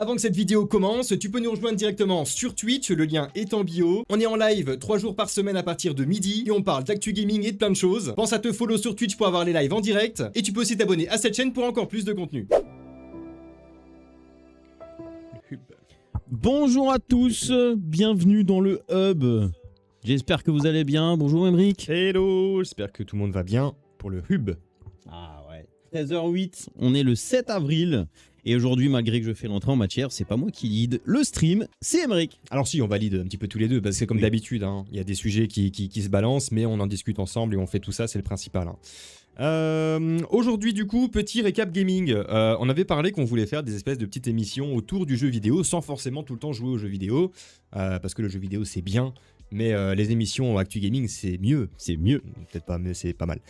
Avant que cette vidéo commence, tu peux nous rejoindre directement sur Twitch, le lien est en bio. On est en live 3 jours par semaine à partir de midi et on parle d'actu gaming et de plein de choses. Pense à te follow sur Twitch pour avoir les lives en direct et tu peux aussi t'abonner à cette chaîne pour encore plus de contenu. Bonjour à tous, bienvenue dans le Hub. J'espère que vous allez bien. Bonjour Emric. Hello, j'espère que tout le monde va bien pour le Hub. Ah ouais. 13h08, on est le 7 avril. Et aujourd'hui, malgré que je fais l'entrée en matière, c'est pas moi qui lead le stream, c'est Emric. Alors si, on valide un petit peu tous les deux, parce que c'est comme d'habitude, hein, il y a des sujets qui se balancent, mais on en discute ensemble et on fait tout ça, c'est le principal. Aujourd'hui du coup, petit récap gaming. On avait parlé qu'on voulait faire des espèces de petites émissions autour du jeu vidéo, sans forcément tout le temps jouer au jeu vidéo, parce que le jeu vidéo c'est bien, mais les émissions Actu Gaming c'est mieux. C'est mieux, peut-être pas, mais c'est pas mal.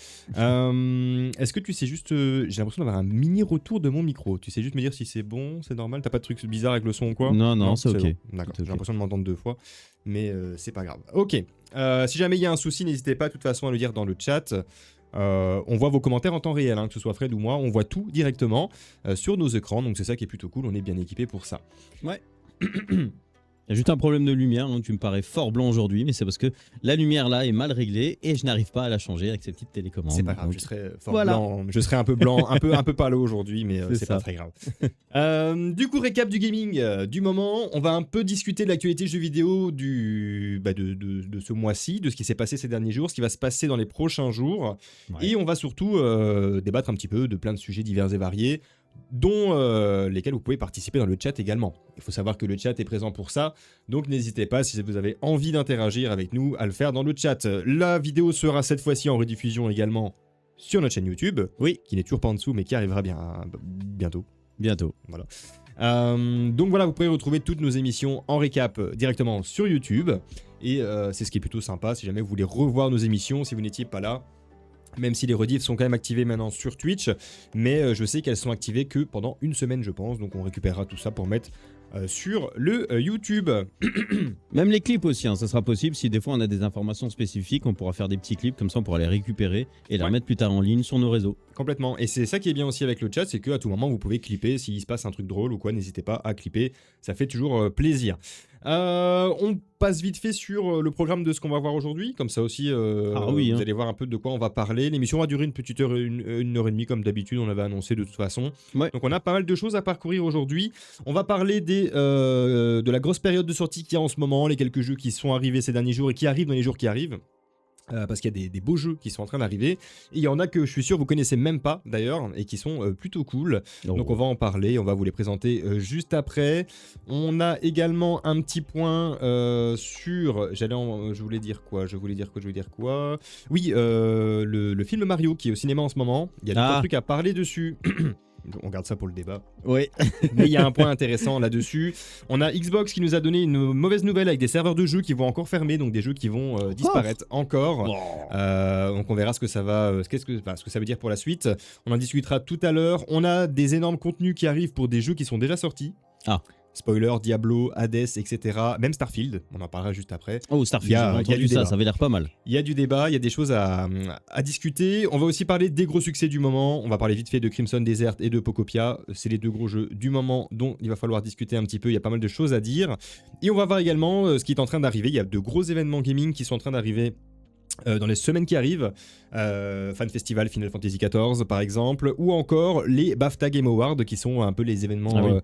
Est-ce que tu sais juste... j'ai l'impression d'avoir un mini retour de mon micro. Tu sais juste me dire si c'est bon, c'est normal? T'as pas de trucs bizarres avec le son ou quoi? Non, c'est ok. Bon. D'accord, j'ai l'impression de m'entendre deux fois, mais c'est pas grave. Ok, si jamais il y a un souci, n'hésitez pas de toute façon à le dire dans le chat. On voit vos commentaires en temps réel, hein, que ce soit Fred ou moi, on voit tout directement sur nos écrans, donc c'est ça qui est plutôt cool, on est bien équipé pour ça. Ouais. Il y a juste un problème de lumière, donc tu me parais fort blanc aujourd'hui, mais c'est parce que la lumière là est mal réglée et je n'arrive pas à la changer avec ces petites télécommandes. C'est pas grave, donc... je serai fort blanc, je serai un peu blanc, un peu pâle aujourd'hui, mais c'est pas très grave. Du coup, récap du gaming du moment, on va un peu discuter de l'actualité jeux vidéo de ce mois-ci, de ce qui s'est passé ces derniers jours, ce qui va se passer dans les prochains jours, et on va surtout débattre un petit peu de plein de sujets divers et variés, dont lesquels vous pouvez participer dans le chat également. Il faut savoir que le chat est présent pour ça, donc n'hésitez pas si vous avez envie d'interagir avec nous à le faire dans le chat. La vidéo sera cette fois-ci en rediffusion également sur notre chaîne YouTube, oui, qui n'est toujours pas en dessous mais qui arrivera bientôt. Voilà. Donc voilà, vous pouvez retrouver toutes nos émissions en récap directement sur YouTube, et c'est ce qui est plutôt sympa si jamais vous voulez revoir nos émissions si vous n'étiez pas là. Même si les rediffs sont quand même activés maintenant sur Twitch, mais je sais qu'elles sont activées que pendant une semaine je pense, donc on récupérera tout ça pour mettre sur le YouTube. Même les clips aussi, hein, ça sera possible si des fois on a des informations spécifiques, on pourra faire des petits clips comme ça on pourra les récupérer et les remettre plus tard en ligne sur nos réseaux. Complètement, et c'est ça qui est bien aussi avec le chat, c'est qu'à tout moment vous pouvez clipper, s'il se passe un truc drôle ou quoi, n'hésitez pas à clipper, ça fait toujours plaisir. On passe vite fait sur le programme de ce qu'on va voir aujourd'hui, comme ça aussi vous allez voir un peu de quoi on va parler. L'émission va durer une petite heure, une heure et demie comme d'habitude, on l'avait annoncé de toute façon. Ouais. Donc on a pas mal de choses à parcourir aujourd'hui. On va parler de la grosse période de sortie qu'il y a en ce moment, les quelques jeux qui sont arrivés ces derniers jours et qui arrivent dans les jours qui arrivent. Parce qu'il y a des beaux jeux qui sont en train d'arriver, et il y en a que je suis sûr vous connaissez même pas d'ailleurs, et qui sont plutôt cool. Donc on va en parler, on va vous les présenter juste après. On a également un petit point sur... Je voulais dire quoi. Oui, le film Mario qui est au cinéma en ce moment, il y a des trucs à parler dessus. On garde ça pour le débat. Oui. Mais il y a un point intéressant là-dessus. On a Xbox qui nous a donné une mauvaise nouvelle avec des serveurs de jeux qui vont encore fermer, donc des jeux qui vont disparaître encore. Donc on verra ce que ça va, ce que ça veut dire pour la suite. On en discutera tout à l'heure. On a des énormes contenus qui arrivent pour des jeux qui sont déjà sortis. Spoiler, Diablo, Hades, etc. Même Starfield, on en parlera juste après. Oh, Starfield, j'ai entendu ça avait l'air pas mal. Il y a du débat, il y a des choses à discuter. On va aussi parler des gros succès du moment. On va parler vite fait de Crimson Desert et de Pocopia. C'est les deux gros jeux du moment dont il va falloir discuter un petit peu. Il y a pas mal de choses à dire. Et on va voir également ce qui est en train d'arriver. Il y a de gros événements gaming qui sont en train d'arriver dans les semaines qui arrivent, Fan Festival Final Fantasy XIV par exemple, ou encore les BAFTA Game Awards qui sont un peu les événements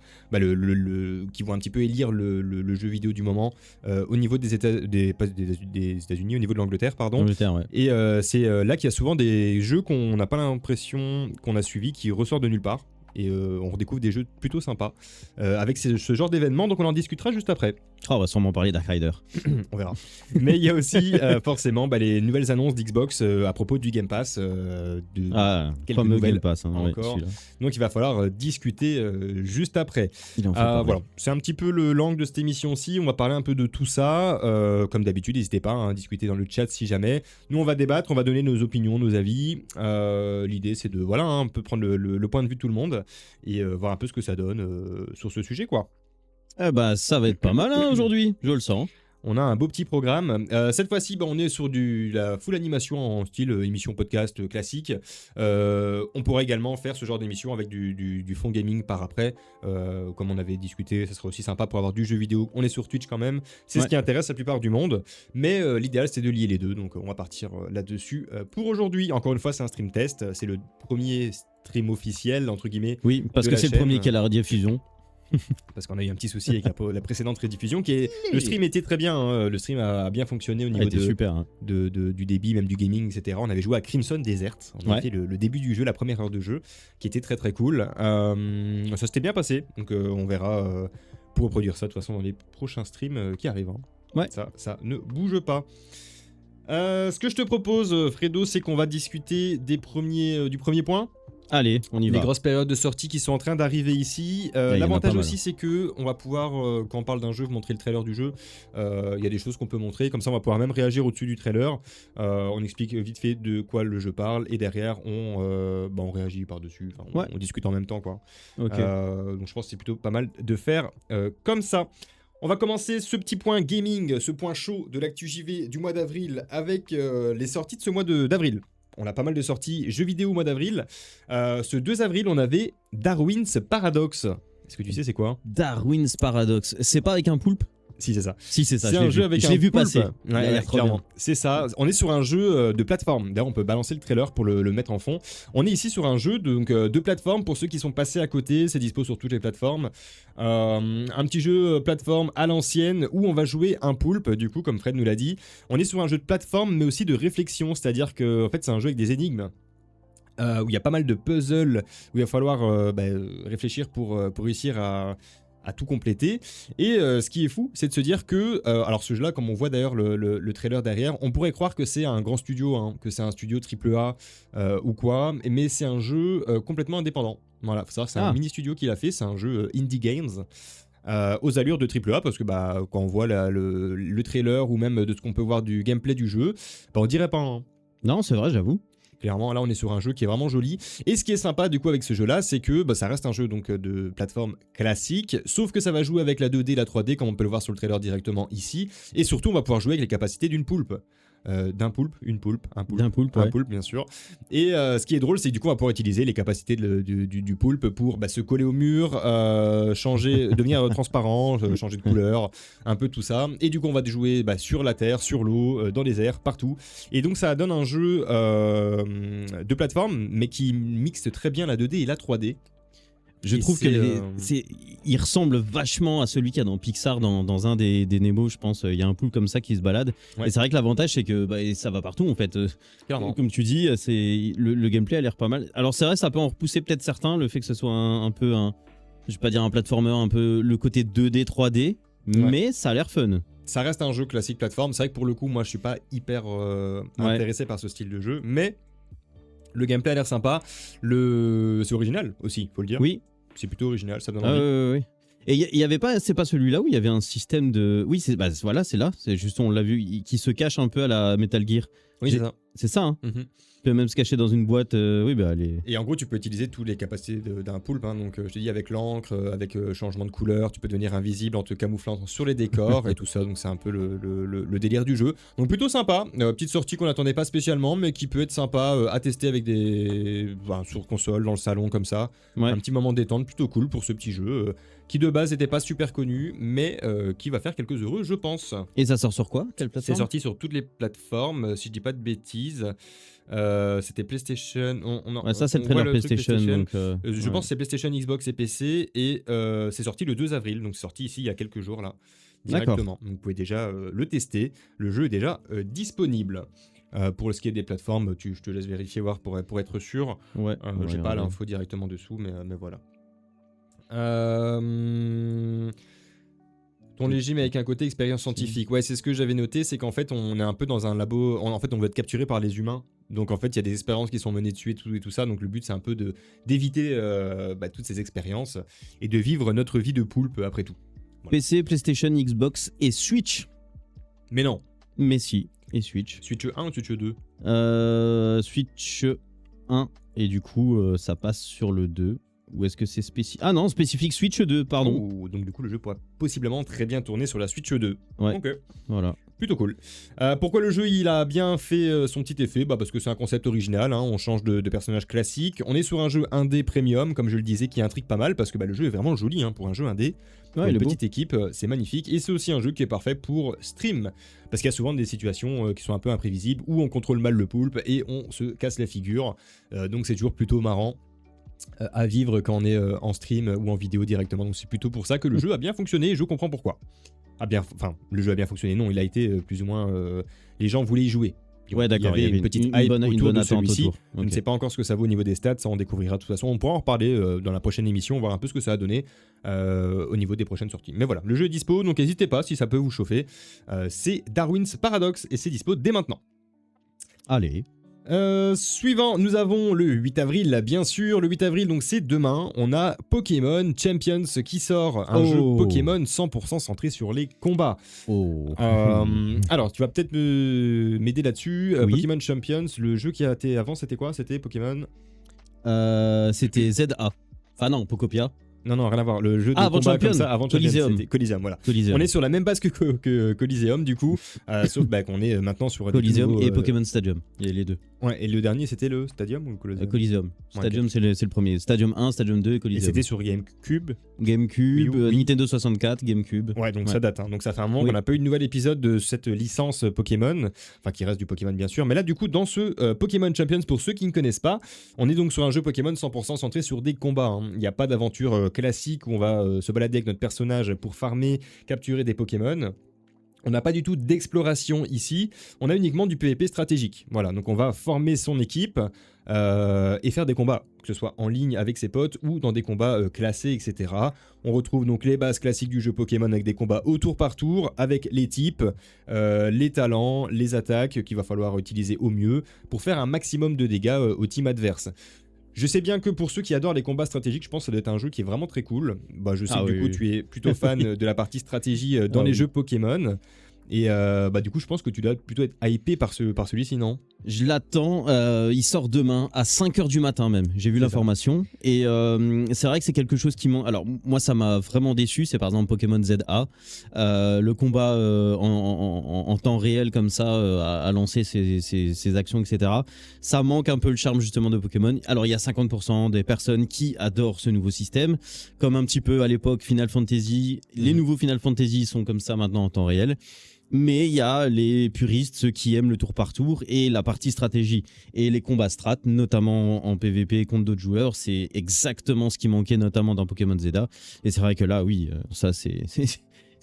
qui vont un petit peu élire le jeu vidéo du moment au niveau des États-Unis, au niveau de l'Angleterre, pardon. Et c'est là qu'il y a souvent des jeux qu'on n'a pas l'impression qu'on a suivis, qui ressortent de nulle part. Et on redécouvre des jeux plutôt sympas avec ce genre d'événements, donc on en discutera juste après. On va sûrement parler Dark Rider. On verra. Mais il y a aussi forcément les nouvelles annonces d'Xbox à propos du Game Pass. Quelques nouvelles Game Pass, encore. Donc il va falloir discuter juste après. Voilà. C'est un petit peu l'angle de cette émission-ci. On va parler un peu de tout ça. Comme d'habitude, n'hésitez pas à discuter dans le chat si jamais. Nous, on va débattre, on va donner nos opinions, nos avis. L'idée, c'est de un peu prendre le point de vue de tout le monde et voir un peu ce que ça donne sur ce sujet, quoi. Ça va être pas mal aujourd'hui, je le sens. On a un beau petit programme. Cette fois-ci, on est sur la full animation en style émission podcast classique. On pourrait également faire ce genre d'émission avec du fond gaming par après. Comme on avait discuté, ça serait aussi sympa pour avoir du jeu vidéo. On est sur Twitch quand même. C'est ce qui intéresse la plupart du monde. Mais l'idéal, c'est de lier les deux. Donc on va partir là-dessus pour aujourd'hui. Encore une fois, c'est un stream test. C'est le premier stream officiel, entre guillemets. Oui, parce que c'est le premier qui a la rediffusion. Parce qu'on a eu un petit souci avec la précédente rediffusion. Le stream était très bien, hein. Le stream a bien fonctionné au niveau super, hein. du débit, même du gaming, etc. On avait joué à Crimson Desert. On a fait le début du jeu, la première heure de jeu, qui était très très cool. Ça s'était bien passé. Donc on verra pour reproduire ça de toute façon dans les prochains streams qui arrivent. Hein. Ouais. Ça ne bouge pas. Ce que je te propose, Fredo, c'est qu'on va discuter du premier point. Allez, on y va. Les grosses périodes de sortie qui sont en train d'arriver ici. L'avantage aussi, c'est que on va pouvoir, quand on parle d'un jeu, vous montrer le trailer du jeu. Il y a des choses qu'on peut montrer. Comme ça, on va pouvoir même réagir au-dessus du trailer. On explique vite fait de quoi le jeu parle. Et derrière, on réagit par-dessus. Enfin, on discute en même temps, quoi. Okay. Donc, je pense que c'est plutôt pas mal de faire comme ça. On va commencer ce petit point gaming, ce point chaud de l'actu JV du mois d'avril avec les sorties de ce mois d'avril. On a pas mal de sorties jeux vidéo au mois d'avril. Ce 2 avril, on avait Darwin's Paradox. Est-ce que tu sais c'est quoi ? Darwin's Paradox. C'est pas avec un poulpe ? Si, c'est ça. Si, c'est ça. C'est un jeu avec un poulpe. Je l'ai vu passer. Ouais, clairement. C'est ça. On est sur un jeu de plateforme. D'ailleurs, on peut balancer le trailer pour le mettre en fond. On est ici sur un jeu de plateforme. Pour ceux qui sont passés à côté, c'est dispo sur toutes les plateformes. Un petit jeu plateforme à l'ancienne où on va jouer un poulpe, du coup, comme Fred nous l'a dit. On est sur un jeu de plateforme, mais aussi de réflexion. C'est-à-dire que, en fait, c'est un jeu avec des énigmes. Où il y a pas mal de puzzles, où il va falloir réfléchir pour réussir à tout compléter. Et ce qui est fou, c'est de se dire que, alors ce jeu-là, comme on voit d'ailleurs le trailer derrière, on pourrait croire que c'est un grand studio, hein, que c'est un studio AAA ou quoi, mais c'est un jeu complètement indépendant. Voilà, faut savoir que c'est un mini-studio qui l'a fait, c'est un jeu Indie Games. Aux allures de AAA, parce que quand on voit le trailer ou même de ce qu'on peut voir du gameplay du jeu, on dirait pas. Hein. Non, c'est vrai, j'avoue. Clairement, là, on est sur un jeu qui est vraiment joli. Et ce qui est sympa, du coup, avec ce jeu-là, c'est que ça reste un jeu donc, de plateforme classique, sauf que ça va jouer avec la 2D et la 3D, comme on peut le voir sur le trailer directement ici. Et surtout, on va pouvoir jouer avec les capacités d'une poulpe. D'un poulpe, une poulpe, un poulpe, d'un poulpe, un poulpe bien sûr. Et ce qui est drôle, c'est que du coup on va pouvoir utiliser les capacités du poulpe pour se coller au mur, devenir transparent, changer de couleur, un peu tout ça. Et du coup on va jouer sur la terre, sur l'eau, dans les airs, partout. Et donc ça donne un jeu de plateforme, mais qui mixe très bien la 2D et la 3D. Je trouve il ressemble vachement à celui qu'il y a dans Pixar, dans un des Nemo, je pense. Il y a un poulpe comme ça qui se balade. Ouais. Et c'est vrai que l'avantage, c'est que ça va partout, en fait. Comme tu dis, le gameplay a l'air pas mal. Alors, c'est vrai, ça peut en repousser peut-être certains, le fait que ce soit un peu je vais pas dire un platformer, un peu le côté 2D, 3D, mais ça a l'air fun. Ça reste un jeu classique plateforme. C'est vrai que pour le coup, moi, je suis pas hyper intéressé par ce style de jeu, mais le gameplay a l'air sympa. C'est original aussi, faut le dire. Oui. C'est plutôt original, ça donne envie. Oui. Et il y avait pas, c'est pas celui-là où il y avait un système de, oui, voilà, c'est là, c'est juste on l'a vu, qui se cache un peu à la Metal Gear. Oui, c'est ça. C'est ça. Hein. Tu peux même se cacher dans une boîte. Et en gros, tu peux utiliser toutes les capacités d'un poulpe. Hein. Donc, je te dis, avec l'encre, avec changement de couleur, tu peux devenir invisible en te camouflant sur les décors et tout ça. Donc, c'est un peu le délire du jeu. Donc, plutôt sympa. Petite sortie qu'on n'attendait pas spécialement, mais qui peut être sympa à tester avec sur console, dans le salon, comme ça. Ouais. Un petit moment de détente, plutôt cool pour ce petit jeu. Qui de base n'était pas super connu, mais qui va faire quelques heureux, je pense. Et ça sort sur quoi ? Quelle plateforme ? C'est sorti sur toutes les plateformes, si je dis pas de bêtises. C'était PlayStation. Ça, c'est le trailer PlayStation. Donc, je pense que c'est PlayStation, Xbox et PC. Et c'est sorti le 2 avril. Donc, c'est sorti ici il y a quelques jours, là. Directement. Donc, vous pouvez déjà le tester. Le jeu est déjà disponible. Pour ce qui est des plateformes, je te laisse vérifier, voir pour être sûr. Ouais. J'ai pas l'info directement dessous, mais voilà. Ton légime avec un côté expérience scientifique. Ouais, c'est ce que j'avais noté, c'est qu'en fait, on est un peu dans un labo. En fait, on veut être capturé par les humains. Donc, en fait, il y a des expériences qui sont menées dessus et tout ça. Donc, le but, c'est un peu d'éviter toutes ces expériences et de vivre notre vie de poulpe après tout. Voilà. PC, PlayStation, Xbox et Switch. Mais non. Mais si, et Switch. Switch 1 ou Switch 2 Switch 1. Et du coup, ça passe sur le 2. Ou est-ce que c'est spécifique? Ah non, spécifique Switch 2, pardon. Oh, donc du coup, le jeu pourra possiblement très bien tourner sur la Switch 2. Ouais. Ok. Voilà. Plutôt cool. Pourquoi le jeu il a bien fait son petit effet? Parce que c'est un concept original, hein, on change de personnage classique. On est sur un jeu indé premium, comme je le disais, qui intrigue pas mal parce que le jeu est vraiment joli hein, pour un jeu indé. Pour une petite équipe, c'est magnifique. Et c'est aussi un jeu qui est parfait pour stream. Parce qu'il y a souvent des situations qui sont un peu imprévisibles où on contrôle mal le poulpe et on se casse la figure. Donc c'est toujours plutôt marrant à vivre quand on est en stream ou en vidéo directement. Donc c'est plutôt pour ça que le jeu a bien fonctionné et je comprends pourquoi. Le jeu a bien fonctionné, non, il a été plus ou moins... les gens voulaient y jouer. Ouais, d'accord, il y avait une petite hype autour de celui-ci. Okay. Je ne sais pas encore ce que ça vaut au niveau des stats, ça on découvrira de toute façon. On pourra en reparler dans la prochaine émission, voir un peu ce que ça a donné au niveau des prochaines sorties. Mais voilà, le jeu est dispo, donc n'hésitez pas si ça peut vous chauffer. C'est Darwin's Paradox et c'est dispo dès maintenant. Allez. Suivant, nous avons le 8 avril, bien sûr. Le 8 avril, donc c'est demain. On a Pokémon Champions qui sort. Un jeu Pokémon 100% centré sur les combats. Alors, tu vas peut-être m'aider là-dessus. Oui. Pokémon Champions, le jeu qui a été avant, c'était quoi? C'était Pokémon C'était ZA. Enfin non, Pokopia. Non, rien à voir. Le jeu de combat comme ça, avant Coliseum. C'était Coliseum, voilà. Coliseum. On est sur la même base que Coliseum, du coup. Sauf qu'on est maintenant sur... Coliseum et Pokémon Stadium. Il y a les deux. Ouais, et le dernier, c'était le Stadium ou Coliseum? Coliseum. Stadium, c'est le premier. Stadium 1, Stadium 2 et Coliseum. Et c'était sur GameCube, Nintendo 64, GameCube. Ouais, donc ça date. Hein. Donc ça fait un moment qu'on n'a pas eu de nouvel épisode de cette licence Pokémon. Enfin, qui reste du Pokémon, bien sûr. Mais là, du coup, dans ce Pokémon Champions, pour ceux qui ne connaissent pas, on est donc sur un jeu Pokémon 100% centré sur des combats. Hein. Il n'y a pas d'aventure classique où on va se balader avec notre personnage pour farmer, capturer des Pokémon. On n'a pas du tout d'exploration ici, on a uniquement du PVP stratégique. Voilà, donc on va former son équipe et faire des combats, que ce soit en ligne avec ses potes ou dans des combats classés, etc. On retrouve donc les bases classiques du jeu Pokémon avec des combats au tour par tour, avec les types, les talents, les attaques qu'il va falloir utiliser au mieux pour faire un maximum de dégâts au team adverse. Je sais bien que pour ceux qui adorent les combats stratégiques, je pense que ça doit être un jeu qui est vraiment très cool. Je sais que du coup, tu es plutôt fan de la partie stratégie dans les jeux Pokémon. Et du coup, je pense que tu dois plutôt être hypé par celui-ci, non? Je l'attends, il sort demain à 5h du matin même, j'ai vu l'information. Et c'est vrai que c'est quelque chose qui m'en... Alors moi ça m'a vraiment déçu, c'est par exemple Pokémon ZA. Le combat en temps réel comme ça, à lancer ses actions, etc. Ça manque un peu le charme justement de Pokémon. Alors il y a 50% des personnes qui adorent ce nouveau système, comme un petit peu à l'époque Final Fantasy. Les nouveaux Final Fantasy sont comme ça maintenant en temps réel. Mais il y a les puristes, ceux qui aiment le tour par tour et la partie stratégie. Et les combats strat, notamment en PvP contre d'autres joueurs, c'est exactement ce qui manquait notamment dans Pokémon ZA. Et c'est vrai que là, oui, ça c'est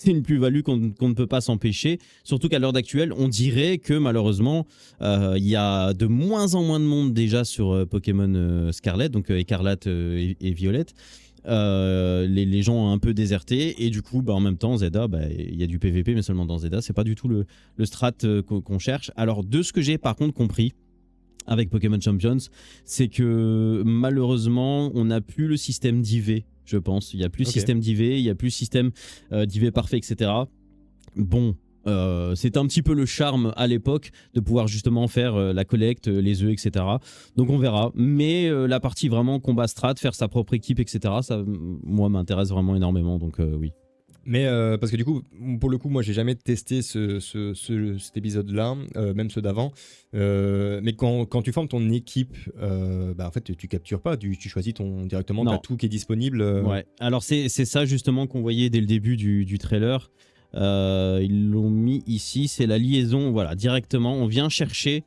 une plus-value qu'on ne peut pas s'empêcher. Surtout qu'à l'heure actuelle, on dirait que malheureusement, il y a de moins en moins de monde déjà sur Pokémon Scarlet, donc Écarlate et Violette. Les gens ont un peu déserté et du coup en même temps Zelda il y a du PVP mais seulement dans Zelda c'est pas du tout le strat qu'on cherche. Alors de ce que j'ai par contre compris avec Pokémon Champions, c'est que malheureusement on n'a plus le système d'IV, je pense. Il n'y a plus système d'IV, il n'y a plus système d'IV parfait, etc. Bon, c'était un petit peu le charme à l'époque de pouvoir justement faire la collecte, les œufs, etc. Donc on verra. Mais la partie vraiment combat strat, faire sa propre équipe, etc. Ça, moi, m'intéresse vraiment énormément. Donc oui. Mais parce que du coup, pour le coup, moi, j'ai jamais testé cet épisode-là, même ceux d'avant. Mais quand tu formes ton équipe, en fait, tu captures pas, tu choisis directement, t'as tout qui est disponible. Ouais. Alors c'est ça justement qu'on voyait dès le début du trailer. Ils l'ont mis ici, c'est la liaison, voilà, directement. On vient chercher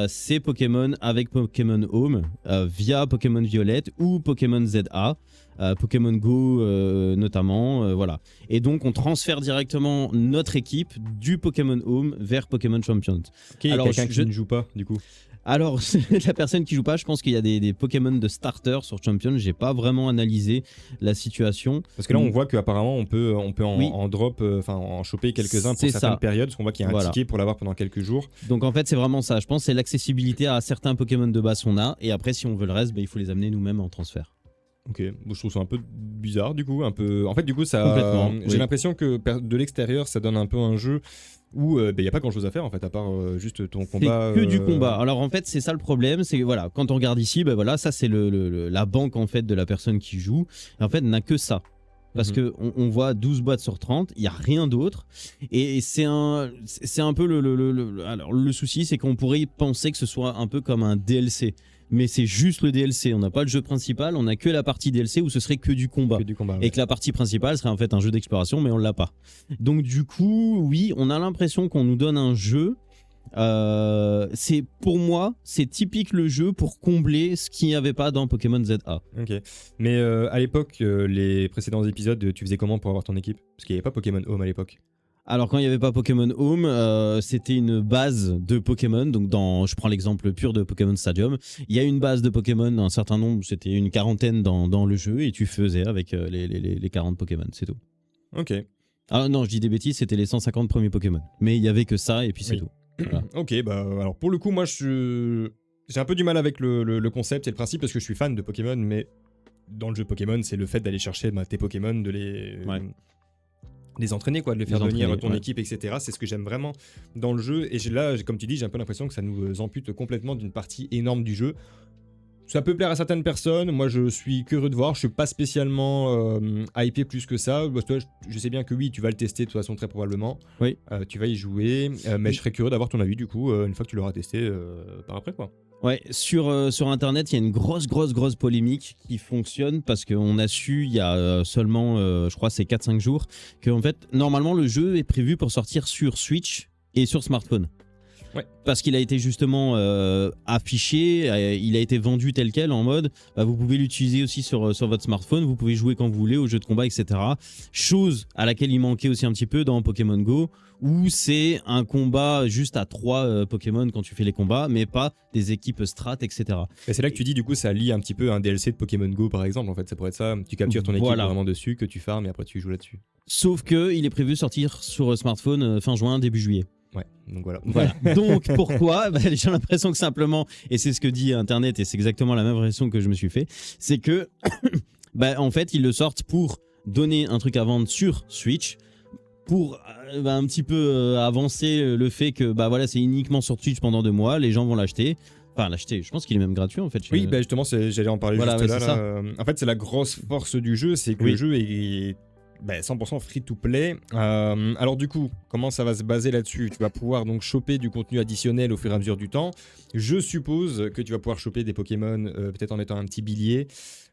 ces Pokémon avec Pokémon Home via Pokémon Violette ou Pokémon ZA, Pokémon Go notamment, voilà. Et donc on transfère directement notre équipe du Pokémon Home vers Pokémon Champions. Okay, alors quelqu'un qui ne joue pas du coup. Alors, la personne qui joue pas, je pense qu'il y a des Pokémon de starter sur Champion. J'ai pas vraiment analysé la situation. Parce que là, on voit qu'apparemment, on peut en drop, en choper quelques-uns pour certaines périodes, parce qu'on voit qu'il y a un ticket pour l'avoir pendant quelques jours. Donc en fait, c'est vraiment ça. Je pense que c'est l'accessibilité à certains Pokémon de base qu'on a. Et après, si on veut le reste, il faut les amener nous-mêmes en transfert. Ok, bon, je trouve ça un peu bizarre du coup, un peu. En fait, du coup, ça, j'ai l'impression que de l'extérieur, ça donne un peu un jeu où il n'y a pas grand chose à faire en fait, à part juste ton combat. C'est que du combat. Alors en fait, c'est ça le problème, c'est que voilà, quand on regarde ici, ben voilà, ça c'est la banque en fait de la personne qui joue. Et en fait, n'a que ça. Parce que on voit 12 boîtes sur 30, il n'y a rien d'autre. Et c'est un peu alors, le souci, c'est qu'on pourrait penser que ce soit un peu comme un DLC. Mais c'est juste le DLC, on n'a pas le jeu principal, on n'a que la partie DLC où ce serait que du combat. Et que la partie principale serait en fait un jeu d'exploration, mais on l'a pas. Donc du coup, oui, on a l'impression qu'on nous donne un jeu. Pour moi, c'est typique le jeu pour combler ce qu'il n'y avait pas dans Pokémon ZA. Ok. Mais à l'époque, les précédents épisodes, tu faisais comment pour avoir ton équipe? Parce qu'il n'y avait pas Pokémon Home à l'époque. Alors quand il n'y avait pas Pokémon Home, c'était une base de Pokémon. Donc je prends l'exemple pur de Pokémon Stadium. Il y a une base de Pokémon, un certain nombre, c'était une quarantaine dans le jeu, et tu faisais avec les 40 Pokémon, c'est tout. Ok. Ah non, je dis des bêtises, c'était les 150 premiers Pokémon. Mais il n'y avait que ça, et puis c'est tout. Voilà. Ok, bah alors pour le coup, moi j'ai un peu du mal avec le concept et le principe parce que je suis fan de Pokémon, mais dans le jeu Pokémon, c'est le fait d'aller chercher tes Pokémon, de les entraîner, quoi, de les faire devenir ton équipe, etc. C'est ce que j'aime vraiment dans le jeu. Et là, comme tu dis, j'ai un peu l'impression que ça nous ampute complètement d'une partie énorme du jeu. Ça peut plaire à certaines personnes. Moi, je suis curieux de voir. Je suis pas spécialement hypé plus que ça. Parce que je sais bien que oui, tu vas le tester de toute façon très probablement. Oui. Tu vas y jouer. Mais je serais curieux d'avoir ton avis du coup une fois que tu l'auras testé par après, quoi. Ouais, sur Internet, il y a une grosse polémique qui fonctionne parce qu'on a su il y a seulement, je crois, c'est 4-5 jours, que en fait, normalement, le jeu est prévu pour sortir sur Switch et sur smartphone. Ouais. Parce qu'il a été justement affiché, il a été vendu tel quel en mode vous pouvez l'utiliser aussi sur votre smartphone, vous pouvez jouer quand vous voulez aux jeux de combat, etc. Chose à laquelle il manquait aussi un petit peu dans Pokémon Go, où c'est un combat juste à 3 Pokémon quand tu fais les combats, mais pas des équipes strat, etc. Et c'est là que tu dis, du coup, ça lie un petit peu un DLC de Pokémon Go, par exemple. En fait, ça pourrait être ça. Tu captures ton équipe vraiment dessus, que tu farmes et après tu joues là-dessus. Sauf qu'il est prévu sortir sur smartphone fin juin, début juillet. Ouais, donc voilà. Donc pourquoi j'ai l'impression que simplement, et c'est ce que dit Internet, et c'est exactement la même réaction que je me suis fait, c'est que en fait, ils le sortent pour donner un truc à vendre sur Switch, pour un petit peu avancer le fait que voilà, c'est uniquement sur Twitch pendant 2 mois, les gens vont l'acheter. Enfin, l'acheter, je pense qu'il est même gratuit en fait. Oui, justement, j'allais en parler juste là. En fait, c'est la grosse force du jeu, c'est que le jeu est 100% free to play. Alors du coup, comment ça va se baser là-dessus? Tu vas pouvoir donc choper du contenu additionnel au fur et à mesure du temps. Je suppose que tu vas pouvoir choper des Pokémon peut-être en mettant un petit billet.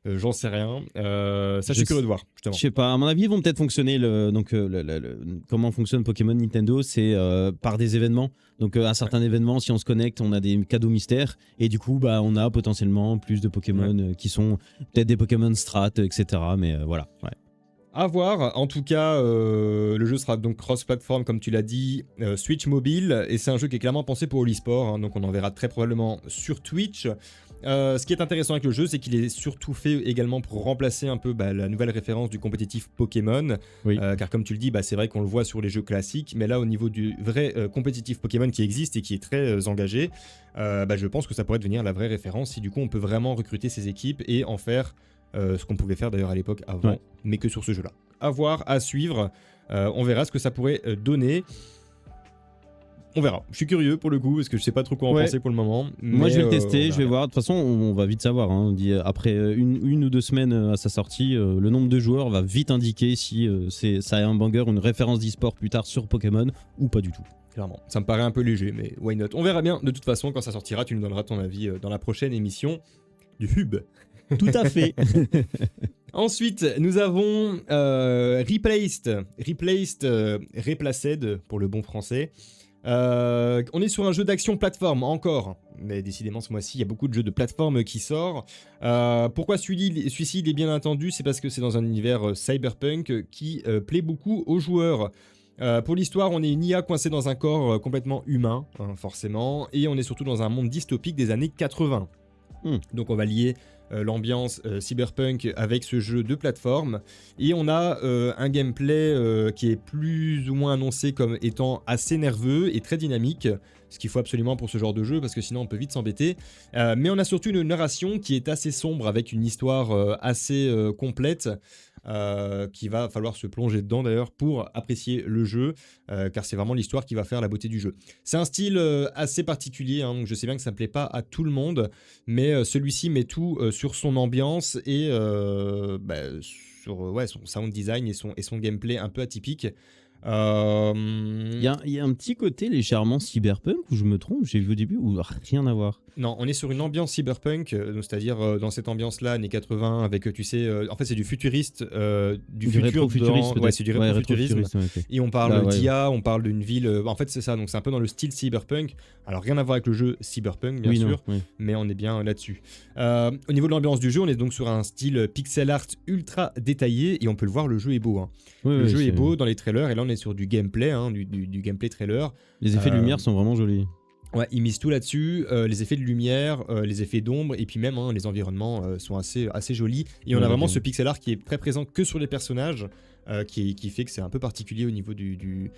J'en sais rien. Ça, je suis curieux de voir, justement. Je sais pas, à mon avis, ils vont peut-être fonctionner. Comment fonctionne Pokémon Nintendo, c'est par des événements. Donc, à certains événements, si on se connecte, on a des cadeaux mystères. Et du coup, on a potentiellement plus de Pokémon qui sont peut-être des Pokémon Strat, etc. Mais voilà. Ouais. À voir. En tout cas, le jeu sera donc cross-platform, comme tu l'as dit, Switch mobile. Et c'est un jeu qui est clairement pensé pour l'e-sport. Hein, donc, on en verra très probablement sur Twitch. Ce qui est intéressant avec le jeu, c'est qu'il est surtout fait également pour remplacer un peu la nouvelle référence du compétitif Pokémon. Oui. Car comme tu le dis, c'est vrai qu'on le voit sur les jeux classiques, mais là au niveau du vrai compétitif Pokémon qui existe et qui est très engagé, je pense que ça pourrait devenir la vraie référence si du coup on peut vraiment recruter ces équipes et en faire ce qu'on pouvait faire d'ailleurs à l'époque avant, mais que sur ce jeu-là. À voir, à suivre, on verra ce que ça pourrait donner. On verra. Je suis curieux pour le coup, parce que je sais pas trop quoi en penser pour le moment. Moi, je vais le tester, je vais voir. De toute façon, on va vite savoir. Hein. Après une ou 2 semaines à sa sortie, le nombre de joueurs va vite indiquer si ça a un banger, une référence d'e-sport plus tard sur Pokémon ou pas du tout. Clairement. Ça me paraît un peu léger, mais why not? On verra bien. De toute façon, quand ça sortira, tu nous donneras ton avis dans la prochaine émission du Hub. Tout à fait. Ensuite, nous avons Replaced, Replaced pour le bon français. On est sur un jeu d'action plateforme encore, mais décidément ce mois-ci il y a beaucoup de jeux de plateforme qui sortent. Pourquoi celui-ci il est bien entendu? C'est parce que c'est dans un univers cyberpunk qui plaît beaucoup aux joueurs. Pour l'histoire, on est une IA coincée dans un corps complètement humain, forcément, et on est surtout dans un monde dystopique des années 80. Donc on va lier l'ambiance cyberpunk avec ce jeu de plateforme. Et on a un gameplay qui est plus ou moins annoncé comme étant assez nerveux et très dynamique, ce qu'il faut absolument pour ce genre de jeu parce que sinon on peut vite s'embêter. Mais on a surtout une narration qui est assez sombre avec une histoire assez complète. Qu'il va falloir se plonger dedans d'ailleurs pour apprécier le jeu, car c'est vraiment l'histoire qui va faire la beauté du jeu. C'est un style assez particulier, hein, donc je sais bien que ça ne plaît pas à tout le monde, mais celui-ci met tout sur son ambiance et sur son sound design et son gameplay un peu atypique. Il y a un petit côté légèrement cyberpunk où je me trompe, j'ai vu au début, ou rien à voir. Non, on est sur une ambiance cyberpunk, c'est-à-dire dans cette ambiance-là, années 80, avec, tu sais, en fait c'est du futuriste, du futur rétro-futurisme, ouais, c'est du rétro-futurisme. Okay. Et on parle d'IA, on parle d'une ville, en fait c'est ça, donc c'est un peu dans le style cyberpunk. Alors rien à voir avec le jeu cyberpunk, bien sûr, mais on est bien là-dessus. Au niveau de l'ambiance du jeu, on est donc sur un style pixel art ultra détaillé, et on peut le voir, le jeu est beau. Hein. Le jeu est beau dans les trailers, et là on est sur du gameplay, hein, du gameplay trailer. Les effets de lumière sont vraiment jolis. Ouais, ils misent tout là-dessus, les effets de lumière, les effets d'ombre, et puis même les environnements sont assez jolis. Et on a vraiment ce pixel art qui est très présent que sur les personnages, qui fait que c'est un peu particulier au niveau du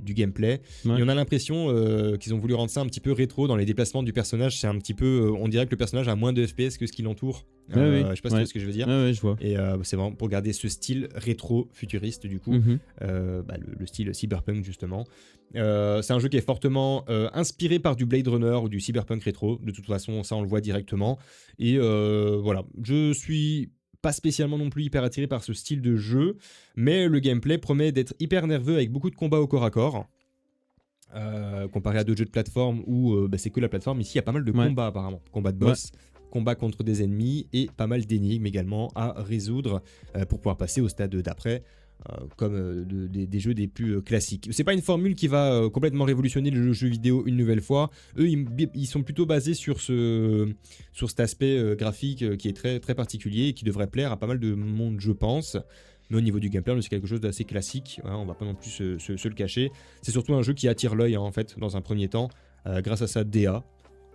gameplay. Et on a l'impression qu'ils ont voulu rendre ça un petit peu rétro dans les déplacements du personnage. C'est un petit peu, on dirait que le personnage a moins de FPS que ce qui l'entoure. Je sais pas si tu vois ce que je veux dire. Je vois. Et c'est vraiment pour garder ce style rétro futuriste du coup, le style cyberpunk justement. C'est un jeu qui est fortement inspiré par du Blade Runner ou du cyberpunk rétro. De toute façon, ça on le voit directement. Et voilà, je suis pas spécialement non plus hyper attiré par ce style de jeu, mais le gameplay promet d'être hyper nerveux avec beaucoup de combats au corps à corps. Comparé à d'autres jeux de plateforme où c'est que la plateforme, ici il y a pas mal de combats apparemment. Combats de boss, combats contre des ennemis et pas mal d'énigmes également à résoudre pour pouvoir passer au stade d'après. Comme des jeux des plus classiques. C'est pas une formule qui va complètement révolutionner le jeu vidéo une nouvelle fois. Eux, ils sont plutôt basés sur cet aspect graphique qui est très, très particulier et qui devrait plaire à pas mal de monde, je pense. Mais au niveau du gameplay, c'est quelque chose d'assez classique. Hein, on va pas non plus se le cacher. C'est surtout un jeu qui attire l'œil, hein, en fait, dans un premier temps, grâce à sa DA.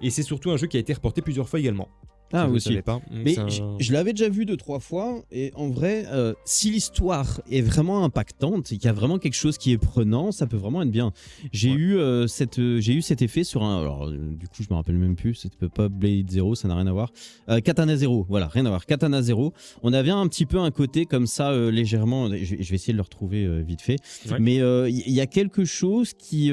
Et c'est surtout un jeu qui a été reporté plusieurs fois également. Ah aussi. Pas. Mais je l'avais déjà vu 2-3 fois et en vrai, si l'histoire est vraiment impactante et qu'il y a vraiment quelque chose qui est prenant, ça peut vraiment être bien. J'ai eu cet effet sur un. Alors du coup, je me rappelle même plus. C'était pas Blade Zero, ça n'a rien à voir. Katana Zero, voilà, rien à voir. Katana Zero. On avait un petit peu un côté comme ça légèrement. Je vais essayer de le retrouver vite fait. Mais il y a quelque chose qui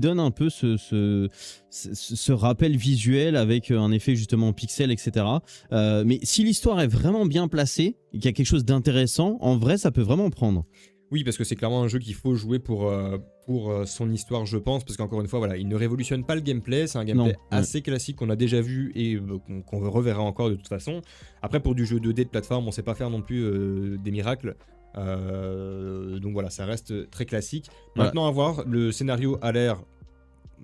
donne un peu ce rappel visuel avec un effet justement pixel, etc. Mais si l'histoire est vraiment bien placée et qu'il y a quelque chose d'intéressant, en vrai, ça peut vraiment prendre. Oui, parce que c'est clairement un jeu qu'il faut jouer pour son histoire, je pense, parce qu'encore une fois, voilà, il ne révolutionne pas le gameplay, c'est un gameplay assez classique qu'on a déjà vu et qu'on reverra encore de toute façon. Après, pour du jeu 2D de plateforme, on sait pas faire non plus des miracles. Donc voilà, ça reste très classique. Maintenant, à voir, le scénario a l'air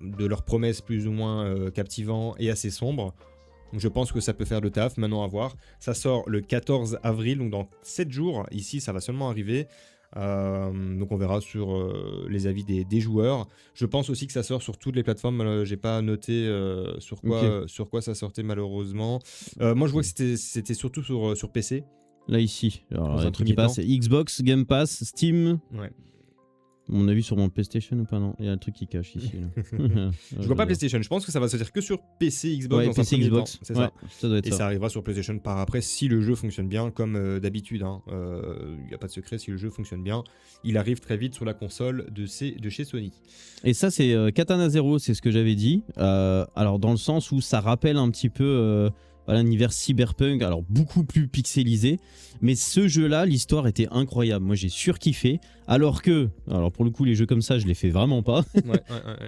de leurs promesses plus ou moins captivant et assez sombre. Donc je pense que ça peut faire le taf, maintenant à voir. Ça sort le 14 avril, donc dans 7 jours. Ici, ça va seulement arriver. Donc on verra sur les avis des joueurs. Je pense aussi que ça sort sur toutes les plateformes. J'ai pas noté sur quoi ça sortait malheureusement. Moi je vois que c'était surtout sur PC. Là ici, alors, un truc qui passe, Xbox, Game Pass, Steam. Ouais. On a vu sur mon PlayStation ou pas, non? Il y a un truc qui cache ici. Là. Je vois pas PlayStation, je pense que ça va se dire que sur PC, Xbox dans PC, un premier Xbox. temps. C'est ça. Ça doit être et ça arrivera sur PlayStation par après si le jeu fonctionne bien, comme d'habitude. Il n'y a pas de secret, si le jeu fonctionne bien, il arrive très vite sur la console de chez Sony. Et ça, c'est Katana Zero, c'est ce que j'avais dit. Alors, dans le sens où ça rappelle un petit peu l'univers cyberpunk, alors beaucoup plus pixelisé. Mais ce jeu-là, l'histoire était incroyable. Moi, j'ai surkiffé. Alors pour le coup, les jeux comme ça, je les fais vraiment pas.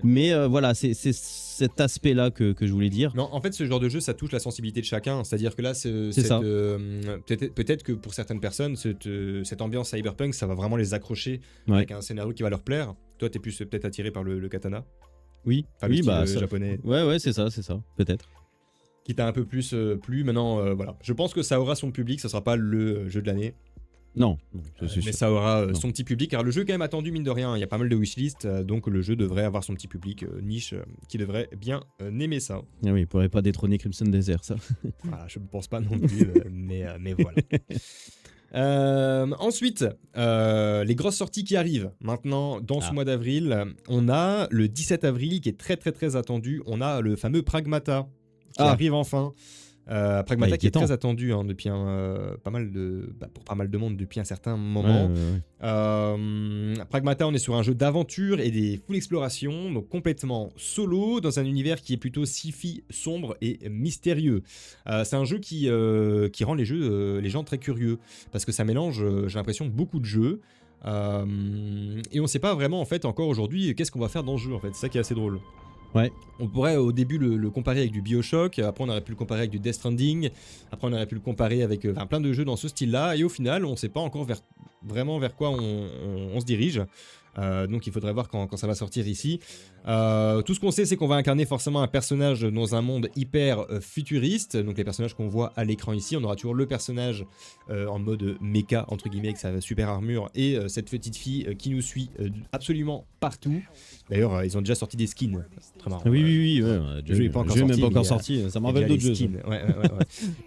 Mais voilà, c'est cet aspect-là que je voulais dire. Non, en fait, ce genre de jeu, ça touche la sensibilité de chacun. C'est-à-dire que là, peut-être que pour certaines personnes, cette ambiance cyberpunk, ça va vraiment les accrocher avec un scénario qui va leur plaire. Toi, t'es plus peut-être attiré par le katana. Oui, japonais. Ouais, c'est ça, peut-être. Qui t'a un peu plus plu. Maintenant, voilà. Je pense que ça aura son public, ça sera pas le jeu de l'année. Non, mais ça aura son petit public, car le jeu est quand même attendu mine de rien, il y a pas mal de wishlist, donc le jeu devrait avoir son petit public niche qui devrait bien aimer ça. Ah oui, il pourrait pas détrôner Crimson Desert, ça. Voilà, je ne pense pas non plus, mais voilà. Ensuite, les grosses sorties qui arrivent maintenant dans ce mois d'avril, on a le 17 avril qui est très très très attendu, on a le fameux Pragmata qui arrive enfin. Pragmata qui est très attendu depuis pour pas mal de monde depuis un certain moment. Pragmata, on est sur un jeu d'aventure et des full exploration, donc complètement solo dans un univers qui est plutôt sci-fi, sombre et mystérieux. C'est un jeu qui rend les gens très curieux parce que ça mélange, j'ai l'impression, beaucoup de jeux. Et on sait pas vraiment en fait encore aujourd'hui qu'est-ce qu'on va faire dans le jeu en fait, c'est ça qui est assez drôle. Ouais. On pourrait au début le comparer avec du BioShock, après on aurait pu le comparer avec du Death Stranding, après on aurait pu le comparer avec plein de jeux dans ce style-là, et au final on sait pas encore vraiment vers quoi on se dirige. Donc il faudrait voir quand ça va sortir ici. Tout ce qu'on sait, c'est qu'on va incarner forcément un personnage dans un monde hyper futuriste. Donc les personnages qu'on voit à l'écran ici, on aura toujours le personnage en mode mecha entre guillemets avec sa super armure et cette petite fille qui nous suit absolument partout. D'ailleurs ils ont déjà sorti des skins. Très marrant. Oui. Le jeu n'est pas encore sorti. Ça me rappelle d'autres jeux. Ouais.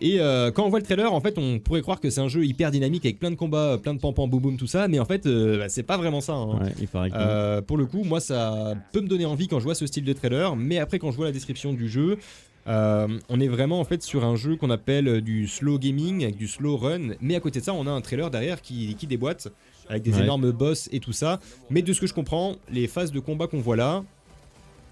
Et quand on voit le trailer, en fait on pourrait croire que c'est un jeu hyper dynamique avec plein de combats, plein de pam-pam boum boum tout ça, mais en fait c'est pas vraiment ça. Hein. Ouais, il paraît que pour le coup, moi ça peut me donner envie quand je vois ce style de trailer, mais après quand je vois la description du jeu, on est vraiment en fait sur un jeu qu'on appelle du slow gaming avec du slow run, mais à côté de ça on a un trailer derrière qui déboîte avec des énormes boss et tout ça, mais de ce que je comprends, les phases de combat qu'on voit là,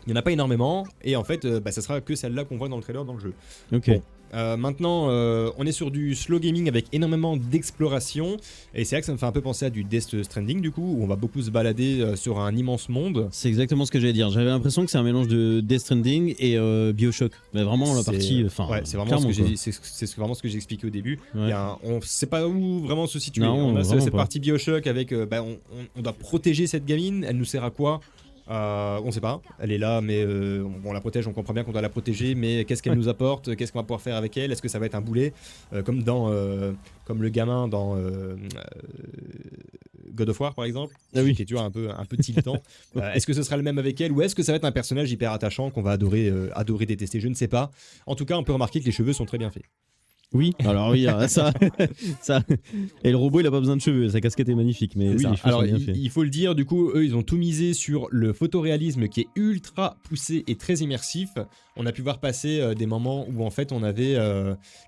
il n'y en a pas énormément, et en fait ça sera que celle-là qu'on voit dans le trailer dans le jeu. Ok. Bon. Maintenant, on est sur du slow gaming avec énormément d'exploration, et c'est là que ça me fait un peu penser à du Death Stranding du coup, où on va beaucoup se balader sur un immense monde. C'est exactement ce que j'allais dire. J'avais l'impression que c'est un mélange de Death Stranding et BioShock. Mais vraiment la partie. Ouais, c'est vraiment vraiment ce que j'ai expliqué au début. Ouais. On sait pas où vraiment se situer. Non, on a cette pas. partie BioShock avec, on doit protéger cette gamine. Elle nous sert à quoi? On sait pas, elle est là mais on la protège, on comprend bien qu'on doit la protéger, mais qu'est-ce qu'elle nous apporte, qu'est-ce qu'on va pouvoir faire avec elle, est-ce que ça va être un boulet comme le gamin dans God of War par exemple, qui est toujours un peu tiltant. Est-ce que ce sera le même avec elle, ou est-ce que ça va être un personnage hyper attachant qu'on va adorer détester, je ne sais pas. En tout cas on peut remarquer que les cheveux sont très bien faits. Oui, alors oui, ça. Et le robot, il a pas besoin de cheveux, sa casquette est magnifique, mais oui, les cheveux alors, sont bien faits. Il faut le dire, du coup, eux, ils ont tout misé sur le photoréalisme qui est ultra poussé et très immersif. On a pu voir passer des moments où en fait on avait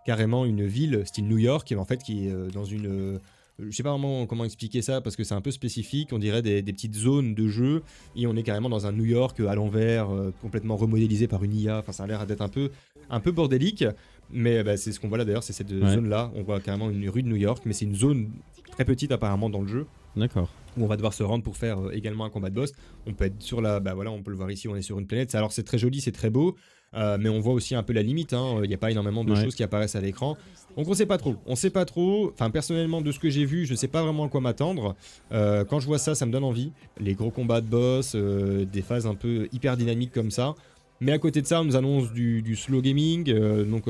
carrément une ville style New York, en fait, qui est dans une je sais pas vraiment comment expliquer ça parce que c'est un peu spécifique, on dirait des petites zones de jeu, et on est carrément dans un New York à l'envers, complètement remodélisé par une IA, enfin ça a l'air d'être un peu bordélique, mais c'est ce qu'on voit là d'ailleurs, c'est cette zone là, on voit carrément une rue de New York, mais c'est une zone très petite apparemment dans le jeu. D'accord. Où on va devoir se rendre pour faire également un combat de boss. On peut être sur on peut le voir ici, on est sur une planète, alors c'est très joli, c'est très beau, mais on voit aussi un peu la limite, il n'y a pas énormément de choses qui apparaissent à l'écran. Donc on sait pas trop, enfin personnellement de ce que j'ai vu, je sais pas vraiment à quoi m'attendre. Quand je vois ça, ça me donne envie, les gros combats de boss, des phases un peu hyper dynamiques comme ça. Mais à côté de ça, on nous annonce du slow gaming, donc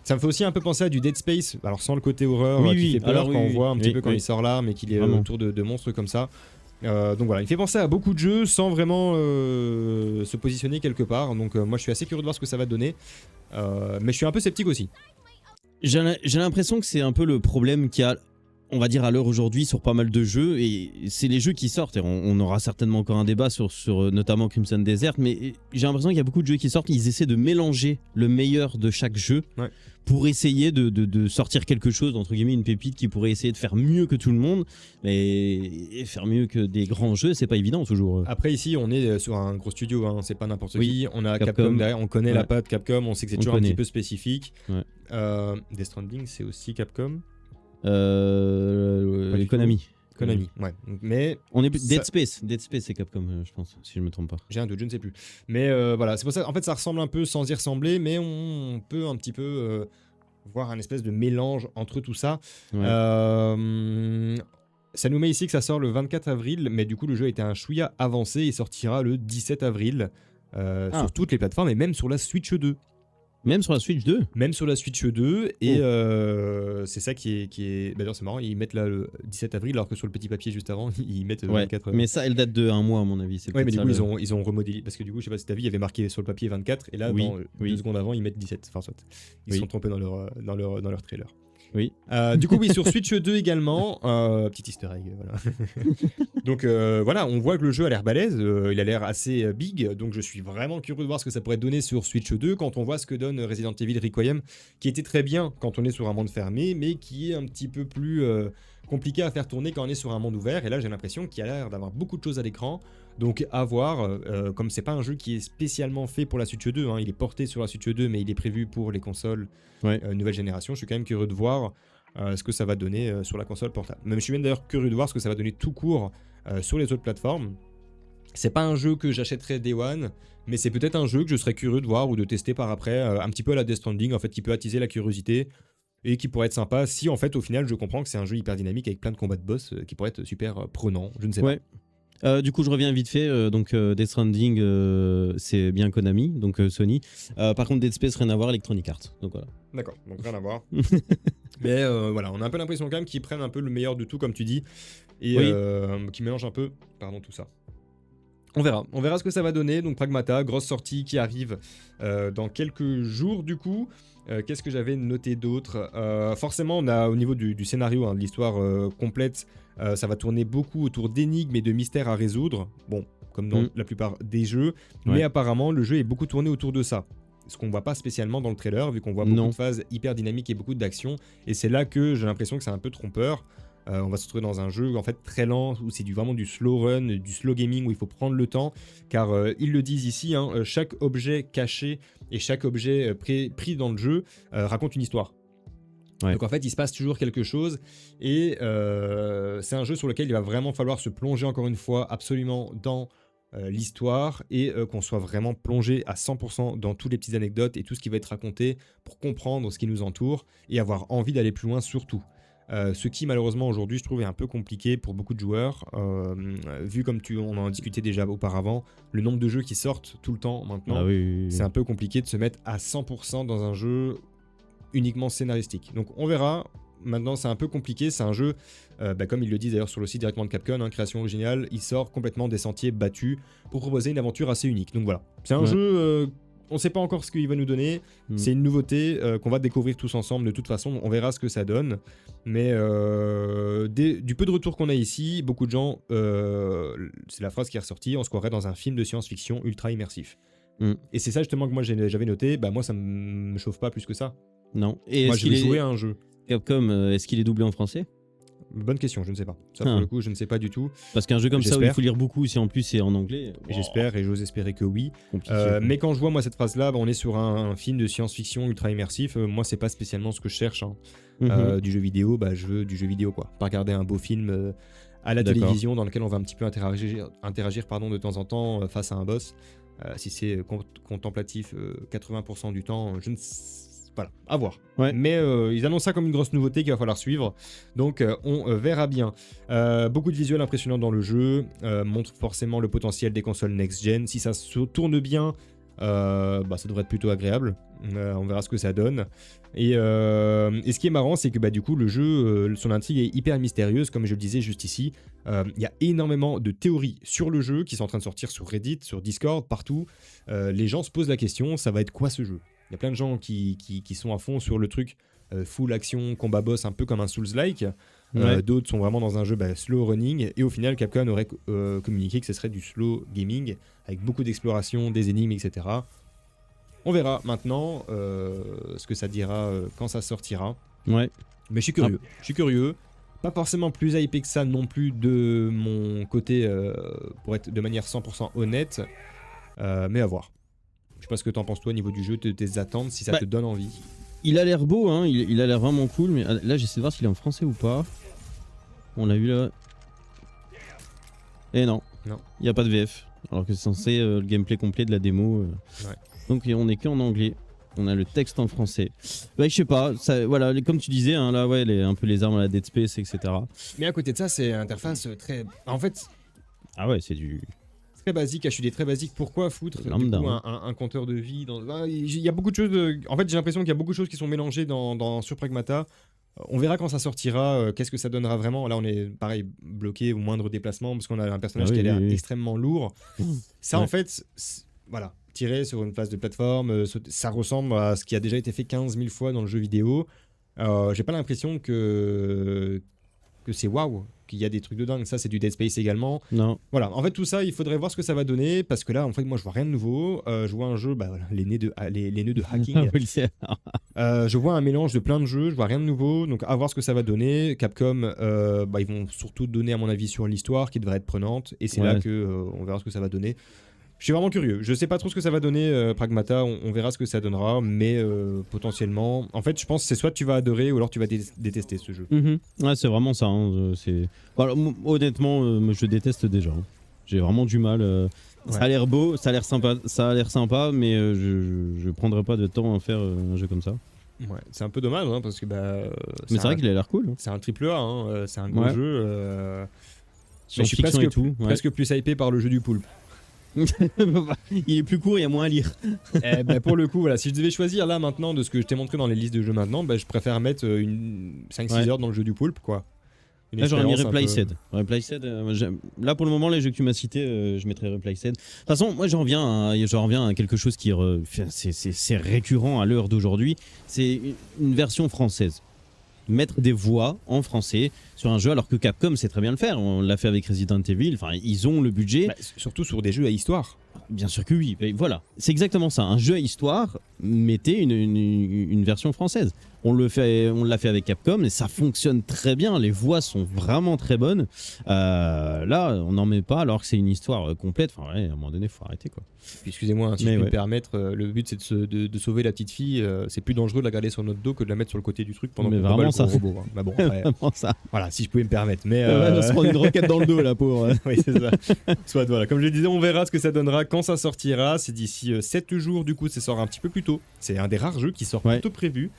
ça me fait aussi un peu penser à du Dead Space, alors sans le côté horreur qui fait peur quand on voit un petit peu quand il sort l'arme et qu'il est autour de monstres comme ça. Donc voilà, il fait penser à beaucoup de jeux sans vraiment se positionner quelque part. Donc moi je suis assez curieux de voir ce que ça va donner, mais je suis un peu sceptique aussi. J'ai l'impression que c'est un peu le problème qu'il y a, on va dire, à l'heure aujourd'hui sur pas mal de jeux, et c'est les jeux qui sortent, et on aura certainement encore un débat sur notamment Crimson Desert, mais j'ai l'impression qu'il y a beaucoup de jeux qui sortent, ils essaient de mélanger le meilleur de chaque jeu pour essayer de sortir quelque chose, entre guillemets une pépite qui pourrait essayer de faire mieux que tout le monde, mais faire mieux que des grands jeux, c'est pas évident toujours. Après ici on est sur un gros studio, c'est pas n'importe qui, on a Capcom derrière, on connaît la patte Capcom, on sait que c'est toujours un petit peu spécifique. Death Stranding c'est aussi Capcom. Konami. Konami, ouais. Mais on est Dead Space c'est Capcom, je pense, si je me trompe pas. J'ai un doute, je ne sais plus. Mais voilà, c'est pour ça. En fait, ça ressemble un peu sans y ressembler, mais on peut un petit peu voir un espèce de mélange entre tout ça. Ça nous met ici que ça sort le 24 avril, mais du coup, le jeu a été un chouïa avancé et sortira le 17 avril sur toutes les plateformes et même sur la Switch 2. Même sur la Switch 2. Même sur la Switch 2. Et c'est ça qui est... D'ailleurs, c'est marrant, ils mettent là le 17 avril, alors que sur le petit papier juste avant, ils mettent 24 Mais ça, elle date de 1 mois, à mon avis. Ouais, mais du coup, ils ont remodélé. Parce que du coup, je sais pas si t'as vu, il y avait marqué sur le papier 24. Et là, 2 secondes avant, ils mettent 17. Enfin, soit. Ils se sont trompés dans leur trailer. Oui. Du coup, oui, sur Switch 2 également, petit easter egg, voilà. Donc voilà, on voit que le jeu a l'air balèze, il a l'air assez big, donc je suis vraiment curieux de voir ce que ça pourrait donner sur Switch 2 quand on voit ce que donne Resident Evil Requiem, qui était très bien quand on est sur un monde fermé, mais qui est un petit peu plus compliqué à faire tourner quand on est sur un monde ouvert, et là j'ai l'impression qu'il a l'air d'avoir beaucoup de choses à l'écran. Donc à voir, comme c'est pas un jeu qui est spécialement fait pour la Switch 2, hein, il est porté sur la Switch 2 mais il est prévu pour les consoles nouvelle génération, je suis quand même curieux de voir ce que ça va donner sur la console portable. Même je suis même d'ailleurs curieux de voir ce que ça va donner tout court sur les autres plateformes. C'est pas un jeu que j'achèterais Day One, mais c'est peut-être un jeu que je serais curieux de voir ou de tester par après, un petit peu à la Death Stranding, en fait, qui peut attiser la curiosité et qui pourrait être sympa si en fait au final je comprends que c'est un jeu hyper dynamique avec plein de combats de boss qui pourrait être super prenant, je ne sais pas. Du coup, je reviens vite fait. Donc, Death Stranding, c'est bien Konami, donc Sony. Par contre, Dead Space, rien à voir, Electronic Arts. Donc voilà. D'accord, donc rien à voir. Mais voilà, on a un peu l'impression quand même qu'ils prennent un peu le meilleur de tout, comme tu dis, et qui mélangent un peu, tout ça. On verra ce que ça va donner. Donc Pragmata, grosse sortie qui arrive dans quelques jours du coup. Qu'est-ce que j'avais noté d'autre? Forcément, on a au niveau du scénario, hein, de l'histoire complète, ça va tourner beaucoup autour d'énigmes et de mystères à résoudre. Bon, comme dans la plupart des jeux. Mais apparemment, le jeu est beaucoup tourné autour de ça. Ce qu'on voit pas spécialement dans le trailer, vu qu'on voit beaucoup de phases hyper dynamiques et beaucoup d'action. Et c'est là que j'ai l'impression que c'est un peu trompeur. On va se retrouver dans un jeu en fait très lent où c'est vraiment du slow run, du slow gaming où il faut prendre le temps, car ils le disent ici, hein, chaque objet caché et chaque objet pris dans le jeu raconte une histoire. Donc en fait il se passe toujours quelque chose et c'est un jeu sur lequel il va vraiment falloir se plonger encore une fois absolument dans l'histoire et qu'on soit vraiment plongé à 100% dans toutes les petites anecdotes et tout ce qui va être raconté pour comprendre ce qui nous entoure et avoir envie d'aller plus loin surtout. Ce qui malheureusement aujourd'hui je trouve est un peu compliqué pour beaucoup de joueurs, vu comme on en discutait déjà auparavant, le nombre de jeux qui sortent tout le temps maintenant, c'est un peu compliqué de se mettre à 100% dans un jeu uniquement scénaristique. Donc on verra, maintenant c'est un peu compliqué, c'est un jeu, comme ils le disent d'ailleurs sur le site directement de Capcom, hein, création originale, il sort complètement des sentiers battus pour proposer une aventure assez unique. Donc voilà, c'est un jeu... on ne sait pas encore ce qu'il va nous donner, c'est une nouveauté qu'on va découvrir tous ensemble de toute façon, on verra ce que ça donne. Mais du peu de retour qu'on a ici, beaucoup de gens, c'est la phrase qui est ressortie, on se croirait dans un film de science-fiction ultra immersif. Et c'est ça justement que moi j'avais noté, moi ça me chauffe pas plus que ça. Non. Et moi je vais jouer à un jeu. Capcom, est-ce qu'il est doublé en français ? Bonne question, je ne sais pas. Ça pour le coup, je ne sais pas du tout. Parce qu'un jeu comme ça où il faut lire beaucoup, si en plus c'est en anglais. J'espère et j'ose espérer que oui. Mais quand je vois moi cette phrase-là, on est sur un film de science-fiction ultra immersif. Moi, c'est pas spécialement ce que je cherche. Hein. Du jeu vidéo, je veux du jeu vidéo quoi. Pas regarder un beau film à la télévision dans lequel on va un petit peu interagir de temps en temps face à un boss. Si c'est contemplatif 80% du temps, je ne sais. Voilà, à voir. Mais ils annoncent ça comme une grosse nouveauté qu'il va falloir suivre. Donc on verra bien. Beaucoup de visuels impressionnants dans le jeu. Montre forcément le potentiel des consoles next-gen. Si ça se tourne bien, ça devrait être plutôt agréable. On verra ce que ça donne. Et ce qui est marrant, c'est que du coup, le jeu, son intrigue est hyper mystérieuse, comme je le disais juste ici. Il y a énormément de théories sur le jeu qui sont en train de sortir sur Reddit, sur Discord, partout. Les gens se posent la question, ça va être quoi ce jeu ? Il y a plein de gens qui sont à fond sur le truc full action, combat boss, un peu comme un Souls-like. D'autres sont vraiment dans un jeu slow running. Et au final, Capcom aurait communiqué que ce serait du slow gaming, avec beaucoup d'exploration, des énigmes, etc. On verra maintenant ce que ça dira quand ça sortira. Mais je suis curieux. Je suis curieux. Pas forcément plus hypé que ça non plus de mon côté, pour être de manière 100% honnête. Mais à voir. Je sais pas ce que t'en penses toi au niveau du jeu, tes attentes, si ça te donne envie. Il a l'air beau, hein, il a l'air vraiment cool, mais là j'essaie de voir s'il est en français ou pas. On l'a vu là. Et non, il n'y a pas de VF. Alors que c'est censé le gameplay complet de la démo. Donc on est qu'en anglais. On a le texte en français. Je sais pas, ça, voilà, comme tu disais, hein, là un peu les armes à la Dead Space, etc. Mais à côté de ça, c'est une interface très... En fait... Ah ouais, c'est du Très basique, HUD très basique. Pourquoi foutre du coup, un compteur de vie il y a beaucoup de choses. En fait, j'ai l'impression qu'il y a beaucoup de choses qui sont mélangées sur Pragmata. On verra quand ça sortira, qu'est-ce que ça donnera vraiment. Là, on est pareil, bloqué au moindre déplacement parce qu'on a un personnage qui a l'air extrêmement lourd. Ça, en fait, voilà, tiré sur une phase de plateforme, ça ressemble à ce qui a déjà été fait 15 000 fois dans le jeu vidéo. J'ai pas l'impression que c'est waouh, qu'il y a des trucs de dingue. Ça, c'est du Dead Space également. Non. Voilà, en fait, tout ça, il faudrait voir ce que ça va donner parce que là, en fait, moi, je vois rien de nouveau. Je vois un jeu, voilà, les nœuds de hacking. Je vois un mélange de plein de jeux, je vois rien de nouveau. Donc, à voir ce que ça va donner. Capcom, ils vont surtout donner, à mon avis, sur l'histoire qui devrait être prenante. Et c'est là qu'on verra ce que ça va donner. Je suis vraiment curieux. Je sais pas trop ce que ça va donner, Pragmata. On verra ce que ça donnera, mais potentiellement. En fait, je pense que c'est soit tu vas adorer ou alors tu vas détester ce jeu. Ouais, c'est vraiment ça. Voilà, honnêtement, je déteste déjà. J'ai vraiment du mal. Ça a l'air beau, ça a l'air sympa, mais je prendrai pas de temps à faire un jeu comme ça. Ouais, c'est un peu dommage parce que mais c'est vrai qu'il a l'air cool. C'est un triple A, c'est un gros jeu. Je suis presque plus hypé par le jeu du poulpe. Il est plus court, il y a moins à lire. Pour le coup, voilà, si je devais choisir là maintenant de ce que je t'ai montré dans les listes de jeux maintenant, je préfère mettre 5-6 heures dans le jeu du poulpe, quoi. Là, j'aurais mis Replaced. Là, pour le moment, les jeux que tu m'as cités, je mettrais Replaced. De toute façon, moi, j'en reviens à quelque chose qui c'est récurrent à l'heure d'aujourd'hui. C'est une version française. Mettre des voix en français sur un jeu, alors que Capcom sait très bien le faire. On l'a fait avec Resident Evil. Enfin, ils ont le budget. Surtout sur des jeux à histoire. Bien sûr que oui. Mais voilà, c'est exactement ça. Un jeu à histoire, mettez une version française. On l'a fait avec Capcom et ça fonctionne très bien. Les voix sont vraiment très bonnes. Là, on n'en met pas alors que c'est une histoire complète. Enfin, ouais, à un moment donné, il faut arrêter, quoi. Excusez-moi, si je peux me permettre, le but c'est de sauver la petite fille. C'est plus dangereux de la garder sur notre dos que de la mettre sur le côté du truc pendant qu'on combat le robot. Bah bon, après, vraiment ça. Voilà, si je pouvais me permettre. Mais elle se prend une roquette dans le dos, la pauvre. Oui, c'est ça. Soit voilà, comme je le disais, on verra ce que ça donnera quand ça sortira. C'est d'ici 7 jours, du coup, ça sort un petit peu plus tôt. C'est un des rares jeux qui sort plus tôt prévu.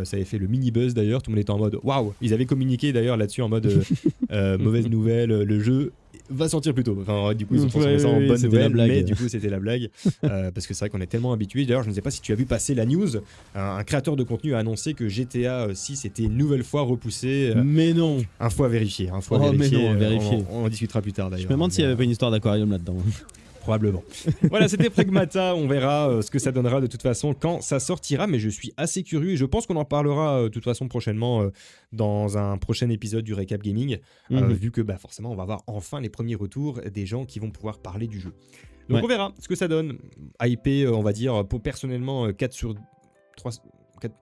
Ça avait fait le mini buzz d'ailleurs. Tout le monde était en mode waouh. Ils avaient communiqué d'ailleurs là-dessus en mode mauvaise nouvelle, le jeu va sortir plus tôt. Enfin, du coup, ils ont transformé ça en bonne nouvelle, mais du coup, c'était la blague. Parce que c'est vrai qu'on est tellement habitués. D'ailleurs, je ne sais pas si tu as vu passer la news. Un créateur de contenu a annoncé que GTA 6 était une nouvelle fois repoussé. Mais non. Un fois vérifié. Mais non, vérifié. On en discutera plus tard d'ailleurs. Je me demande s'il n'y avait pas une histoire d'aquarium là-dedans. Probablement. Voilà, c'était Pragmata. On verra ce que ça donnera de toute façon quand ça sortira. Mais je suis assez curieux et je pense qu'on en parlera de toute façon prochainement dans un prochain épisode du Récap Gaming. Vu que forcément, on va avoir enfin les premiers retours des gens qui vont pouvoir parler du jeu. Donc on verra ce que ça donne. IP, on va dire, pour personnellement 4 sur 3... 4...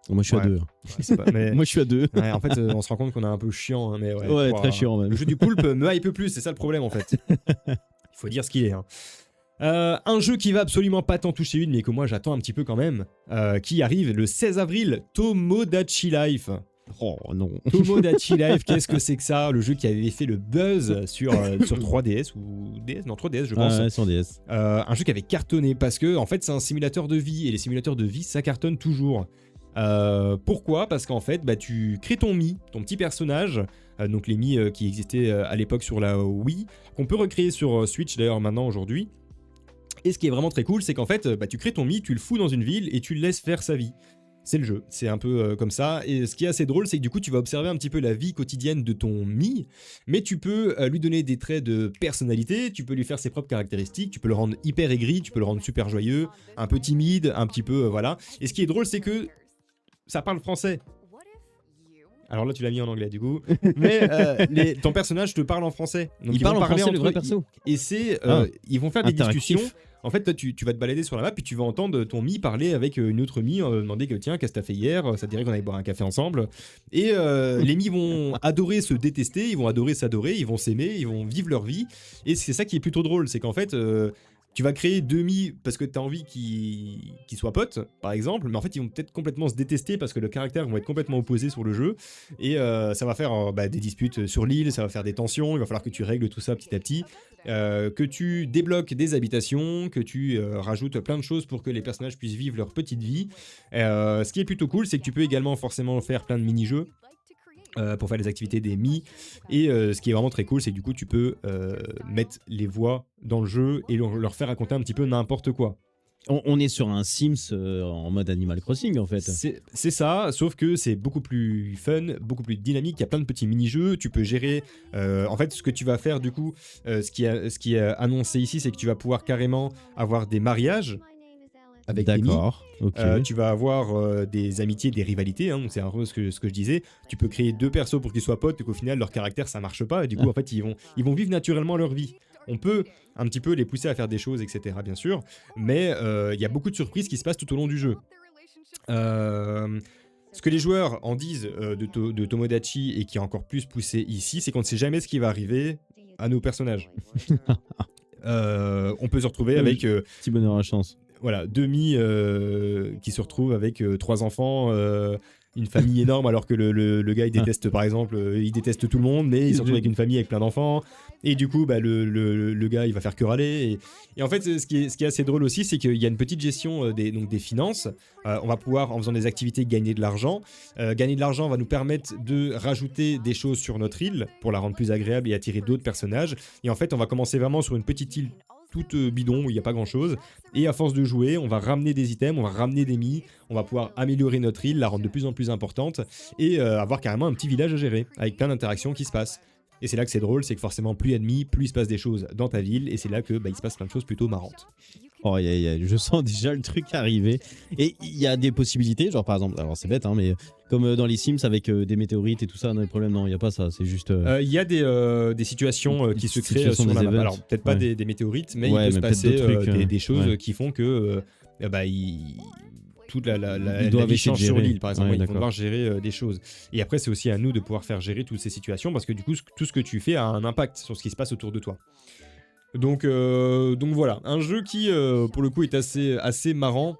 Moi je suis à 2. Moi je suis à 2. En fait, on se rend compte qu'on est un peu chiant. Mais très chiant même. Le jeu du poulpe me hype plus, c'est ça le problème en fait. Il faut dire ce qu'il est. Un jeu qui va absolument pas t'en toucher une, mais que moi j'attends un petit peu quand même, qui arrive le 16 avril, Tomodachi Life. Oh non. Tomodachi Life, qu'est-ce que c'est que ça? Le jeu qui avait fait le buzz sur 3DS ou DS? Non, 3DS je pense. Ouais, sur DS. Un jeu qui avait cartonné parce que en fait c'est un simulateur de vie et les simulateurs de vie ça cartonne toujours. Pourquoi? Parce qu'en fait tu crées ton petit personnage, donc les Mi qui existaient à l'époque sur la Wii, qu'on peut recréer sur Switch d'ailleurs maintenant aujourd'hui. Et ce qui est vraiment très cool, c'est qu'en fait tu crées ton Mi, tu le fous dans une ville et tu le laisses faire sa vie. C'est le jeu, c'est un peu comme ça. Et ce qui est assez drôle, c'est que du coup tu vas observer un petit peu la vie quotidienne de ton Mi, mais tu peux lui donner des traits de personnalité, tu peux lui faire ses propres caractéristiques, tu peux le rendre hyper aigri, tu peux le rendre super joyeux, un peu timide, un petit peu voilà. Et ce qui est drôle, c'est que ça parle français. Alors là, tu l'as mis en anglais du coup. Mais ton personnage te parle en français. Donc il parle en français, le vrai perso. Et c'est, ils vont faire des discussions. En fait, toi, tu vas te balader sur la map et tu vas entendre ton Mi parler avec une autre Mi, demander que tiens, qu'est-ce que t'as fait hier? Ça te dirait qu'on allait boire un café ensemble. Et les Mi vont adorer se détester, ils vont adorer s'adorer, ils vont s'aimer, ils vont vivre leur vie. Et c'est ça qui est plutôt drôle, c'est qu'en fait... tu vas créer 2 Mi parce que tu as envie qu'ils soient potes, par exemple, mais en fait, ils vont peut-être complètement se détester parce que leurs caractères vont être complètement opposés sur le jeu. Et ça va faire des disputes sur l'île, ça va faire des tensions, il va falloir que tu règles tout ça petit à petit, que tu débloques des habitations, que tu rajoutes plein de choses pour que les personnages puissent vivre leur petite vie. Ce qui est plutôt cool, c'est que tu peux également forcément faire plein de mini-jeux. pour faire les activités des Mi. Et ce qui est vraiment très cool, c'est que du coup, tu peux mettre les voix dans le jeu et leur faire raconter un petit peu n'importe quoi. On est sur un Sims en mode Animal Crossing en fait. C'est ça, sauf que c'est beaucoup plus fun, beaucoup plus dynamique. Il y a plein de petits mini-jeux. Tu peux gérer. En fait, ce que tu vas faire du coup, ce qui est annoncé ici, c'est que tu vas pouvoir carrément avoir des mariages avec des Mi. Okay. Tu vas avoir des amitiés, des rivalités. Hein, donc c'est un peu ce que je disais. Tu peux créer 2 persos pour qu'ils soient potes et qu'au final leur caractère ça marche pas. Et du coup, en fait, ils vont vivre naturellement leur vie. On peut un petit peu les pousser à faire des choses, etc. bien sûr, mais il y a beaucoup de surprises qui se passent tout au long du jeu. Ce que les joueurs en disent de Tomodachi et qui est encore plus poussé ici, c'est qu'on ne sait jamais ce qui va arriver à nos personnages. On peut se retrouver avec... petit bonheur à chance. Voilà, 2 Mi qui se retrouvent avec 3 enfants... une famille énorme alors que le gars il déteste par exemple il déteste tout le monde mais il se retrouve avec une famille avec plein d'enfants et du coup bah, le gars il va faire que râler et en fait ce qui est assez drôle aussi c'est qu'il y a une petite gestion des finances. On va pouvoir en faisant des activités gagner de l'argent. Gagner de l'argent va nous permettre de rajouter des choses sur notre île pour la rendre plus agréable et attirer d'autres personnages et en fait on va commencer vraiment sur une petite île toute bidon où il n'y a pas grand chose et à force de jouer on va ramener des items, on va ramener des Mi, on va pouvoir améliorer notre île, la rendre de plus en plus importante et avoir carrément un petit village à gérer avec plein d'interactions qui se passent. Et c'est là que c'est drôle, c'est que forcément plus il y a de Mi, plus il se passe des choses dans ta ville et c'est là que il se passe plein de choses plutôt marrantes. Oh, je sens déjà le truc arriver. Et il y a des possibilités, genre par exemple, alors c'est bête, hein, mais comme dans les Sims avec des météorites et tout ça, non, les problèmes, non, il n'y a pas ça, c'est juste... Il y a des situations qui se créent sur la map. Alors peut-être pas des météorites, mais il peut se passer des choses qui font que toute la vie change sur l'île, par exemple. Ils vont devoir gérer des choses. Et après, c'est aussi à nous de pouvoir faire gérer toutes ces situations parce que du coup, tout ce que tu fais a un impact sur ce qui se passe autour de toi. Donc voilà, un jeu qui, pour le coup, est assez marrant.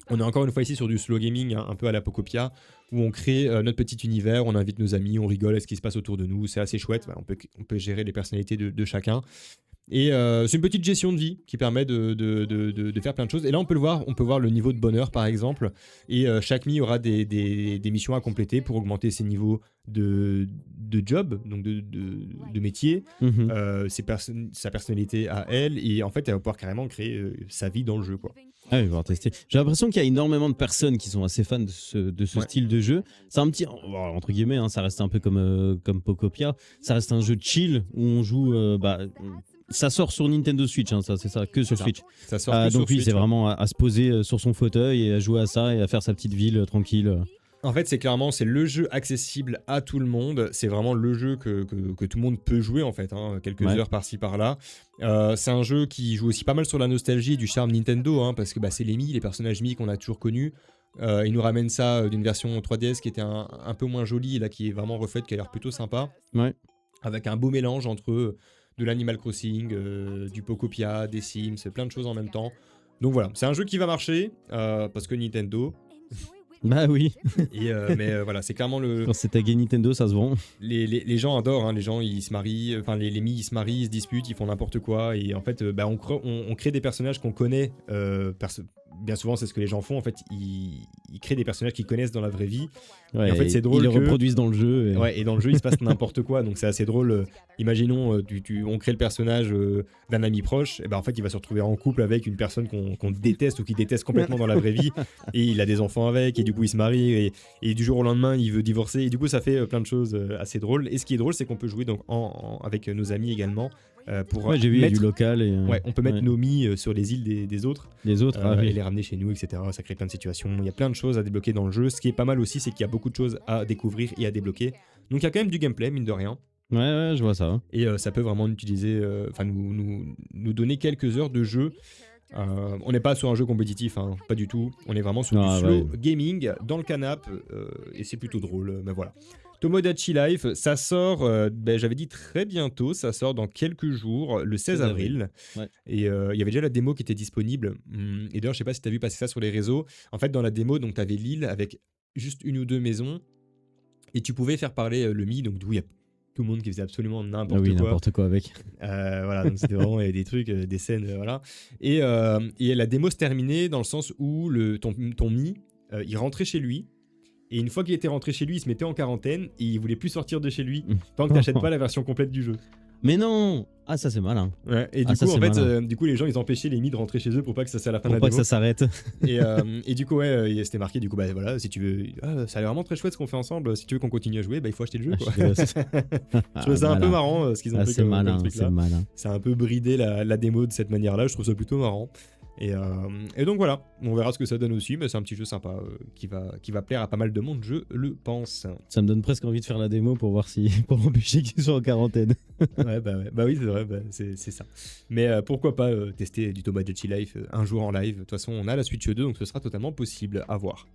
On est encore une fois ici sur du slow gaming, hein, un peu à la Pocopia, où on crée notre petit univers, on invite nos amis, on rigole à ce qui se passe autour de nous, c'est assez chouette, on peut gérer les personnalités de chacun. Et c'est une petite gestion de vie qui permet de faire plein de choses. Et là, on peut voir le niveau de bonheur, par exemple. Et chaque Mi aura des missions à compléter pour augmenter ses niveaux de job, donc de métier, sa personnalité à elle. Et en fait, elle va pouvoir carrément créer sa vie dans le jeu, quoi. Ah, je vais pouvoir tester. J'ai l'impression qu'il y a énormément de personnes qui sont assez fans de ce style de jeu. C'est un petit, entre guillemets, hein, ça reste un peu comme Pocopia. Ça reste un jeu chill où on joue... ça sort sur Nintendo Switch, hein, ça, c'est ça, que sur Switch. Ça sort que donc sur oui, Switch, c'est vraiment à se poser sur son fauteuil et à jouer à ça et à faire sa petite ville tranquille. En fait, c'est le jeu accessible à tout le monde. C'est vraiment le jeu que tout le monde peut jouer, en fait, hein, quelques heures par-ci, par-là. C'est un jeu qui joue aussi pas mal sur la nostalgie et du charme Nintendo, hein, parce que c'est les Mi, les personnages Mi qu'on a toujours connus. Ils nous ramènent ça d'une version 3DS qui était un peu moins jolie, et là qui est vraiment refaite, qui a l'air plutôt sympa. Ouais. Avec un beau mélange entre de l'Animal Crossing, du Pocopia, des Sims, plein de choses en même temps. Donc voilà, c'est un jeu qui va marcher, parce que Nintendo... Bah oui. Mais voilà, c'est clairement le... Quand c'est tagué Nintendo, ça se vend. Les gens adorent, hein, les gens ils se marient, enfin les Mi ils se marient, ils se disputent, ils font n'importe quoi. Et en fait, on crée des personnages qu'on connaît. Bien souvent, c'est ce que les gens font. En fait, ils créent des personnages qu'ils connaissent dans la vraie vie. Ouais, et en fait, c'est drôle. Ils les reproduisent dans le jeu. Ouais, et dans le jeu, il se passe n'importe quoi. Donc, c'est assez drôle. Imaginons, on crée le personnage d'un ami proche. Et ben, en fait, il va se retrouver en couple avec une personne qu'on déteste ou qui déteste complètement dans la vraie vie. Et il a des enfants avec. Et du coup, il se marie. Et du jour au lendemain, il veut divorcer. Et du coup, ça fait plein de choses assez drôles. Et ce qui est drôle, c'est qu'on peut jouer donc avec nos amis également. J'ai vu, il y a du local. On peut mettre nos Mi sur les îles des autres. Les autres, et les ramener chez nous, etc. Ça crée plein de situations. Il y a plein de choses à débloquer dans le jeu. Ce qui est pas mal aussi, c'est qu'il y a beaucoup de choses à découvrir et à débloquer. Donc il y a quand même du gameplay, mine de rien. Ouais, je vois ça. Et ça peut vraiment nous donner quelques heures de jeu. On n'est pas sur un jeu compétitif, hein, pas du tout. On est vraiment sur du slow gaming dans le canapé et c'est plutôt drôle. Mais voilà. Tomodachi Life, ça sort, j'avais dit très bientôt, ça sort dans quelques jours, le 16 avril. Ouais. Et il y avait déjà la démo qui était disponible. Et d'ailleurs, je sais pas si tu as vu passer ça sur les réseaux. En fait, dans la démo, tu avais l'île avec juste une ou deux maisons. Et tu pouvais faire parler le Mi, donc d'où il y a tout le monde qui faisait absolument n'importe quoi. N'importe quoi avec. Voilà, donc c'était vraiment des trucs, des scènes, voilà. Et la démo se terminait dans le sens où ton Mi, il rentrait chez lui. Et une fois qu'il était rentré chez lui, il se mettait en quarantaine et il voulait plus sortir de chez lui tant que t'achètes pas la version complète du jeu. Mais non! Ah, ça c'est malin. Ouais, et du coup, en fait, du coup, les gens ils empêchaient les de rentrer chez eux pour pas que ça soit à la fin de la démo. Pour pas que ça s'arrête. Et du coup, ouais, c'était marqué, du coup, bah voilà, si tu veux. Ça a l'air vraiment très chouette ce qu'on fait ensemble. Si tu veux qu'on continue à jouer, bah il faut acheter le jeu. Quoi. Je trouve ça un peu marrant ce qu'ils ont fait comme truc là. C'est malin. C'est un peu bridé la démo de cette manière-là. Je trouve ça plutôt marrant. Et donc voilà, on verra ce que ça donne aussi, mais c'est un petit jeu sympa qui va plaire à pas mal de monde, je le pense. Ça me donne presque envie de faire la démo pour voir pour empêcher qu'ils soient en quarantaine. Ouais, bah oui, c'est vrai, c'est ça. Mais pourquoi pas tester du Tomodachi Life un jour en live. De toute façon, on a la Switch 2, donc ce sera totalement possible à voir.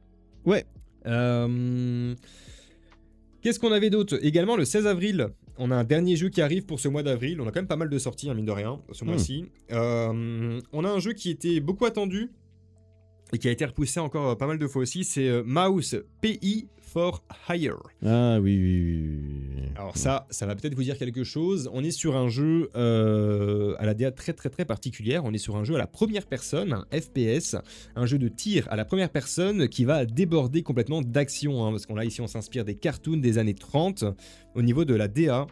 Ouais. Qu'est-ce qu'on avait d'autre? Également, le 16 avril, on a un dernier jeu qui arrive pour ce mois d'avril. On a quand même pas mal de sorties, mine de rien, ce mois-ci. On a un jeu qui était beaucoup attendu et qui a été repoussé encore pas mal de fois aussi. C'est Mouse PI for Hire. Ah oui. Alors ça va peut-être vous dire quelque chose. On est sur un jeu à la DA très très très particulière. On est sur un jeu à la première personne, un FPS, un jeu de tir à la première personne qui va déborder complètement d'action. Parce qu'on on s'inspire des cartoons des années 30 au niveau de la DA.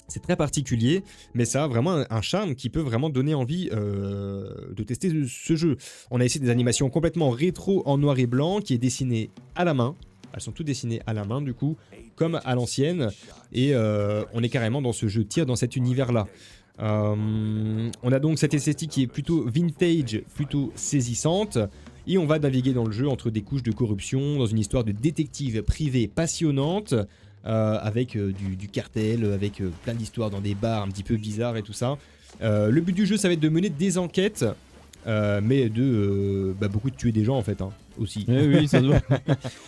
C'est très particulier, mais ça a vraiment un charme qui peut vraiment donner envie de tester ce jeu. On a ici des animations complètement rétro en noir et blanc qui est dessiné à la main. Elles sont toutes dessinées à la main du coup, comme à l'ancienne. Et on est carrément dans ce jeu de tir, dans cet univers-là. On a donc cette esthétique qui est plutôt vintage, plutôt saisissante. Et on va naviguer dans le jeu entre des couches de corruption, dans une histoire de détective privée passionnante. Avec du cartel, avec plein d'histoires dans des bars un petit peu bizarres et tout ça. Le but du jeu, ça va être de mener des enquêtes, mais de beaucoup de tuer des gens en fait, aussi. Oui, ça doit.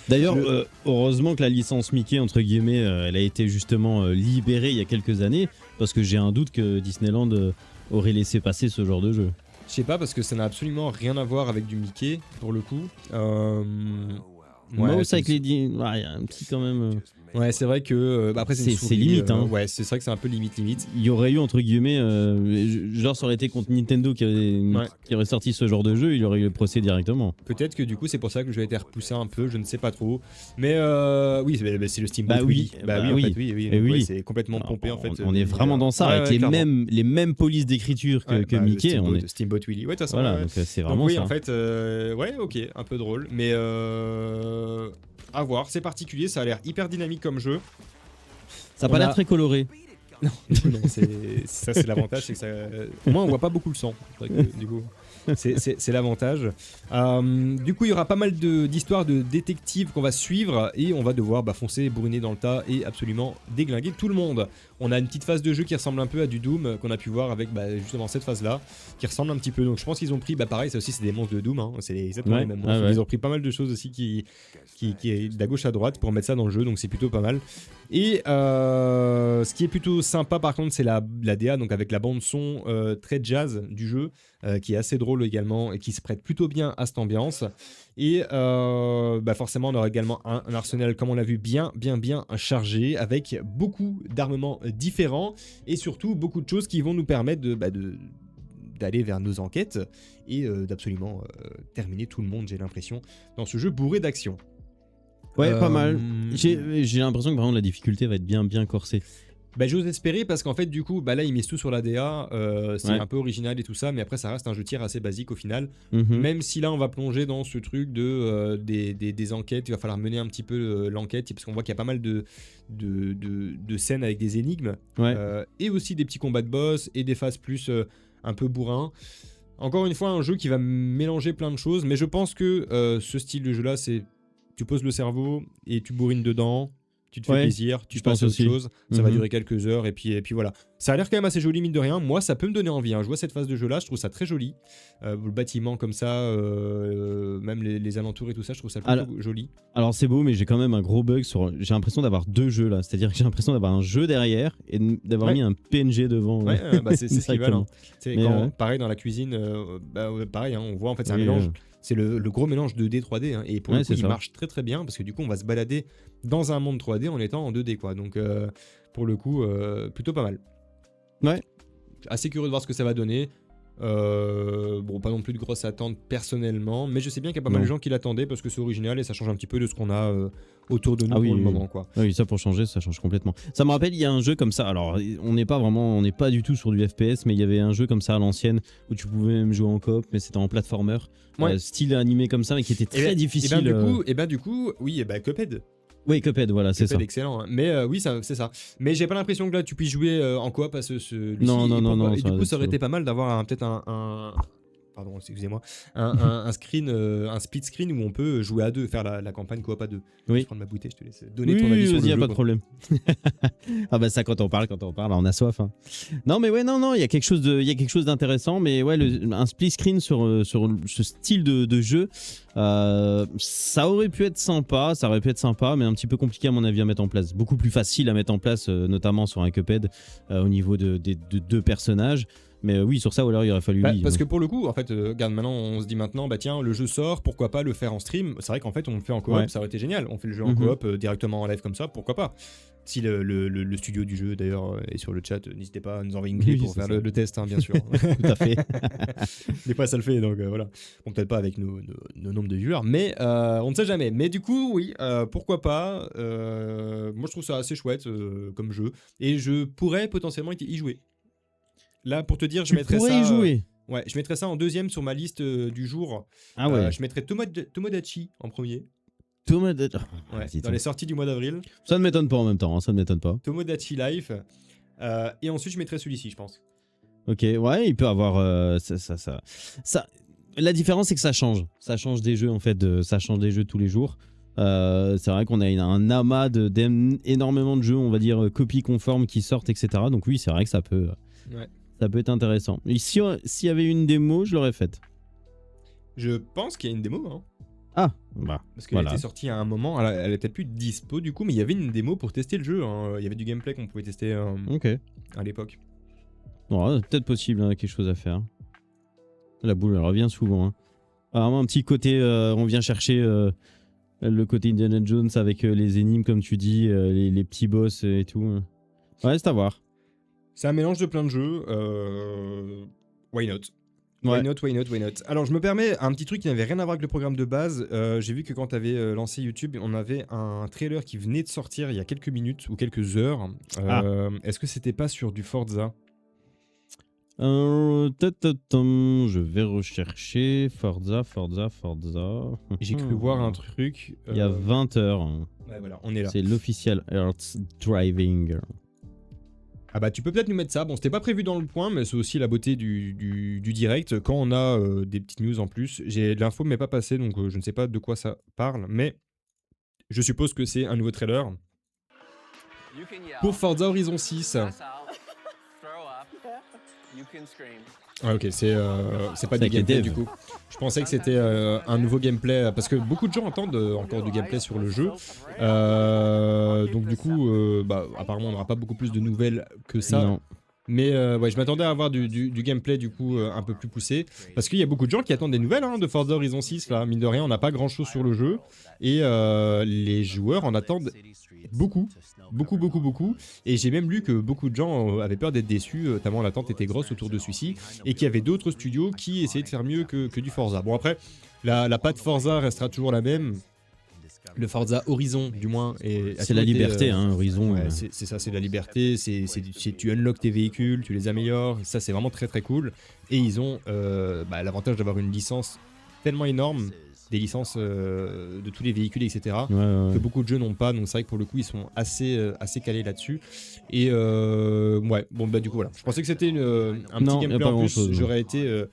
D'ailleurs, heureusement que la licence Mickey, entre guillemets, elle a été justement libérée il y a quelques années, parce que j'ai un doute que Disneyland aurait laissé passer ce genre de jeu. Je sais pas, parce que ça n'a absolument rien à voir avec du Mickey, pour le coup. Mouse avec les... il y a un petit quand même... Ouais, c'est vrai que après c'est limite. Ouais, c'est vrai que c'est un peu limite. Il y aurait eu entre guillemets, genre ça aurait été contre Nintendo qui aurait sorti ce genre de jeu, il aurait eu le procès directement. Peut-être que du coup c'est pour ça que le jeu a été repoussé un peu, je ne sais pas trop. Mais oui, c'est le Steamboat Willy. Oui, c'est complètement pompé en fait. On est vraiment dans ça, avec les mêmes polices d'écriture que Mickey. Steamboat Willy. Ouais, de toute façon. Voilà, donc c'est vraiment ça. Oui, en fait, ouais, ok, un peu drôle, mais à voir, c'est particulier, ça a l'air hyper dynamique comme jeu. Ça n'a pas l'air très coloré. Non, c'est l'avantage, c'est que ça... Au moins on voit pas beaucoup le sang. Du coup, c'est l'avantage. Du coup, il y aura pas mal d'histoires de détectives qu'on va suivre et on va devoir foncer, bourriner dans le tas et absolument déglinguer tout le monde. On a une petite phase de jeu qui ressemble un peu à du Doom qu'on a pu voir avec justement cette phase-là, qui ressemble un petit peu. Donc je pense qu'ils ont pris, pareil, ça aussi c'est des monstres de Doom, c'est exactement les mêmes monstres. Ils ont pris pas mal de choses aussi qui est d'à gauche à droite pour mettre ça dans le jeu, donc c'est plutôt pas mal. Et ce qui est plutôt sympa par contre, c'est la DA, donc avec la bande son très jazz du jeu, qui est assez drôle également et qui se prête plutôt bien à cette ambiance. Et forcément on aura également un arsenal, comme on l'a vu, bien chargé, avec beaucoup d'armements différents et surtout beaucoup de choses qui vont nous permettre d'aller vers nos enquêtes et d'absolument terminer tout le monde, j'ai l'impression, dans ce jeu bourré d'action. Ouais, pas mal. J'ai l'impression que vraiment la difficulté va être bien corsée. J'ose espérer, parce qu'en fait du coup là ils misent tout sur la DA, c'est un peu original et tout ça, mais après ça reste un jeu tir assez basique au final. Même si là on va plonger dans ce truc des enquêtes, il va falloir mener un petit peu l'enquête, parce qu'on voit qu'il y a pas mal de scènes avec des énigmes, et aussi des petits combats de boss et des phases plus un peu bourrin. Encore une fois, un jeu qui va mélanger plein de choses, mais je pense que ce style de jeu là, c'est tu poses le cerveau et tu bourrines dedans. Tu te fais plaisir, tu passes à autre chose, ça va durer quelques heures et puis voilà. Ça a l'air quand même assez joli, mine de rien. Moi, ça peut me donner envie. Je vois cette phase de jeu là, je trouve ça très joli. Le bâtiment comme ça, même les alentours et tout ça, je trouve ça plutôt joli. Alors c'est beau, mais j'ai quand même un gros bug sur. J'ai l'impression d'avoir deux jeux là, c'est-à-dire que j'ai l'impression d'avoir un jeu derrière et d'avoir mis un PNG devant. Ouais, c'est ce qu'ils veulent. Pareil dans la cuisine, pareil, on voit en fait c'est un mélange. C'est le gros mélange 2D 3D et pour le coup il marche très très bien, parce que du coup on va se balader dans un monde 3D en étant en 2D quoi. Donc pour le coup plutôt pas mal. Ouais. Assez curieux de voir ce que ça va donner. Bon, pas non plus de grosses attentes personnellement, mais je sais bien qu'il y a pas mal de gens qui l'attendaient parce que c'est original et ça change un petit peu de ce qu'on a autour de nous pour le moment, quoi. Oui, ça pour changer, ça change complètement. Ça me rappelle, il y a un jeu comme ça. Alors, on n'est pas du tout sur du FPS, mais il y avait un jeu comme ça à l'ancienne où tu pouvais même jouer en coop, mais c'était en platformer, style animé comme ça, mais qui était très difficile. Et du coup, oui, Cuphead. Oui, Cuphead, voilà, c'est ça. Excellent, hein. Mais oui, c'est ça. Mais j'ai pas l'impression que là tu puisses jouer en coop à ce Non. Et du coup, ça aurait été pas mal d'avoir peut-être pardon, excusez-moi, un screen, un split screen où on peut jouer à deux, faire la campagne coop à deux. Oui. Je vais prendre ma bouteille, je te laisse donner ton avis sur le jeu. Y a pas de problème. Ah bah ça, quand on parle, on a soif. Hein. Non mais ouais, non, il y a quelque chose d'intéressant, mais ouais, un split screen sur ce style de jeu, ça aurait pu être sympa, mais un petit peu compliqué à mon avis à mettre en place. Beaucoup plus facile à mettre en place, notamment sur un Cuphead, au niveau de deux personnages. Mais oui, sur ça, ou alors il aurait fallu... parce que pour le coup, en fait, regarde, maintenant, on se dit maintenant, tiens, le jeu sort, pourquoi pas le faire en stream? C'est vrai qu'en fait, on le fait en coop, ça aurait été génial. On fait le jeu en coop directement en live comme ça, pourquoi pas? Si le studio du jeu, d'ailleurs, est sur le chat, n'hésitez pas à nous envoyer une clé pour faire le test, hein, bien sûr. Tout à fait. Des fois, ça le fait, donc voilà. Bon, peut-être pas avec nos nombres de viewers, mais on ne sait jamais. Mais du coup, oui, pourquoi pas? Moi, je trouve ça assez chouette comme jeu. Et je pourrais potentiellement y jouer. Là, pour te dire, je mettrais ça. Y jouer. Ouais, je mettrais ça en deuxième sur ma liste du jour. Ah ouais. Je mettrais Tomodachi en premier. Tomodachi. Dans les sorties du mois d'avril. Ça ne m'étonne pas en même temps, ça ne m'étonne pas. Tomodachi Life. Et ensuite, je mettrais celui-ci, je pense. Ok, ouais, il peut avoir ça. La différence, c'est que ça change. Ça change des jeux, en fait. Ça change des jeux tous les jours. C'est vrai qu'on a un amas énormément de jeux, on va dire, copies conformes qui sortent, etc. Donc oui, c'est vrai que ça peut être intéressant. Et s'il y avait une démo, je l'aurais faite. Je pense qu'il y a une démo, hein. Ah, bah. Parce qu'elle était sortie à un moment, elle est peut-être plus dispo du coup, mais il y avait une démo pour tester le jeu, hein. Il y avait du gameplay qu'on pouvait tester à l'époque. Bon, peut-être possible, hein, quelque chose à faire. La boule, elle revient souvent. Hein. Vraiment un petit côté, on vient chercher le côté Indiana Jones avec les énigmes, comme tu dis, les petits boss et tout. Ouais, c'est à voir. C'est un mélange de plein de jeux. Why not? Why not? Alors, je me permets un petit truc qui n'avait rien à voir avec le programme de base. J'ai vu que quand tu avais lancé YouTube, on avait un trailer qui venait de sortir il y a quelques minutes ou quelques heures. Est-ce que c'était pas sur du Forza? Je vais rechercher Forza. J'ai cru voir un truc. Il y a 20 heures. Ouais, voilà, on est là. C'est l'official Earth Driving. Ah bah tu peux peut-être nous mettre ça. Bon, c'était pas prévu dans le point, mais c'est aussi la beauté du direct. Quand on a des petites news en plus, j'ai de l'info mais pas passé, donc je ne sais pas de quoi ça parle, mais je suppose que c'est un nouveau trailer pour Forza Horizon 6. Ah ok, c'est pas du gameplay du coup. Je pensais que c'était un nouveau gameplay, parce que beaucoup de gens attendent encore du gameplay sur le jeu. Donc du coup, apparemment on n'aura pas beaucoup plus de nouvelles que ça. Non. Mais ouais, je m'attendais à avoir du gameplay du coup un peu plus poussé. Parce qu'il y a beaucoup de gens qui attendent des nouvelles de Forza Horizon 6. Là. Mine de rien, on n'a pas grand chose sur le jeu. Et les joueurs en attendent beaucoup. Et j'ai même lu que beaucoup de gens avaient peur d'être déçus, tellement l'attente était grosse autour de celui-ci. Et qu'il y avait d'autres studios qui essayaient de faire mieux que du Forza. Bon après, la patte Forza restera toujours la même. Le Forza Horizon, du moins. C'est la liberté, Horizon. Ouais, c'est ça, c'est la liberté. Tu unlocks tes véhicules, tu les améliores. Ça, c'est vraiment très très cool. Et ils ont l'avantage d'avoir une licence tellement énorme, des licences de tous les véhicules, etc. Que beaucoup de jeux n'ont pas. Donc c'est vrai que pour le coup, ils sont assez calés là-dessus. Et du coup, voilà. Je pensais que c'était un petit gameplay en plus. J'aurais été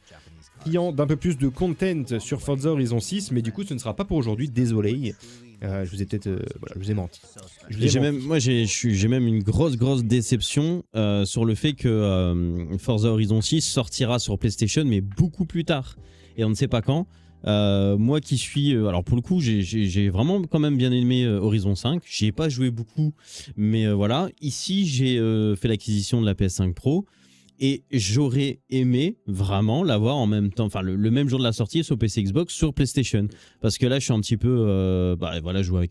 client d'un peu plus de content sur Forza Horizon 6, mais du coup, ce ne sera pas pour aujourd'hui. Désolé. Je vous ai peut-être, je vous ai menti. J'ai même une grosse déception sur le fait que Forza Horizon 6 sortira sur PlayStation, mais beaucoup plus tard. Et on ne sait pas quand. Moi qui suis... alors pour le coup, j'ai vraiment quand même bien aimé Horizon 5. J'y ai pas joué beaucoup, mais voilà. Ici, j'ai fait l'acquisition de la PS5 Pro. Et j'aurais aimé vraiment l'avoir en même temps, enfin le même jour de la sortie sur PC Xbox, sur PlayStation. Parce que là, je suis un petit peu, jouer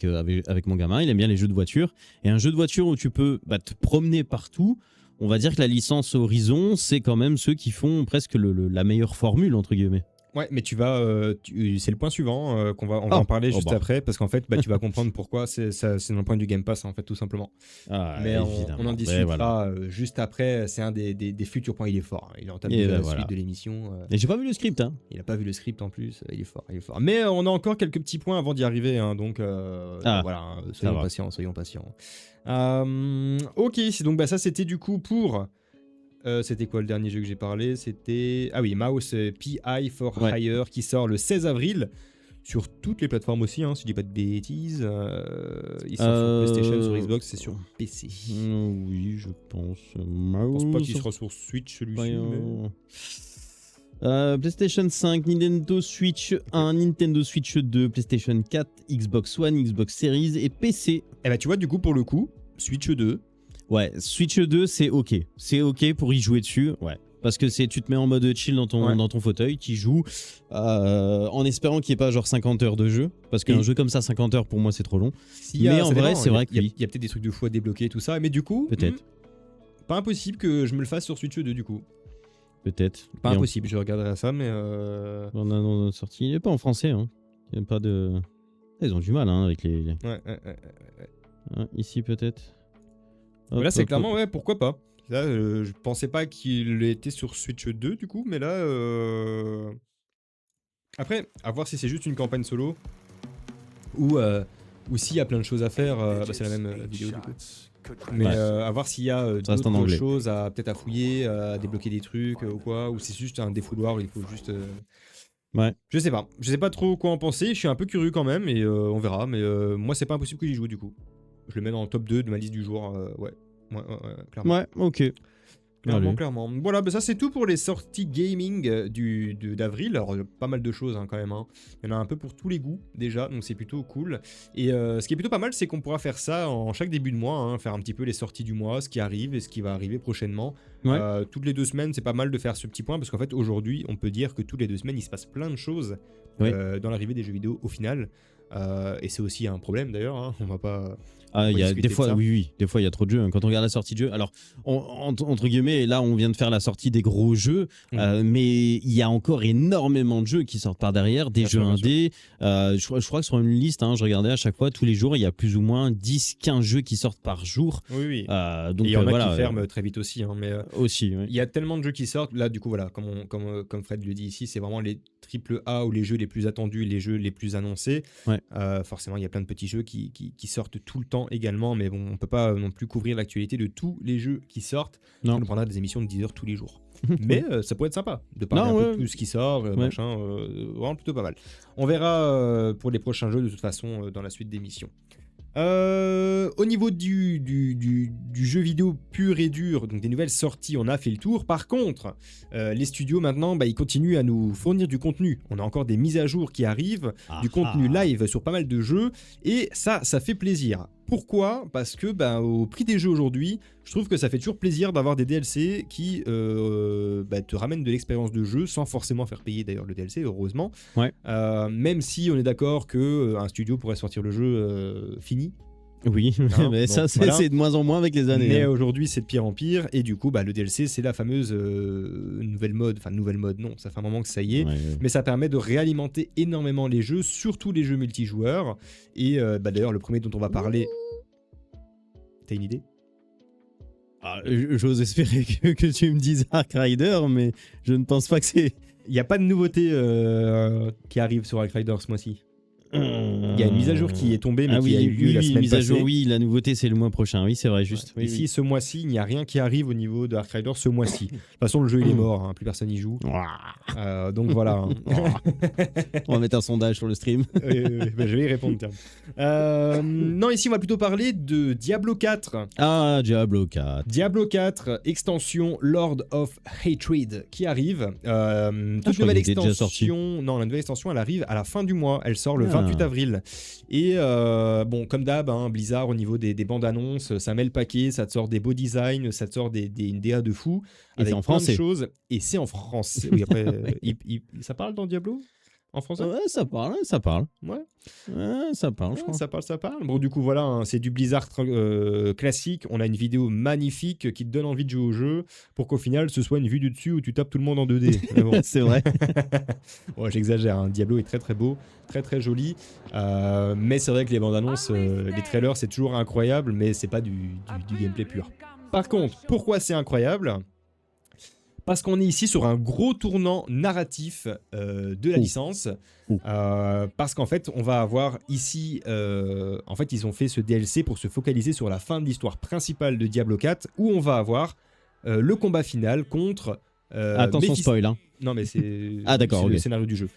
avec mon gamin, il aime bien les jeux de voiture. Et un jeu de voiture où tu peux te promener partout, on va dire que la licence Horizon, c'est quand même ceux qui font presque la meilleure formule, entre guillemets. Ouais, mais c'est le point suivant on va en parler juste après, parce qu'en fait, tu vas comprendre pourquoi. C'est dans le point du Game Pass, en fait, tout simplement. Mais on en discutera juste après. C'est un des futurs points. Il est fort. Il est en table de la suite de l'émission. Et j'ai pas vu le script. Il a pas vu le script en plus. Il est fort. Mais on a encore quelques petits points avant d'y arriver. Donc voilà, soyons patients. Ok, donc ça c'était du coup pour... c'était quoi le dernier jeu que j'ai parlé? C'était... Ah oui, Mouse PI for Hire qui sort le 16 avril sur toutes les plateformes aussi, si je dis pas de bêtises. Il sort sur PlayStation, sur Xbox et sur PC. Oui, je pense. Je pense pas qu'il sera sur Switch celui-ci. PlayStation 5, Nintendo Switch 1, Nintendo Switch 2, PlayStation 4, Xbox One, Xbox Series et PC. Eh tu vois, du coup, pour le coup, Switch 2... Ouais, Switch 2, c'est ok. C'est ok pour y jouer dessus, ouais. Parce que tu te mets en mode chill dans ton fauteuil, tu joues en espérant qu'il n'y ait pas genre 50 heures de jeu. Parce qu'un jeu comme ça, 50 heures, pour moi, c'est trop long. Mais en vrai, c'est vrai qu'il y a peut-être des trucs de fou à débloquer et tout ça. Mais du coup, peut-être. Pas impossible que je me le fasse sur Switch 2, du coup. Peut-être. Pas impossible, je regarderai ça, mais... On a sorti. Il n'est pas en français, Il n'y a pas de... Ils ont du mal, avec les... Ouais. Ici, peut-être. Là, c'est clairement, pourquoi pas. Là, je pensais pas qu'il était sur Switch 2, du coup, mais là... Après, à voir si c'est juste une campagne solo, ou s'il y a plein de choses à faire, c'est la même vidéo, du coup. Mais à voir s'il y a d'autres choses peut-être à fouiller, à débloquer des trucs, ou quoi, ou c'est juste un défouloir où il faut juste... Ouais. Je sais pas trop quoi en penser, je suis un peu curieux quand même, et on verra, mais moi, c'est pas impossible que j'y joue, du coup. Je le mets dans le top 2 de ma liste du jour, clairement. Ouais, ok. Clairement. Voilà, ça c'est tout pour les sorties gaming d'avril. Alors, il y a pas mal de choses quand même. Il y en a un peu pour tous les goûts déjà, donc c'est plutôt cool. Et ce qui est plutôt pas mal, c'est qu'on pourra faire ça en chaque début de mois, faire un petit peu les sorties du mois, ce qui arrive et ce qui va arriver prochainement. Toutes les 2 semaines, c'est pas mal de faire ce petit point, parce qu'en fait, aujourd'hui, on peut dire que toutes les 2 semaines, il se passe plein de choses dans l'arrivée des jeux vidéo au final. Et c'est aussi un problème d'ailleurs, on va pas... y a des fois, des fois il y a trop de jeux. Quand on regarde la sortie de jeux, alors entre guillemets, là on vient de faire la sortie des gros jeux, mais il y a encore énormément de jeux qui sortent par derrière, des jeux indés. Je crois que sur une liste, je regardais à chaque fois, tous les jours, il y a plus ou moins 10-15 jeux qui sortent par jour. Oui. Donc, il y en a qui ferment très vite aussi. Mais aussi, il y a tellement de jeux qui sortent. Là, du coup, voilà, comme Fred le dit ici, c'est vraiment les AAA ou les jeux les plus attendus, les jeux les plus annoncés. Forcément, il y a plein de petits jeux qui sortent tout le temps également, mais bon, on peut pas non plus couvrir l'actualité de tous les jeux qui sortent. On prendra des émissions de 10 heures tous les jours. Mais ça pourrait être sympa de parler un peu de tout ce qui sort, machin, vraiment plutôt pas mal. On verra pour les prochains jeux de toute façon dans la suite d'émissions. Au niveau du jeu vidéo pur et dur, donc des nouvelles sorties, on a fait le tour. Par contre, les studios maintenant, ils continuent à nous fournir du contenu. On a encore des mises à jour qui arrivent, du contenu live sur pas mal de jeux, et ça fait plaisir. Pourquoi ? Parce que au prix des jeux aujourd'hui, je trouve que ça fait toujours plaisir d'avoir des DLC qui te ramènent de l'expérience de jeu sans forcément faire payer d'ailleurs le DLC, heureusement. Même si on est d'accord qu'un studio pourrait sortir le jeu fini. Oui, mais ça c'est de moins en moins avec les années. Mais aujourd'hui c'est de pire en pire, et du coup le DLC c'est la fameuse nouvelle mode, non, ça fait un moment que ça y est, mais ça permet de réalimenter énormément les jeux, surtout les jeux multijoueurs, et d'ailleurs le premier dont on va parler... T'as une idée ? J'ose espérer que tu me dises Ark Rider, mais je ne pense pas que c'est... Il n'y a pas de nouveauté qui arrive sur Ark Rider ce mois-ci. Il y a une mise à jour qui est tombée, mais qui a eu lieu la semaine passée. Mise à jour, la nouveauté c'est le mois prochain, oui c'est vrai, juste. Ici, ce mois-ci, il n'y a rien qui arrive au niveau de Ark Rider ce mois-ci. De toute façon, le jeu il est mort, plus personne n'y joue. Donc voilà. On va mettre un sondage sur le stream. Je vais y répondre, tiens. Non, ici on va plutôt parler de Diablo 4. Ah, Diablo 4. Diablo 4, extension Lord of Hatred qui arrive. Toute nouvelle extension. Non, la nouvelle extension elle arrive à la fin du mois. Elle sort le 28 avril. Et comme d'hab, Blizzard au niveau des bandes annonces, ça met le paquet, ça te sort des beaux designs, ça te sort une DA de fou. Et c'est en français. De choses. Et c'est en français. Oui, après, ça parle dans Diablo ? en français? Ouais, ça parle, ça parle. Ouais. Ça parle, je crois. Ça parle. Bon, du coup, voilà, hein, c'est du Blizzard classique. On a une vidéo magnifique qui te donne envie de jouer au jeu pour qu'au final, ce soit une vue du dessus où tu tapes tout le monde en 2D. Mais bon. C'est vrai. Ouais, j'exagère, hein. Diablo est très très beau, très très joli. Mais c'est vrai que les bandes annonces, les trailers, c'est toujours incroyable, mais c'est pas du gameplay pur. Par contre, pourquoi c'est incroyable ? Parce qu'on est ici sur un gros tournant narratif de la licence. Parce qu'en fait, on va avoir ici... en fait, ils ont fait ce DLC pour se focaliser sur la fin de l'histoire principale de Diablo 4, où on va avoir le combat final contre... Attention spoil, hein. Non, mais c'est d'accord, le scénario du jeu.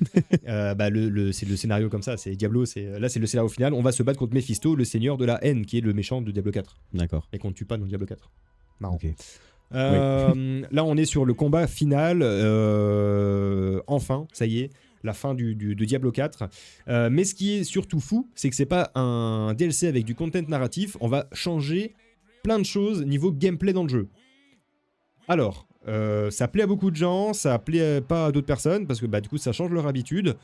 C'est le scénario comme ça. C'est Diablo. Là, c'est le scénario final. On va se battre contre Mephisto, le seigneur de la haine, qui est le méchant de Diablo 4. D'accord. Et qu'on ne tue pas dans Diablo 4. Marrant. Okay. Là, on est sur le combat final. Enfin, ça y est, la fin de Diablo 4. Mais ce qui est surtout fou, c'est que c'est pas un DLC avec du content narratif. On va changer plein de choses niveau gameplay dans le jeu. Alors, ça plaît à beaucoup de gens, ça plaît pas à d'autres personnes, parce que du coup, ça change leur habitude.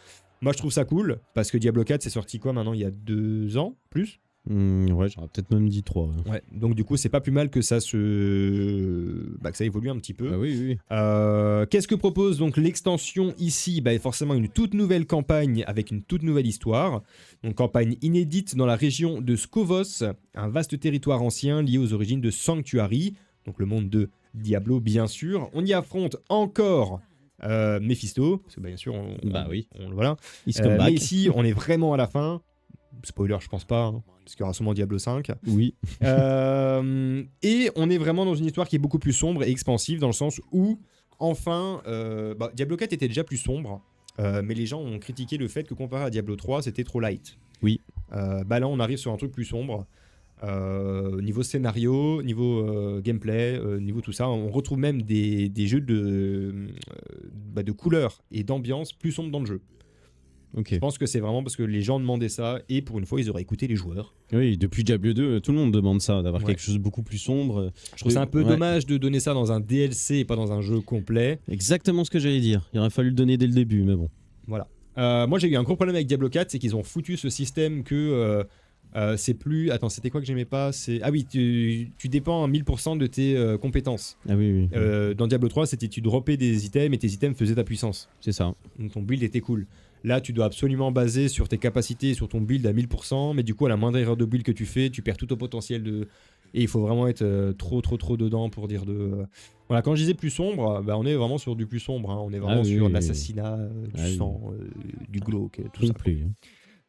Moi, je trouve ça cool, parce que Diablo 4, c'est sorti quoi maintenant, il y a 2 ans, plus ? Ouais, j'aurais peut-être même dit 3. Ouais, donc du coup, c'est pas plus mal que ça que ça évolue un petit peu. Oui. Qu'est-ce que propose donc l'extension ici ? Forcément une toute nouvelle campagne avec une toute nouvelle histoire. Donc campagne inédite dans la région de Skovos, un vaste territoire ancien lié aux origines de Sanctuary, donc le monde de Diablo bien sûr. On y affronte encore Mephisto, parce que bien sûr, voilà. Mais ici, on est vraiment à la fin. Spoiler, je pense pas, hein, parce qu'il y aura sûrement Diablo 5. Oui. Et on est vraiment dans une histoire qui est beaucoup plus sombre et expansive, dans le sens où, enfin, Diablo 4 était déjà plus sombre, mais les gens ont critiqué le fait que comparé à Diablo 3, c'était trop light. Oui. Là, on arrive sur un truc plus sombre. Niveau scénario, niveau gameplay, niveau tout ça, on retrouve même des jeux de couleurs et d'ambiance plus sombres dans le jeu. Okay. Je pense que c'est vraiment parce que les gens demandaient ça et pour une fois ils auraient écouté les joueurs. Oui, depuis Diablo 2, tout le monde demande ça, d'avoir quelque chose de beaucoup plus sombre. Je trouve ça un peu dommage de donner ça dans un DLC et pas dans un jeu complet. Exactement ce que j'allais dire. Il aurait fallu le donner dès le début, mais bon. Voilà. Moi j'ai eu un gros problème avec Diablo 4, c'est qu'ils ont foutu ce système que c'est plus... Attends, c'était quoi que j'aimais pas ? Ah oui, tu dépends à 1000% de tes compétences. Ah oui. Dans Diablo 3, c'était tu droppais des items et tes items faisaient ta puissance. C'est ça. Donc ton build était cool. Là, tu dois absolument baser sur tes capacités et sur ton build à 1000%, mais du coup, à la moindre erreur de build que tu fais, tu perds tout au potentiel de... Et il faut vraiment être trop dedans pour dire de... Voilà, quand je disais plus sombre, on est vraiment sur du plus sombre. Hein. On est vraiment sur de l'assassinat, du sang, du glauque, tout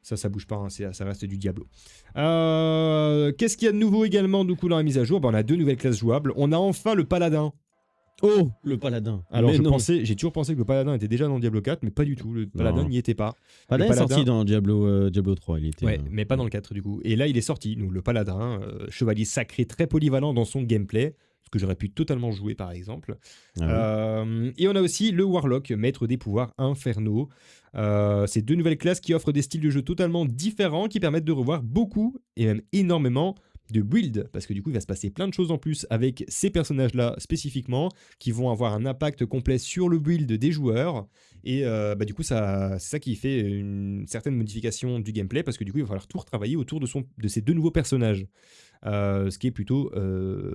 ça. Ça bouge pas, hein, ça reste du Diablo. Qu'est-ce qu'il y a de nouveau également du coup dans la mise à jour ? On a 2 nouvelles classes jouables. On a enfin le paladin. Oh, le paladin. Alors j'ai toujours pensé que le paladin était déjà dans Diablo 4, mais pas du tout. Le paladin n'y était pas. Paladin est sorti dans Diablo 3. Il était, ouais, mais pas dans le 4 du coup. Et là, il est sorti. Donc le paladin, chevalier sacré, très polyvalent dans son gameplay, ce que j'aurais pu totalement jouer par exemple. Et on a aussi le warlock, maître des pouvoirs infernaux. C'est 2 nouvelles classes qui offrent des styles de jeu totalement différents, qui permettent de revoir beaucoup et même énormément de build, parce que du coup il va se passer plein de choses en plus avec ces personnages là spécifiquement qui vont avoir un impact complet sur le build des joueurs et du coup c'est ça qui fait une certaine modification du gameplay, parce que du coup il va falloir tout retravailler autour de ces 2 nouveaux personnages, ce qui est plutôt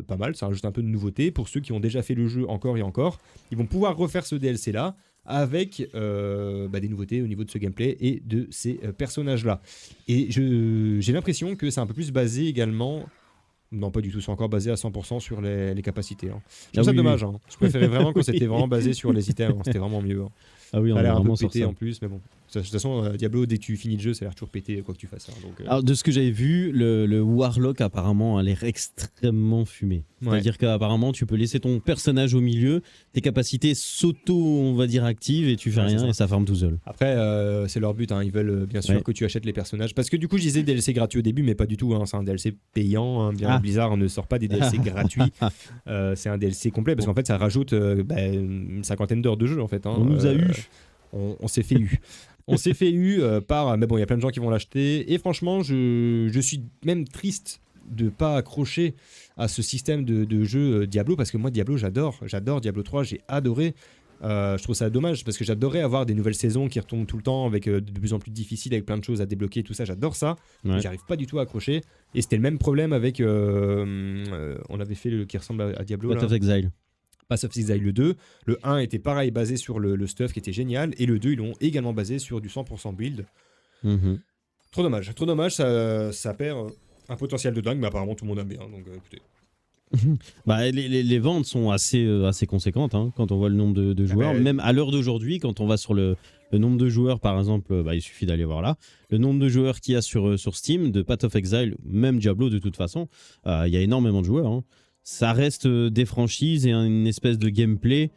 pas mal. Ça rajoute un peu de nouveauté pour ceux qui ont déjà fait le jeu encore et encore. Ils vont pouvoir refaire ce DLC là avec des nouveautés au niveau de ce gameplay et de ces personnages-là. Et j'ai l'impression que c'est un peu plus basé également... Non, pas du tout, c'est encore basé à 100% sur les capacités. Hein. Je trouve ça dommage. Hein. Je préférais vraiment quand c'était vraiment basé sur les items, hein. C'était vraiment mieux. Hein. Ah oui, on a l'air a un peu vraiment pété ça. en plus, mais bon. De toute façon, Diablo, dès que tu finis le jeu, ça a l'air toujours pété, quoi que tu fasses. Hein, donc, Alors, de ce que j'avais vu, le Warlock apparemment a l'air extrêmement fumé. C'est-à-dire qu'apparemment, tu peux laisser ton personnage au milieu, tes capacités on va dire, actives, et tu fais rien, et ça farme tout seul. Après, c'est leur but, hein. Ils veulent bien sûr que tu achètes les personnages. Parce que du coup, je disais DLC gratuit au début, mais pas du tout. Hein. C'est un DLC payant. Hein. Blizzard ne sort pas des DLC gratuits. C'est un DLC complet, parce qu'en fait, ça rajoute une 50aine d'heures de jeu, en fait. Hein. On nous a eu. On s'est fait eu. On s'est fait eu par... Mais bon, il y a plein de gens qui vont l'acheter. Et franchement, je suis même triste de pas accrocher à ce système de jeu Diablo, parce que moi, Diablo, j'adore Diablo 3, j'ai adoré. Je trouve ça dommage parce que j'adorerais avoir des nouvelles saisons qui retombent tout le temps avec de plus en plus difficiles, avec plein de choses à débloquer, tout ça. J'adore ça. Ouais. J'arrive pas du tout à accrocher. Et c'était le même problème avec. On avait fait le qui ressemble à Diablo. Path of Exile. Path of Exile le 2. Le 1 était pareil, basé sur le stuff qui était génial. Et le 2, ils l'ont également basé sur du 100% build. Trop dommage. Ça perd un potentiel de dingue, mais apparemment tout le monde aime bien. Donc écoutez. Bah, les ventes sont assez conséquentes hein, quand on voit le nombre de joueurs. Même à l'heure d'aujourd'hui, quand on va sur le nombre de joueurs, par exemple, il suffit d'aller voir là. Le nombre de joueurs qu'il y a sur Steam, de Path of Exile, même Diablo de toute façon, il y a énormément de joueurs. Hein. Ça reste des franchises et une espèce de gameplay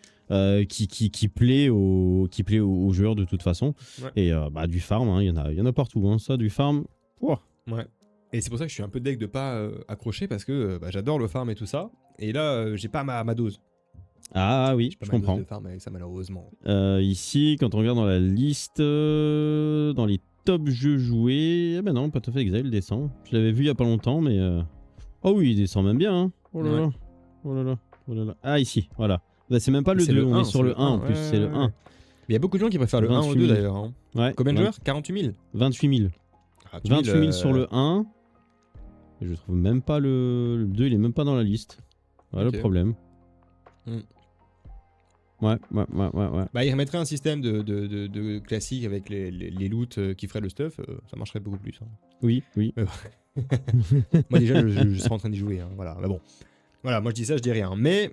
qui plaît aux joueurs de toute façon. Ouais. Et du farm, hein, il y en a partout. Hein. Ça, du farm, wow. Ouais. Et c'est pour ça que je suis un peu deg de pas accrocher parce que j'adore le farm et tout ça. Et là, j'ai pas ma dose. Ah oui, je comprends. Dose de farm avec ça, malheureusement. Ici, quand on regarde dans la liste, dans les top jeux joués, eh ben non, Path of Exile descend. Je l'avais vu il y a pas longtemps, mais oh oui, il descend même bien. Hein. Oh là là, oh là là, oh là là. Ah ici, voilà. Bah, c'est même pas le 2, on est sur le 1 en plus, c'est le 1. Il y a beaucoup de gens qui préfèrent le 1 au 2 d'ailleurs. Hein. Ouais. Combien de joueurs ? 48 000. 28 000. 28 000 sur le 1. Je trouve même pas le 2, il est même pas dans la liste. Voilà le problème. Ouais. Bah, il remettrait un système de classique avec les loots qui ferait le stuff, ça marcherait beaucoup plus. Hein. Oui. Moi déjà, je serais en train d'y jouer. Hein, voilà, mais bon. Voilà, moi je dis ça, je dis rien. Mais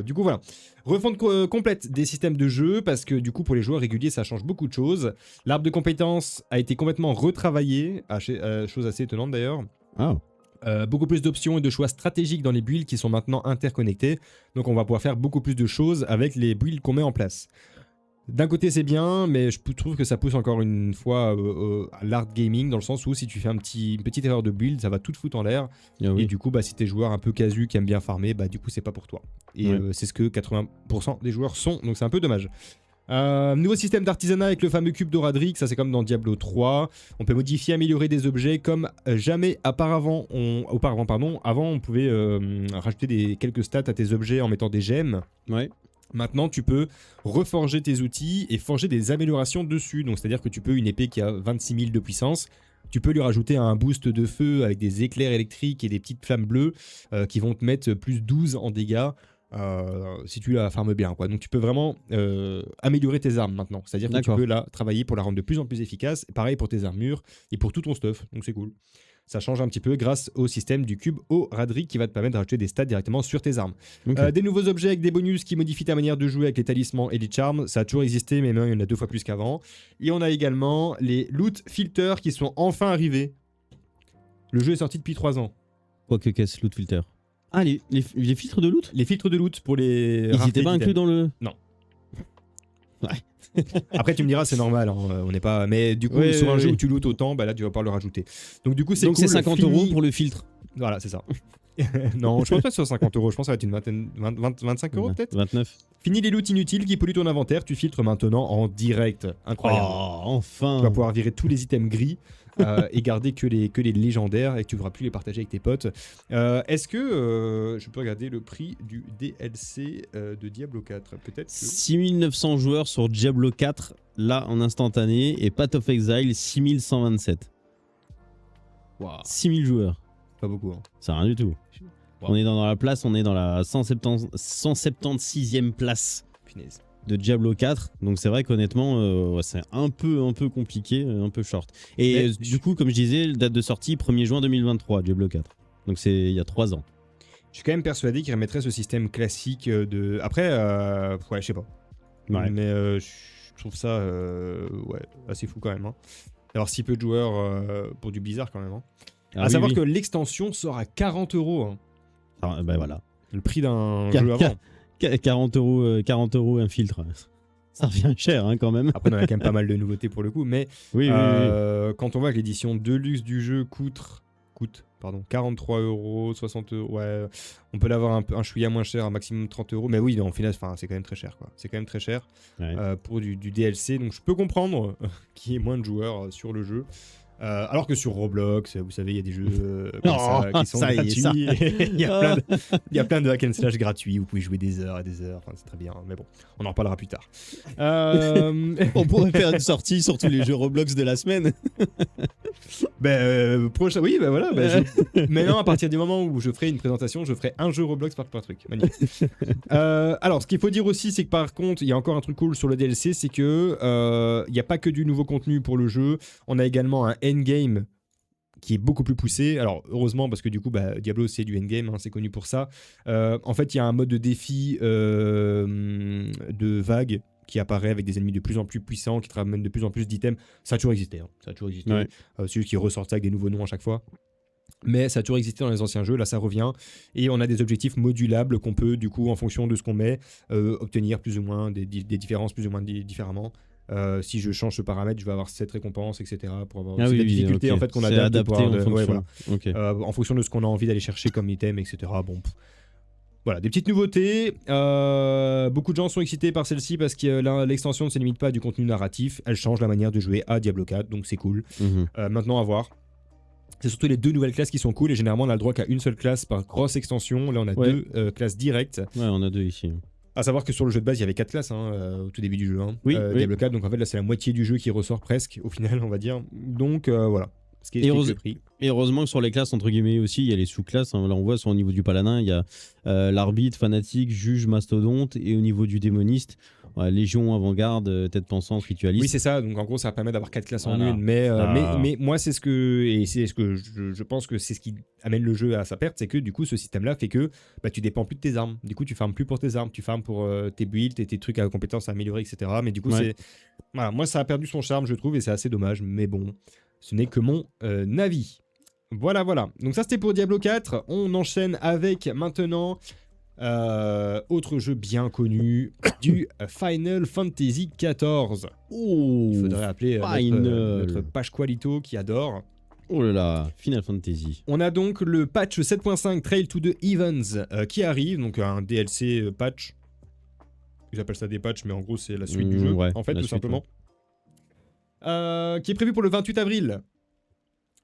du coup, voilà. Refonte complète des systèmes de jeu, parce que du coup, pour les joueurs réguliers, ça change beaucoup de choses. L'arbre de compétences a été complètement retravaillé, chose assez étonnante d'ailleurs. Ah. Beaucoup plus d'options et de choix stratégiques dans les builds qui sont maintenant interconnectés. Donc on va pouvoir faire beaucoup plus de choses avec les builds qu'on met en place. D'un côté c'est bien, mais je trouve que ça pousse encore une fois à l'art gaming, dans le sens où si tu fais une petite erreur de build, ça va tout te foutre en l'air. Ah oui. Et du coup, si t'es joueur un peu casu qui aime bien farmer, du coup c'est pas pour toi. Et c'est ce que 80% des joueurs sont, donc c'est un peu dommage. Nouveau système d'artisanat avec le fameux cube d'Oradric, ça c'est comme dans Diablo 3. On peut modifier, améliorer des objets comme jamais auparavant. Avant on pouvait rajouter quelques stats à tes objets en mettant des gemmes. Ouais. Maintenant, tu peux reforger tes outils et forger des améliorations dessus. Donc, c'est-à-dire que tu peux, une épée qui a 26 000 de puissance, tu peux lui rajouter un boost de feu avec des éclairs électriques et des petites flammes bleues qui vont te mettre plus 12 en dégâts si tu la farmes bien, quoi. Donc, tu peux vraiment améliorer tes armes maintenant. C'est-à-dire que tu peux la travailler pour la rendre de plus en plus efficace. Pareil pour tes armures et pour tout ton stuff. Donc, c'est cool. Ça change un petit peu grâce au système du cube Oradric qui va te permettre de rajouter des stats directement sur tes armes. Okay. Des nouveaux objets avec des bonus qui modifient ta manière de jouer avec les talismans et les charms. Ça a toujours existé, mais maintenant il y en a 2 fois plus qu'avant. Et on a également les loot filters qui sont enfin arrivés. Le jeu est sorti depuis 3 ans. Quoi que qu'est-ce loot filter ? Ah, les filtres de loot ? Les filtres de loot pour les... Ils n'étaient pas inclus dans le... Non. Ouais. Après tu me diras c'est normal, hein, on n'est pas. Mais du coup sur un jeu où tu lootes autant, là tu vas pas le rajouter. Donc du coup c'est cool. Donc c'est 50 € pour le filtre. Voilà c'est ça. Non je pense pas que ce soit 50 €, je pense que ça va être une 25 € peut-être. 29. Fini les loots inutiles qui polluent ton inventaire, tu filtres maintenant en direct. Incroyable. Oh enfin. Tu vas pouvoir virer tous les items gris. Et garder que les légendaires et que tu ne pourras plus les partager avec tes potes. Est-ce que je peux regarder le prix du DLC de Diablo 4 ? Peut-être que... 6900 joueurs sur Diablo 4, là en instantané, et Path of Exile 6127. Wow. 6000 joueurs. Pas beaucoup. Hein. C'est rien du tout. Wow. On est dans la place, on est dans la 176e place. Punaise. De Diablo 4, donc c'est vrai qu'honnêtement c'est un peu compliqué, un peu short. Et du coup, comme je disais, date de sortie 1er juin 2023, Diablo 4. Donc c'est il y a 3 ans. Je suis quand même persuadé qu'ils remettraient ce système classique de... Après, ouais, je sais pas. Ouais. Mais je trouve ça assez fou quand même. Hein. Alors si peu de joueurs pour du Blizzard quand même. Hein. À savoir que l'extension sort à 40 €. Hein. Ah, bah voilà. Le prix d'un jeu avant. 40 € un filtre. Ça revient cher hein, quand même. Après, on a quand même pas mal de nouveautés pour le coup. Mais oui. Quand on voit que l'édition Deluxe du jeu coûte 43 €, 60 €. Ouais, on peut l'avoir un chouïa moins cher, un maximum 30 €. Mais oui, en final, c'est quand même très cher. Quoi. C'est quand même très cher pour du DLC. Donc je peux comprendre qu'il y ait moins de joueurs sur le jeu. Alors que sur Roblox, vous savez, il y a des jeux comme ça qui sont gratuits. Il y a plein de hack and slash gratuits. Vous pouvez jouer des heures et des heures. Enfin, c'est très bien. Mais bon, on en reparlera plus tard. On pourrait faire une sortie sur tous les jeux Roblox de la semaine. Prochain, oui, voilà. Maintenant, à partir du moment où je ferai une présentation, je ferai un jeu Roblox par truc. Magnifique. Alors, ce qu'il faut dire aussi, c'est que par contre, il y a encore un truc cool sur le DLC, c'est que il n'y a pas que du nouveau contenu pour le jeu. On a également un endgame qui est beaucoup plus poussé. Alors, heureusement, parce que du coup, Diablo, c'est du endgame, hein, c'est connu pour ça. En fait, il y a un mode de défi de vague qui apparaît avec des ennemis de plus en plus puissants, qui te ramènent de plus en plus d'items. Ça a toujours existé. Hein. Ça a toujours existé. Ouais. C'est juste qu'ils ressortent ça avec des nouveaux noms à chaque fois. Mais ça a toujours existé dans les anciens jeux, là ça revient, et on a des objectifs modulables qu'on peut, du coup, en fonction de ce qu'on met, obtenir plus ou moins, des différences plus ou moins différemment. Si je change ce paramètre, je vais avoir cette récompense, etc. Pour avoir des difficultés en fait, qu'on adapte en fonction de ce qu'on a envie d'aller chercher comme item, etc. Bon, voilà, des petites nouveautés. Beaucoup de gens sont excités par celle-ci parce que l'extension ne se limite pas à du contenu narratif, elle change la manière de jouer à Diablo 4, donc c'est cool. Maintenant, à voir. C'est surtout les 2 nouvelles classes qui sont cool, et généralement on a le droit qu'à une seule classe par grosse extension. Là on a 2 classes directes. Ouais, on a 2 ici. À savoir que sur le jeu de base il y avait 4 classes au tout début du jeu. Diablo 4, donc en fait là c'est la moitié du jeu qui ressort presque au final, on va dire. Donc voilà. Ce qui est le prix. Et heureusement que sur les classes, entre guillemets aussi, il y a les sous-classes. Hein. Là, on voit, au niveau du paladin, il y a l'arbitre, fanatique, juge, mastodonte. Et au niveau du démoniste, légion, avant-garde, tête pensante, ritualiste. Oui, c'est ça. Donc, en gros, ça permet d'avoir 4 classes en une. Mais moi, c'est ce que je pense que c'est ce qui amène le jeu à sa perte. C'est que, du coup, ce système-là fait que tu dépends plus de tes armes. Du coup, tu farmes plus pour tes armes. Tu farmes pour tes builds et tes trucs à compétences à améliorer, etc. Mais du coup, voilà, moi, ça a perdu son charme, je trouve. Et c'est assez dommage. Mais bon, ce n'est que mon avis. Voilà. Donc ça, c'était pour Diablo 4. On enchaîne avec, maintenant, autre jeu bien connu, du Final Fantasy XIV. Il faudrait appeler notre Pasqualito qui adore. Oh là là, Final Fantasy. On a donc le patch 7.5 Trail to the Heavens qui arrive, donc un DLC patch. Ils appellent ça des patchs, mais en gros, c'est la suite du jeu, en fait, tout simplement. Qui est prévu pour le 28 avril.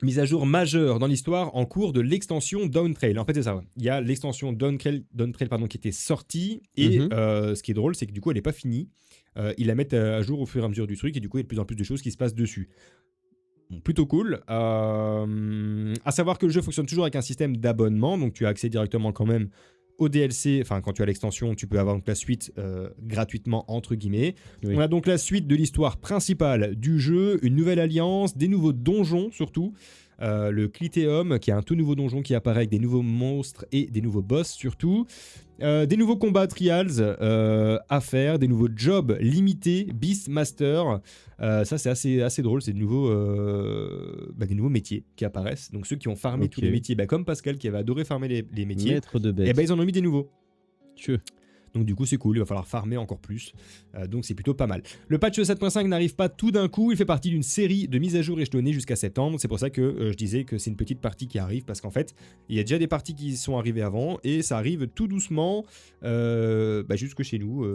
Mise à jour majeure dans l'histoire en cours de l'extension Dawntrail. En fait, c'est ça. Il y a l'extension Dawntrail qui était sortie. Et ce qui est drôle, c'est que du coup, elle n'est pas finie. Ils la mettent à jour au fur et à mesure du truc. Et du coup, il y a de plus en plus de choses qui se passent dessus. Bon, plutôt cool. À savoir que le jeu fonctionne toujours avec un système d'abonnement. Donc, tu as accès directement quand même au DLC, enfin quand tu as l'extension, tu peux avoir donc la suite gratuitement entre guillemets. On a donc la suite de l'histoire principale du jeu, une nouvelle alliance, des nouveaux donjons surtout, le Cliteum qui est un tout nouveau donjon qui apparaît avec des nouveaux monstres et des nouveaux boss surtout, des nouveaux combats trials à faire, des nouveaux jobs limités, Beastmaster, ça c'est assez drôle, c'est des nouveaux métiers qui apparaissent, donc ceux qui ont farmé tous les métiers, comme Pascal qui avait adoré farmer les métiers, maître de bêtes. Et ils en ont mis des nouveaux. Donc du coup c'est cool, il va falloir farmer encore plus, donc c'est plutôt pas mal. Le patch 7.5 n'arrive pas tout d'un coup, il fait partie d'une série de mises à jour échelonnées jusqu'à septembre, c'est pour ça que je disais que c'est une petite partie qui arrive, parce qu'en fait il y a déjà des parties qui sont arrivées avant, et ça arrive tout doucement jusque chez nous,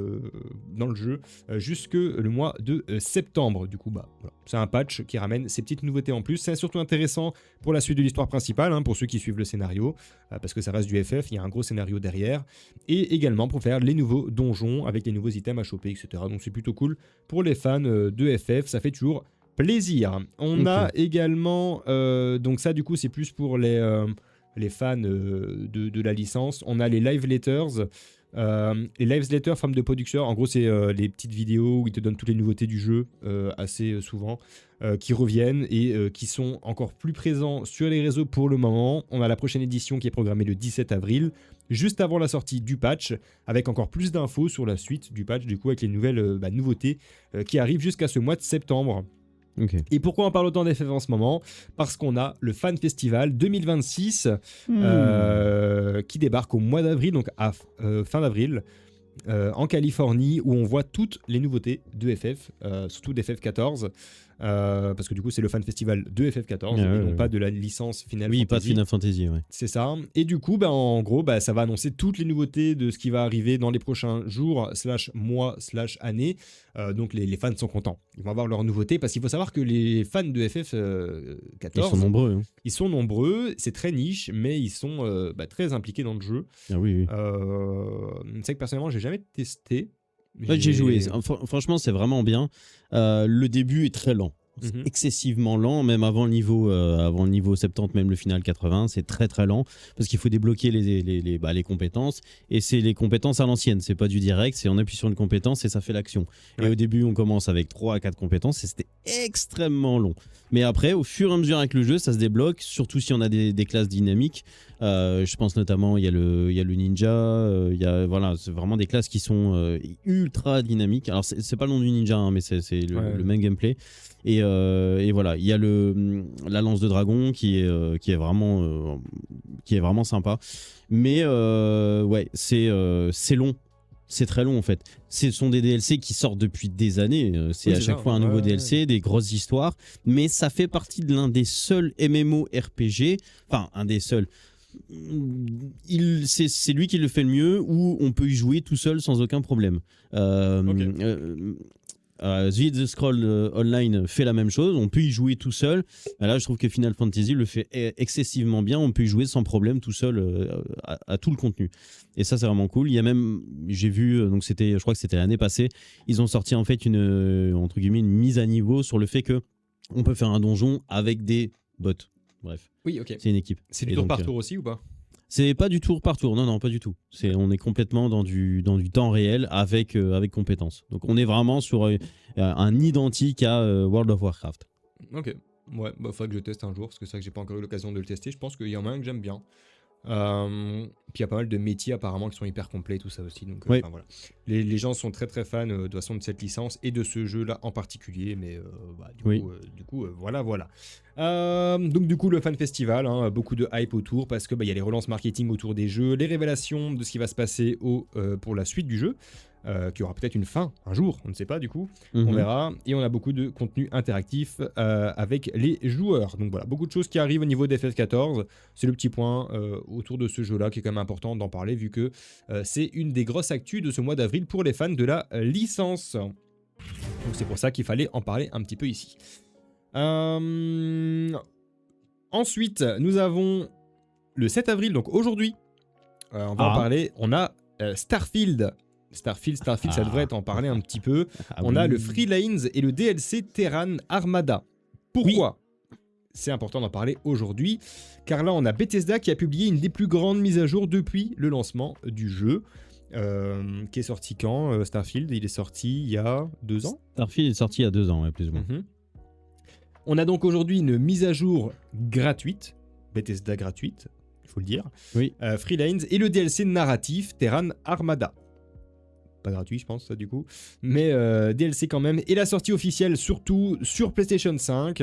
dans le jeu, jusque le mois de septembre. Du coup voilà. C'est un patch qui ramène ces petites nouveautés en plus, c'est surtout intéressant pour la suite de l'histoire principale, pour ceux qui suivent le scénario, parce que ça reste du FF, il y a un gros scénario derrière, et également pour faire les nouveaux donjons avec les nouveaux items à choper, etc. Donc c'est plutôt cool pour les fans de FF, ça fait toujours plaisir. On a également, donc ça du coup c'est plus pour les fans de la licence, on a les live letters. Les live letters forme de production, en gros c'est les petites vidéos où ils te donnent toutes les nouveautés du jeu assez souvent, qui reviennent et qui sont encore plus présents sur les réseaux pour le moment. On a la prochaine édition qui est programmée le 17 avril, juste avant la sortie du patch, avec encore plus d'infos sur la suite du patch, du coup avec les nouvelles nouveautés qui arrivent jusqu'à ce mois de septembre. Et pourquoi on parle autant d'FF en ce moment? Parce qu'on a le Fan Festival 2026 qui débarque au mois d'avril, donc à fin d'avril. en Californie, où on voit toutes les nouveautés de FF, surtout d'FF14. Parce que du coup c'est le fan festival de FF14 et non pas de la licence Final Fantasy. Oui, pas de Final Fantasy, ouais. C'est ça. Et du coup, en gros, ça va annoncer toutes les nouveautés de ce qui va arriver dans les prochains jours, /mois, /années. Donc les fans sont contents. Ils vont avoir leurs nouveautés parce qu'il faut savoir que les fans de FF14... Ils sont nombreux. Hein. Ils sont nombreux, c'est très niche, mais ils sont très impliqués dans le jeu. Ah oui. C'est que personnellement, j'ai jamais testé. J'ai joué. Franchement, c'est vraiment bien. Le début est très lent. C'est excessivement lent, même avant le niveau 70, même le final 80, c'est très très lent parce qu'il faut débloquer les compétences et c'est les compétences à l'ancienne, c'est pas du direct, c'est on appuie sur une compétence et ça fait l'action. Ouais. Et au début, on commence avec 3 à 4 compétences et c'était extrêmement long. Mais après, au fur et à mesure avec le jeu, ça se débloque, surtout si on a des classes dynamiques. Je pense notamment, il y a le ninja, voilà, c'est vraiment des classes qui sont ultra dynamiques. Alors, c'est pas le nom du ninja, hein, mais c'est le même gameplay. Et voilà, il y a la lance de dragon qui est vraiment sympa. Mais ouais, c'est long. C'est très long en fait. Ce sont des DLC qui sortent depuis des années. C'est à chaque fois un nouveau DLC, des grosses histoires. Mais ça fait partie de l'un des seuls MMORPG. Enfin, un des seuls. C'est lui qui le fait le mieux, où on peut y jouer tout seul sans aucun problème. The Elder Scrolls Online fait la même chose, on peut y jouer tout seul. Là, je trouve que Final Fantasy le fait excessivement bien, on peut y jouer sans problème tout seul à tout le contenu. Et ça, c'est vraiment cool. Il y a même, j'ai vu, donc je crois que c'était l'année passée, ils ont sorti en fait entre guillemets, une mise à niveau sur le fait que on peut faire un donjon avec des bots. Bref. Oui, ok. C'est une équipe. C'est du tour par tour aussi ou pas ? C'est pas du tour par tour, non, pas du tout. On est complètement dans du temps réel avec compétences. Donc on est vraiment sur un identique à World of Warcraft. Ok, ouais, faudrait que je teste un jour, parce que c'est vrai que j'ai pas encore eu l'occasion de le tester. Je pense qu'il y en a un que j'aime bien. Puis il y a pas mal de métiers apparemment qui sont hyper complets, tout ça aussi. Donc voilà. Les gens sont très très fans de toute façon de cette licence et de ce jeu-là en particulier. Mais du coup, voilà. Donc du coup le fan festival, beaucoup de hype autour parce que y a les relances marketing autour des jeux, les révélations de ce qui va se passer pour la suite du jeu. Qui aura peut-être une fin un jour, on ne sait pas du coup, on verra. Et on a beaucoup de contenu interactif avec les joueurs. Donc voilà, beaucoup de choses qui arrivent au niveau d'FF14. C'est le petit point autour de ce jeu-là qui est quand même important d'en parler vu que c'est une des grosses actus de ce mois d'avril pour les fans de la licence. Donc c'est pour ça qu'il fallait en parler un petit peu ici. Ensuite, nous avons le 7 avril, donc aujourd'hui, on va en parler. On a Starfield, ça devrait en parler un petit peu. On a le Free Lanes et le DLC Terran Armada. Pourquoi c'est important d'en parler aujourd'hui? Car là, on a Bethesda qui a publié une des plus grandes mises à jour depuis le lancement du jeu. Qui est sorti quand Starfield? Il est sorti il y a 2 ans. Starfield est sorti il y a 2 ans, plus ou moins. On a donc aujourd'hui une mise à jour gratuite, Bethesda gratuite, il faut le dire. Oui. Free Lanes et le DLC narratif Terran Armada. Pas gratuit, je pense, ça du coup. Mais DLC quand même. Et la sortie officielle, surtout sur PlayStation 5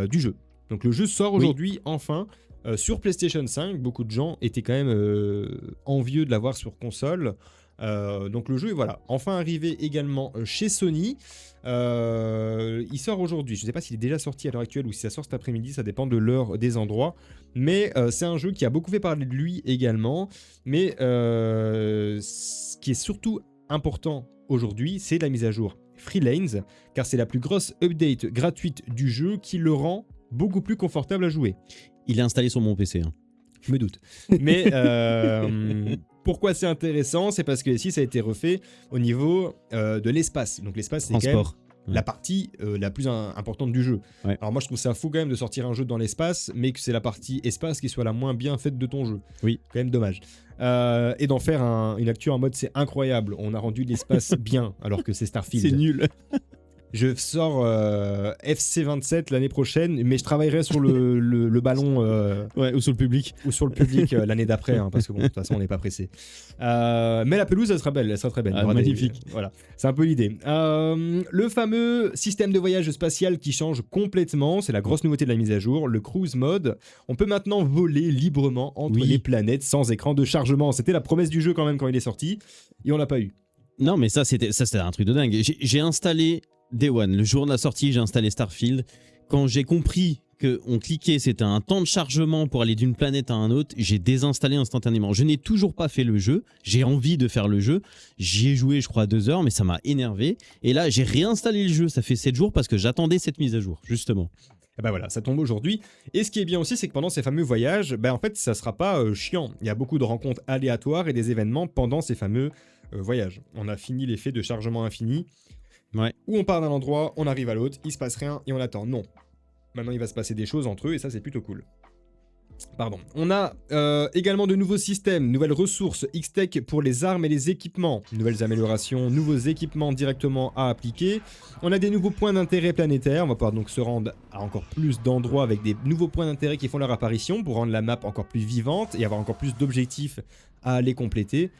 du jeu. Donc le jeu sort aujourd'hui, enfin, sur PlayStation 5. Beaucoup de gens étaient quand même envieux de l'avoir sur console. Donc le jeu est enfin arrivé également chez Sony. Il sort aujourd'hui. Je ne sais pas s'il est déjà sorti à l'heure actuelle ou si ça sort cet après-midi, ça dépend de l'heure des endroits. Mais c'est un jeu qui a beaucoup fait parler de lui également. Mais ce qui est surtout important aujourd'hui, c'est la mise à jour Free Lanes, car c'est la plus grosse update gratuite du jeu qui le rend beaucoup plus confortable à jouer. Il est installé sur mon PC. Je me doute. Mais pourquoi c'est intéressant? C'est parce que ici, ça a été refait au niveau de l'espace. Donc l'espace, c'est quand même la partie la plus importante du jeu. Ouais. Alors moi, je trouve ça fou quand même de sortir un jeu dans l'espace, mais que c'est la partie espace qui soit la moins bien faite de ton jeu. Oui. Quand même dommage. Et d'en faire une actu en mode c'est incroyable. On a rendu l'espace bien, alors que c'est Starfield. C'est nul. Je sors FC27 l'année prochaine, mais je travaillerai sur le ballon. Ouais, ou sur le public. Ou sur le public l'année d'après, hein, parce que bon, de toute façon, on n'est pas pressé. Mais la pelouse, elle sera belle, elle sera très belle. Magnifique. Voilà, c'est un peu l'idée. Le fameux système de voyage spatial qui change complètement, c'est la grosse nouveauté de la mise à jour, le Cruise Mode. On peut maintenant voler librement entre les planètes sans écran de chargement. C'était la promesse du jeu quand même quand il est sorti, et on l'a pas eu. Non, mais ça, c'était un truc de dingue. J'ai installé Day One. Le jour de la sortie, j'ai installé Starfield. Quand j'ai compris qu'on cliquait, c'était un temps de chargement pour aller d'une planète à un autre, j'ai désinstallé instantanément. Je n'ai toujours pas fait le jeu. J'ai envie de faire le jeu. J'y ai joué, je crois, 2 heures, mais ça m'a énervé. Et là, j'ai réinstallé le jeu. Ça fait 7 jours parce que j'attendais cette mise à jour, justement. Et ben voilà, ça tombe aujourd'hui. Et ce qui est bien aussi, c'est que pendant ces fameux voyages, en fait, ça sera pas chiant. Il y a beaucoup de rencontres aléatoires et des événements pendant ces fameux voyages. On a fini l'effet de chargement infini. Ouais. Où on part d'un endroit, on arrive à l'autre, il se passe rien et on attend. Non. Maintenant, il va se passer des choses entre eux et ça, c'est plutôt cool. Pardon. On a également de nouveaux systèmes, nouvelles ressources, X-Tech pour les armes et les équipements, nouvelles améliorations, nouveaux équipements directement à appliquer. On a des nouveaux points d'intérêt planétaires, on va pouvoir donc se rendre à encore plus d'endroits avec des nouveaux points d'intérêt qui font leur apparition pour rendre la map encore plus vivante et avoir encore plus d'objectifs à aller compléter.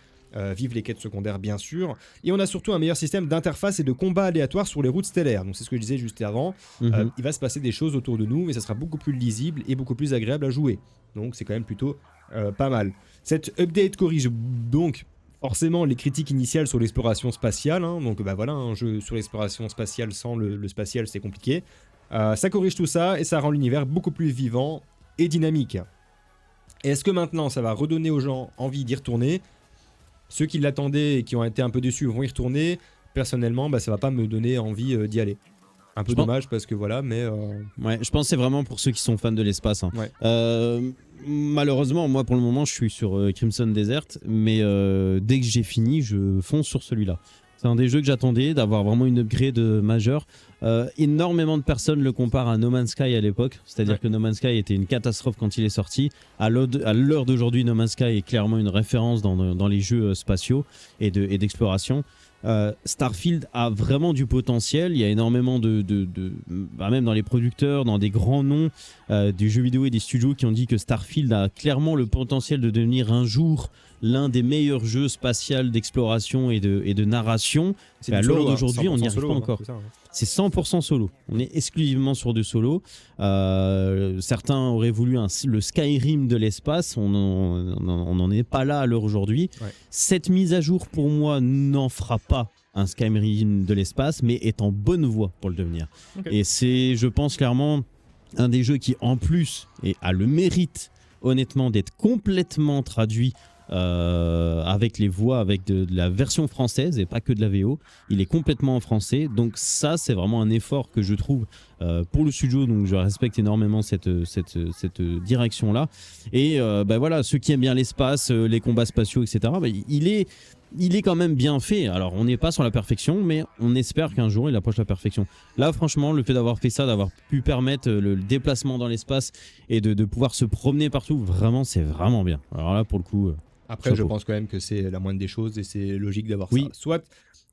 Vive les quêtes secondaires bien sûr, et on a surtout un meilleur système d'interface et de combat aléatoire sur les routes stellaires, donc c'est ce que je disais juste avant. Il va se passer des choses autour de nous, mais ça sera beaucoup plus lisible et beaucoup plus agréable à jouer, donc c'est quand même plutôt pas mal. Cette update corrige donc forcément les critiques initiales sur l'exploration spatiale, hein. Donc voilà, un jeu sur l'exploration spatiale sans le spatial c'est compliqué. Ça corrige tout ça et ça rend l'univers beaucoup plus vivant et dynamique. Et est-ce que maintenant ça va redonner aux gens envie d'y retourner? Ceux qui l'attendaient et qui ont été un peu déçus vont y retourner. Personnellement, ça va pas me donner envie d'y aller. Un peu dommage parce que voilà, mais... Ouais, je pense que c'est vraiment pour ceux qui sont fans de l'espace. Hein. Ouais. Malheureusement, moi pour le moment, je suis sur Crimson Desert, mais dès que j'ai fini, je fonce sur celui-là. C'est un des jeux que j'attendais, d'avoir vraiment une upgrade majeure. Énormément de personnes le comparent à No Man's Sky à l'époque, c'est-à-dire que No Man's Sky était une catastrophe quand il est sorti. À l'heure d'aujourd'hui, No Man's Sky est clairement une référence dans les jeux spatiaux et d'exploration. Starfield a vraiment du potentiel. Il y a énormément même dans les producteurs, dans des grands noms du jeu vidéo et des studios qui ont dit que Starfield a clairement le potentiel de devenir un jour l'un des meilleurs jeux spatials d'exploration et de narration. À l'heure d'aujourd'hui, on n'y arrive pas encore. C'est 100% solo. On est exclusivement sur du solo. Certains auraient voulu le Skyrim de l'espace. On n'en est pas là à l'heure aujourd'hui. Ouais. Cette mise à jour, pour moi, n'en fera pas un Skyrim de l'espace, mais est en bonne voie pour le devenir. Okay. Et c'est, je pense, clairement un des jeux qui, en plus, a le mérite, honnêtement, d'être complètement traduit avec les voix, avec de la version française et pas que de la VO. Il est complètement en français, donc ça c'est vraiment un effort que je trouve pour le studio, donc je respecte énormément cette direction là. Et voilà, ceux qui aiment bien l'espace, les combats spatiaux, etc., il est quand même bien fait. Alors on n'est pas sur la perfection, mais on espère qu'un jour il approche la perfection. Là franchement, le fait d'avoir fait ça, d'avoir pu permettre le déplacement dans l'espace et de pouvoir se promener partout, vraiment c'est vraiment bien. Alors là pour le coup... Après, je pense quand même que c'est la moindre des choses et c'est logique d'avoir ça. Soit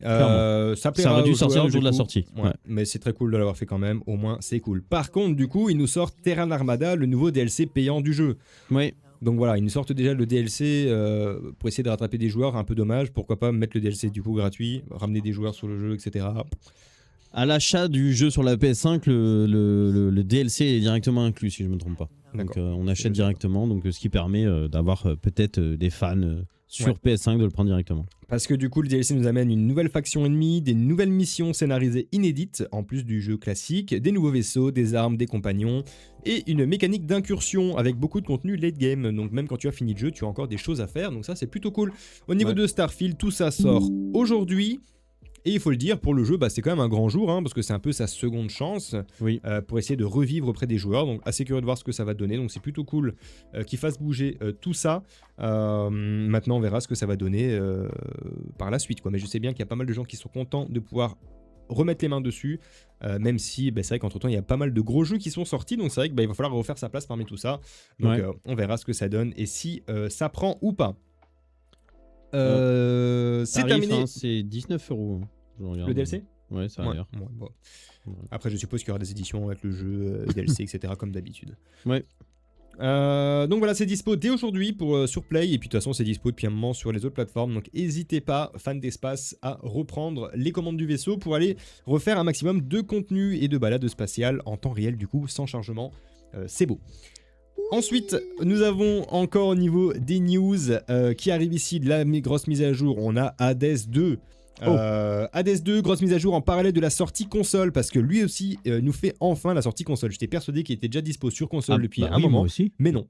ça aurait dû sortir le jour de la sortie. Ouais. Mais c'est très cool de l'avoir fait quand même. Au moins, c'est cool. Par contre, du coup, ils nous sortent Terran Armada, le nouveau DLC payant du jeu. Oui. Donc voilà, ils nous sortent déjà le DLC pour essayer de rattraper des joueurs. Un peu dommage. Pourquoi pas mettre le DLC du coup gratuit, ramener des joueurs sur le jeu, etc. À l'achat du jeu sur la PS5, le DLC est directement inclus, si je ne me trompe pas. Donc on achète directement, donc ce qui permet d'avoir peut-être des fans sur PS5 de le prendre directement. Parce que du coup le DLC nous amène une nouvelle faction ennemie, des nouvelles missions scénarisées inédites en plus du jeu classique, des nouveaux vaisseaux, des armes, des compagnons et une mécanique d'incursion avec beaucoup de contenu late game. Donc même quand tu as fini le jeu, tu as encore des choses à faire, donc ça c'est plutôt cool. Au niveau de Starfield, tout ça sort aujourd'hui. Et il faut le dire, pour le jeu, c'est quand même un grand jour, hein, parce que c'est un peu sa seconde chance pour essayer de revivre auprès des joueurs. Donc assez curieux de voir ce que ça va donner. Donc c'est plutôt cool qu'il fasse bouger tout ça. Maintenant, on verra ce que ça va donner par la suite, quoi. Mais je sais bien qu'il y a pas mal de gens qui sont contents de pouvoir remettre les mains dessus, même si c'est vrai qu'entre temps il y a pas mal de gros jeux qui sont sortis, donc c'est vrai qu'il va falloir refaire sa place parmi tout ça. Donc on verra ce que ça donne et si ça prend ou pas. C'est terminé. C'est 19 €. Le DLC ? Ouais, ça a l'air. Bon. Après, je suppose qu'il y aura des éditions avec le jeu, DLC, etc., comme d'habitude. Ouais. Donc voilà, c'est dispo dès aujourd'hui sur Play, et puis de toute façon c'est dispo depuis un moment sur les autres plateformes, donc n'hésitez pas, fans d'espace, à reprendre les commandes du vaisseau pour aller refaire un maximum de contenu et de balades spatiales en temps réel, du coup, sans chargement. C'est beau. Ensuite, nous avons encore au niveau des news qui arrivent ici, de la grosse mise à jour. On a Hades 2. Hades 2, grosse mise à jour en parallèle de la sortie console, parce que lui aussi nous fait enfin la sortie console. J'étais persuadé qu'il était déjà dispo sur console depuis un moment, aussi. Mais non.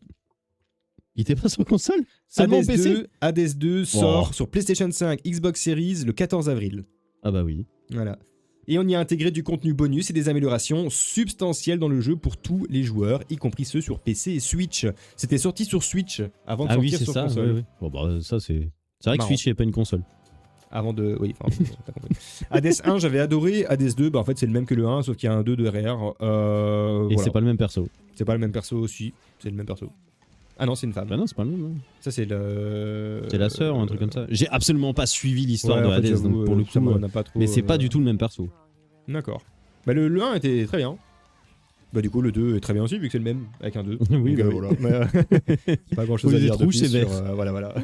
Il était pas sur console? Seulement PC? Hades 2 sort sur PlayStation 5, Xbox Series le 14 avril. Ah bah oui. Voilà. Et on y a intégré du contenu bonus et des améliorations substantielles dans le jeu pour tous les joueurs, y compris ceux sur PC et Switch. C'était sorti sur Switch avant de sortir sur console. Oui. Bon bah ça c'est vrai que Switch n'est pas une console. Avant de... Oui, enfin, t'as compris. Hades 1, j'avais adoré. Hades 2, bah en fait, c'est le même que le 1, sauf qu'il y a un 2 derrière. Et voilà. c'est pas le même perso. C'est pas le même perso aussi. C'est le même perso. Ah non, c'est une femme. Bah non, c'est pas le même. Non. Ça, c'est le... C'est la sœur ou un truc comme ça. J'ai absolument pas suivi l'histoire de Hades, donc pour le coup... pas trop, mais c'est pas du tout le même perso. D'accord. Bah le 1 était très bien. Bah du coup le 2 est très bien aussi vu que c'est le même avec un 2. Oui, donc, voilà. Pas grand chose à dire de plus c'est vert. voilà.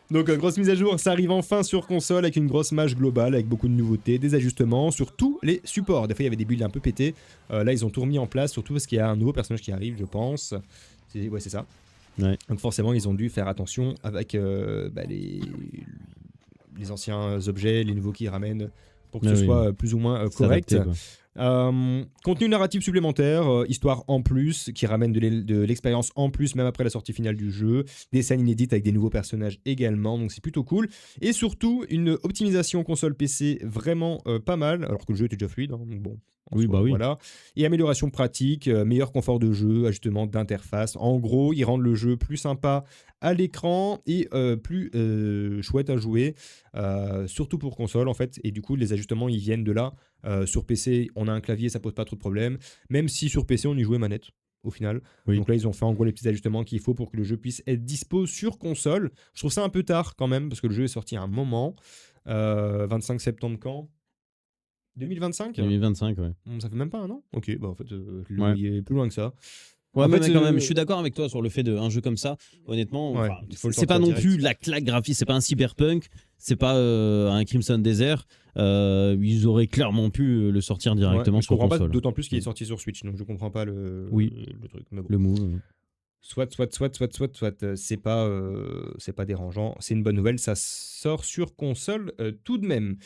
Donc grosse mise à jour, ça arrive enfin sur console avec une grosse mage globale avec beaucoup de nouveautés, des ajustements sur tous les supports. Des fois il y avait des builds un peu pétés. Là ils ont tout remis en place, surtout parce qu'il y a un nouveau personnage qui arrive, je pense. Ouais, c'est ça. Ouais. Donc forcément ils ont dû faire attention avec les anciens objets, les nouveaux qui ramènent, pour que ce soit plus ou moins correct. Contenu narratif supplémentaire, histoire en plus, qui ramène de l'expérience en plus, même après la sortie finale du jeu. Des scènes inédites avec des nouveaux personnages également, donc c'est plutôt cool. Et surtout, une optimisation console PC vraiment pas mal, alors que le jeu était déjà fluide, hein, donc bon. Oui, soit, oui. Voilà. Et amélioration pratique, meilleur confort de jeu, ajustement d'interface. En gros, ils rendent le jeu plus sympa à l'écran et plus chouette à jouer, surtout pour console en fait. Et du coup, les ajustements, ils viennent de là. Sur PC, on a un clavier, ça pose pas trop de problème. Même si sur PC, on y jouait manette au final. Oui. Donc là, ils ont fait en gros les petits ajustements qu'il faut pour que le jeu puisse être dispo sur console. Je trouve ça un peu tard quand même, parce que le jeu est sorti à un moment. 25 septembre quand 2025 2025, ouais. Ça fait même pas un an. Ok, bah en fait, Ouais. il est plus loin que ça. Ouais, en mais fait, quand même, je suis d'accord avec toi sur le fait d'un jeu comme ça. Honnêtement, Ouais, c'est pas non plus la claque graphique, c'est pas un Cyberpunk, c'est pas un Crimson Desert. Ils auraient clairement pu le sortir directement sur console. Je comprends pas, d'autant plus qu'il est sorti sur Switch, donc je comprends pas le truc. Mais bon. Le move. Soit, c'est pas dérangeant, c'est une bonne nouvelle, ça sort sur console tout de même.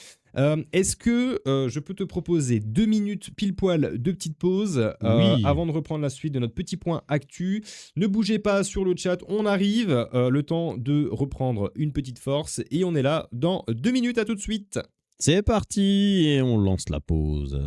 Est-ce que je peux te proposer 2 minutes pile poil de petite pause avant de reprendre la suite de notre petit point actu? Ne bougez pas sur le chat, on arrive, le temps de reprendre une petite force et on est là dans 2 minutes, à tout de suite. C'est parti et on lance la pause.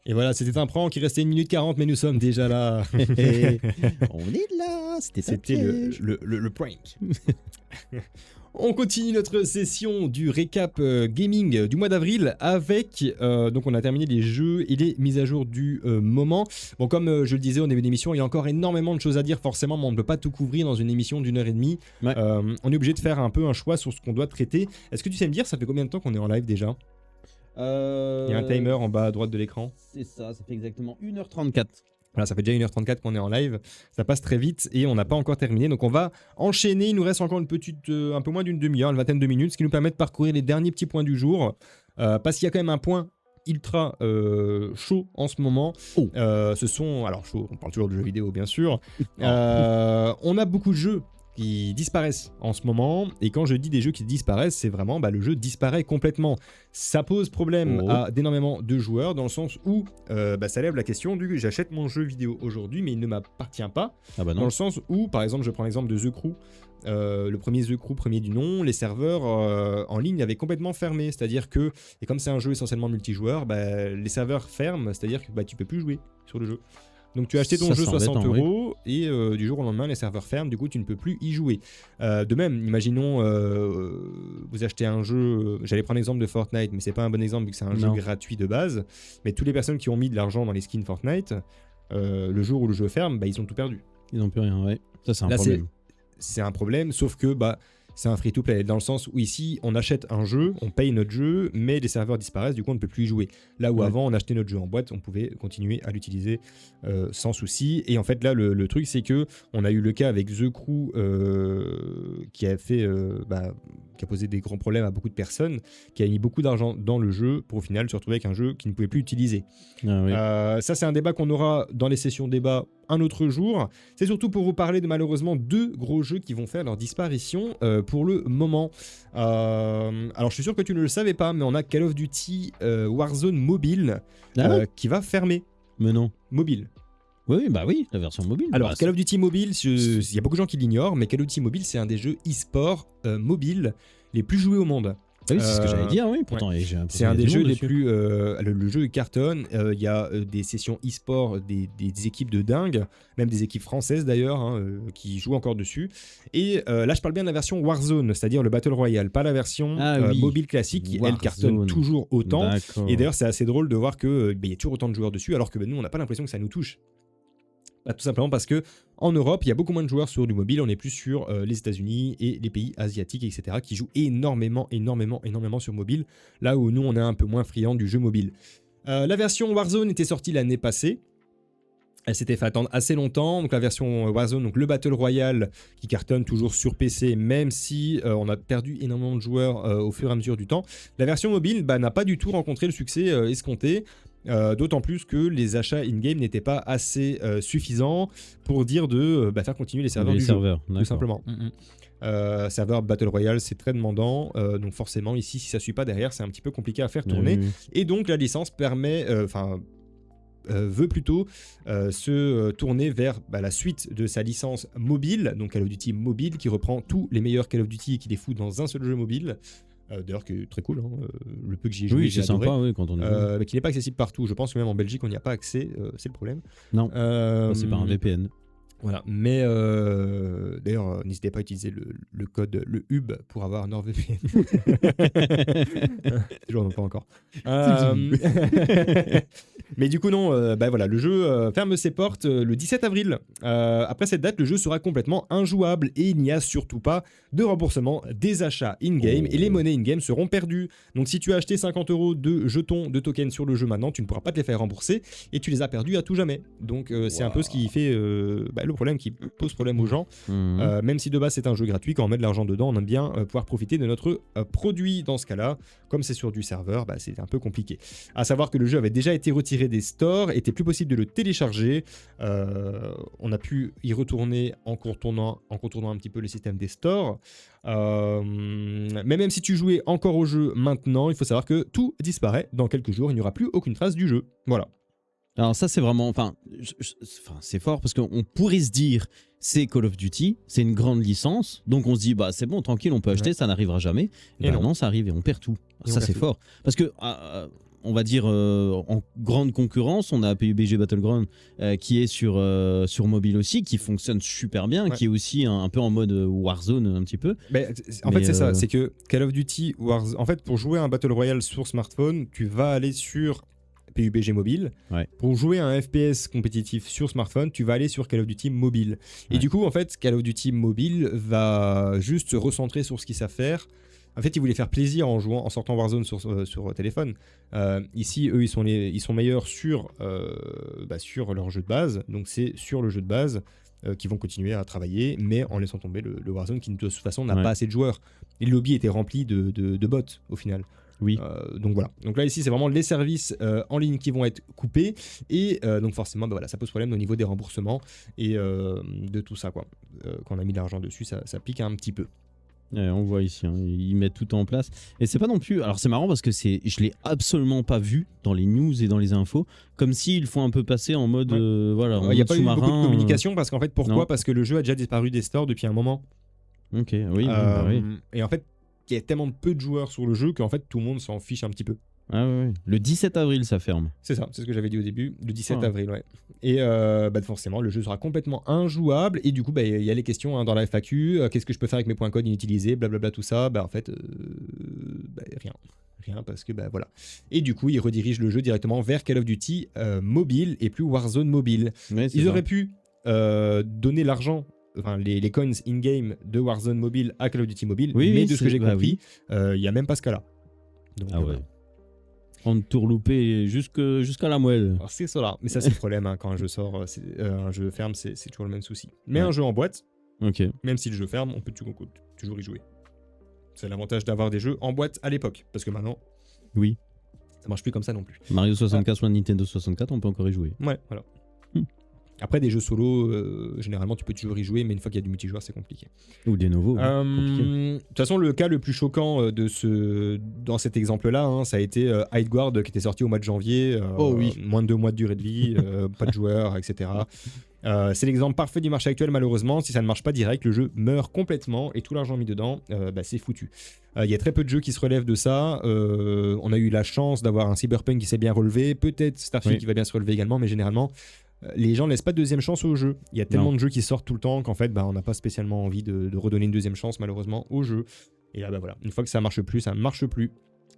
Et voilà, c'était un prank, il restait 1 minute 40, mais nous sommes déjà là. On est là, c'était le prank. On continue notre session du récap gaming du mois d'avril avec, donc on a terminé les jeux et les mises à jour du moment. Bon, comme je le disais au début de l'émission, il y a encore énormément de choses à dire forcément, mais on ne peut pas tout couvrir dans une émission d'1h30. Ouais. On est obligé de faire un peu un choix sur ce qu'on doit traiter. Est-ce que tu sais me dire, ça fait combien de temps qu'on est en live déjà ? Il y a un timer en bas à droite de l'écran. C'est ça fait exactement 1h34. Voilà, ça fait déjà 1h34 qu'on est en live, ça passe très vite et on n'a pas encore terminé, donc on va enchaîner, il nous reste encore une petite, un peu moins d'une demi-heure, une vingtaine de minutes, ce qui nous permet de parcourir les derniers petits points du jour, parce qu'il y a quand même un point ultra chaud en ce moment. Ce sont, alors chaud, on parle toujours de jeux vidéo bien sûr, on a beaucoup de jeux qui disparaissent en ce moment, et quand je dis des jeux qui disparaissent, c'est vraiment le jeu disparaît complètement. Ça pose problème à d'énormément de joueurs, dans le sens où ça lève la question du j'achète mon jeu vidéo aujourd'hui, mais il ne m'appartient pas. Dans le sens où, par exemple, je prends l'exemple de The Crew, le premier The Crew, premier du nom, les serveurs en ligne avaient complètement fermé, c'est-à-dire que, et comme c'est un jeu essentiellement multijoueur, les serveurs ferment, c'est-à-dire que tu peux plus jouer sur le jeu. Donc tu as acheté ton jeu 60 € et du jour au lendemain les serveurs ferment, du coup tu ne peux plus y jouer. De même, imaginons vous achetez un jeu, j'allais prendre l'exemple de Fortnite, mais c'est pas un bon exemple vu que c'est un jeu gratuit de base, mais toutes les personnes qui ont mis de l'argent dans les skins Fortnite, le jour où le jeu ferme, ils ont tout perdu. Ils n'ont plus rien, ouais. Ça c'est un problème. C'est un problème, sauf que c'est un free-to-play, dans le sens où ici, on achète un jeu, on paye notre jeu, mais les serveurs disparaissent, du coup, on ne peut plus y jouer. Là où avant, on achetait notre jeu en boîte, on pouvait continuer à l'utiliser sans souci. Et en fait, là, le truc, c'est que on a eu le cas avec The Crew qui a fait, qui a posé des grands problèmes à beaucoup de personnes, qui a mis beaucoup d'argent dans le jeu pour au final se retrouver avec un jeu qui ne pouvait plus utiliser. Ça, c'est un débat qu'on aura dans les sessions débat un autre jour. C'est surtout pour vous parler de malheureusement 2 gros jeux qui vont faire leur disparition pour le moment. Alors je suis sûr que tu ne le savais pas, mais on a Call of Duty Warzone Mobile qui va fermer. Mais non. Mobile. Oui, la version mobile. Alors Call of Duty Mobile, il y a beaucoup de gens qui l'ignorent, mais Call of Duty Mobile c'est un des jeux e-sport mobile les plus joués au monde. Oui, c'est ce que j'allais dire, oui, pourtant. C'est un des jeux les plus... le jeu cartonne, il y a des sessions e-sport, des équipes de dingue, même des équipes françaises d'ailleurs, qui jouent encore dessus. Et là, je parle bien de la version Warzone, c'est-à-dire le Battle Royale, pas la version mobile classique, qui, elle, cartonne toujours autant. Et d'ailleurs, c'est assez drôle de voir qu'il y a toujours autant de joueurs dessus, alors que nous, on n'a pas l'impression que ça nous touche. Tout simplement parce que en Europe, il y a beaucoup moins de joueurs sur du mobile, on est plus sur les États-Unis et les pays asiatiques, etc., qui jouent énormément sur mobile, là où nous, on est un peu moins friands du jeu mobile. La version Warzone était sortie l'année passée. Elle s'était fait attendre assez longtemps, donc la version Warzone, donc le Battle Royale qui cartonne toujours sur PC, même si on a perdu énormément de joueurs au fur et à mesure du temps. La version mobile n'a pas du tout rencontré le succès escompté. D'autant plus que les achats in-game n'étaient pas assez suffisants pour dire de faire continuer les serveurs du jeu, tout simplement. Serveur Battle Royale, c'est très demandant, donc forcément ici, si ça suit pas derrière, c'est un petit peu compliqué à faire tourner. Et donc la licence permet, veut plutôt se tourner vers la suite de sa licence mobile, donc Call of Duty Mobile, qui reprend tous les meilleurs Call of Duty et qui les fout dans un seul jeu mobile. D'ailleurs, qui est très cool, le peu que j'y ai joué, c'est sympa, quand on est mais qui n'est pas accessible partout. Je pense que même en Belgique, on n'y a pas accès, c'est le problème. Non, c'est pas un VPN. Voilà, mais d'ailleurs, n'hésitez pas à utiliser le code, le HUB, pour avoir NordVPN. Je n'en ai pas encore. Mais du coup, non, voilà, le jeu ferme ses portes le 17 avril. Après cette date, le jeu sera complètement injouable et il n'y a surtout pas de remboursement des achats in-game et les monnaies in-game seront perdues. Donc si tu as acheté 50 € de jetons, de tokens sur le jeu maintenant, tu ne pourras pas te les faire rembourser et tu les as perdus à tout jamais. Donc c'est un peu ce qui fait le problème, qui pose problème aux gens. Même si de base c'est un jeu gratuit, quand on met de l'argent dedans, on aime bien pouvoir profiter de notre produit. Dans ce cas-là, comme c'est sur du serveur, c'est un peu compliqué. À savoir que le jeu avait déjà été retiré des stores, était plus possible de le télécharger. On a pu y retourner en contournant un petit peu le système des stores. Mais même si tu jouais encore au jeu maintenant, il faut savoir que tout disparaît dans quelques jours, il n'y aura plus aucune trace du jeu. Voilà. Alors ça c'est vraiment, c'est fort parce qu'on pourrait se dire c'est Call of Duty, c'est une grande licence, donc on se dit c'est bon, tranquille, on peut acheter, ça n'arrivera jamais. Et non, ça arrive et on perd tout. Ça c'est fort parce que on va dire, en grande concurrence, on a PUBG Battleground qui est sur mobile aussi, qui fonctionne super bien, qui est aussi un peu en mode Warzone un petit peu. En fait, c'est ça, c'est que Call of Duty Warzone, en fait, pour jouer à un Battle Royale sur smartphone, tu vas aller sur PUBG mobile. Pour jouer à un FPS compétitif sur smartphone, tu vas aller sur Call of Duty mobile. Et du coup, en fait, Call of Duty mobile va juste se recentrer sur ce qu'ils savent faire. En fait, ils voulaient faire plaisir en sortant Warzone sur téléphone. Ici, eux, ils sont meilleurs sur leur jeu de base. Donc, c'est sur le jeu de base qu'ils vont continuer à travailler, mais en laissant tomber le Warzone qui, de toute façon, n'a pas assez de joueurs. Et le lobby était rempli de bots, au final. Oui. Donc voilà. Donc là ici c'est vraiment les services en ligne qui vont être coupés et donc forcément ça pose problème au niveau des remboursements et de tout ça quoi. Quand on a mis de l'argent dessus ça pique un petit peu. Ouais, on voit ici, hein, ils mettent tout en place et c'est pas non plus. Alors c'est marrant parce que je l'ai absolument pas vu dans les news et dans les infos, comme s'ils font un peu passer en mode voilà. Il n'y a pas eu beaucoup de communication parce qu'en fait pourquoi ? Parce que le jeu a déjà disparu des stores depuis un moment. Ok, oui. Et en fait il y a tellement peu de joueurs sur le jeu qu'en fait tout le monde s'en fiche un petit peu. Ah ouais. Le 17 avril ça ferme. C'est ça, c'est ce que j'avais dit au début, le 17 avril, ouais. Et forcément le jeu sera complètement injouable et du coup il y a les questions dans la FAQ, qu'est-ce que je peux faire avec mes points codes inutilisés, blablabla tout ça, en fait rien parce que voilà. Et du coup ils redirigent le jeu directement vers Call of Duty mobile et plus Warzone mobile. Ouais, ils auraient pu donner l'argent, enfin les coins in-game de Warzone mobile à Call of Duty mobile, mais de ce que j'ai compris, il n'y a même pas ce cas-là. Donc, prendre tourloupé jusqu'à la moelle. Alors c'est ça, mais ça c'est le problème quand un jeu sort, un jeu ferme, c'est toujours le même souci. Mais un jeu en boîte, même si le jeu ferme, on peut toujours y jouer. C'est l'avantage d'avoir des jeux en boîte à l'époque, parce que maintenant, ça marche plus comme ça non plus. Mario 64 ou Nintendo 64, on peut encore y jouer. Ouais, voilà. Après, des jeux solo, généralement, tu peux toujours y jouer, mais une fois qu'il y a du multijoueur, c'est compliqué. Ou des nouveaux. De toute façon, le cas le plus choquant dans cet exemple-là, ça a été Hideguard qui était sorti au mois de janvier. Moins de 2 mois de durée de vie, pas de joueurs, etc. C'est l'exemple parfait du marché actuel, malheureusement. Si ça ne marche pas direct, le jeu meurt complètement et tout l'argent mis dedans, c'est foutu. Il y a très peu de jeux qui se relèvent de ça. On a eu la chance d'avoir un Cyberpunk qui s'est bien relevé, peut-être Starfield qui va bien se relever également, mais généralement, les gens ne laissent pas de deuxième chance au jeu. Il y a tellement de jeux qui sortent tout le temps qu'en fait, on n'a pas spécialement envie de redonner une deuxième chance, malheureusement, au jeu. Et là, voilà, une fois que ça marche plus, ça marche plus.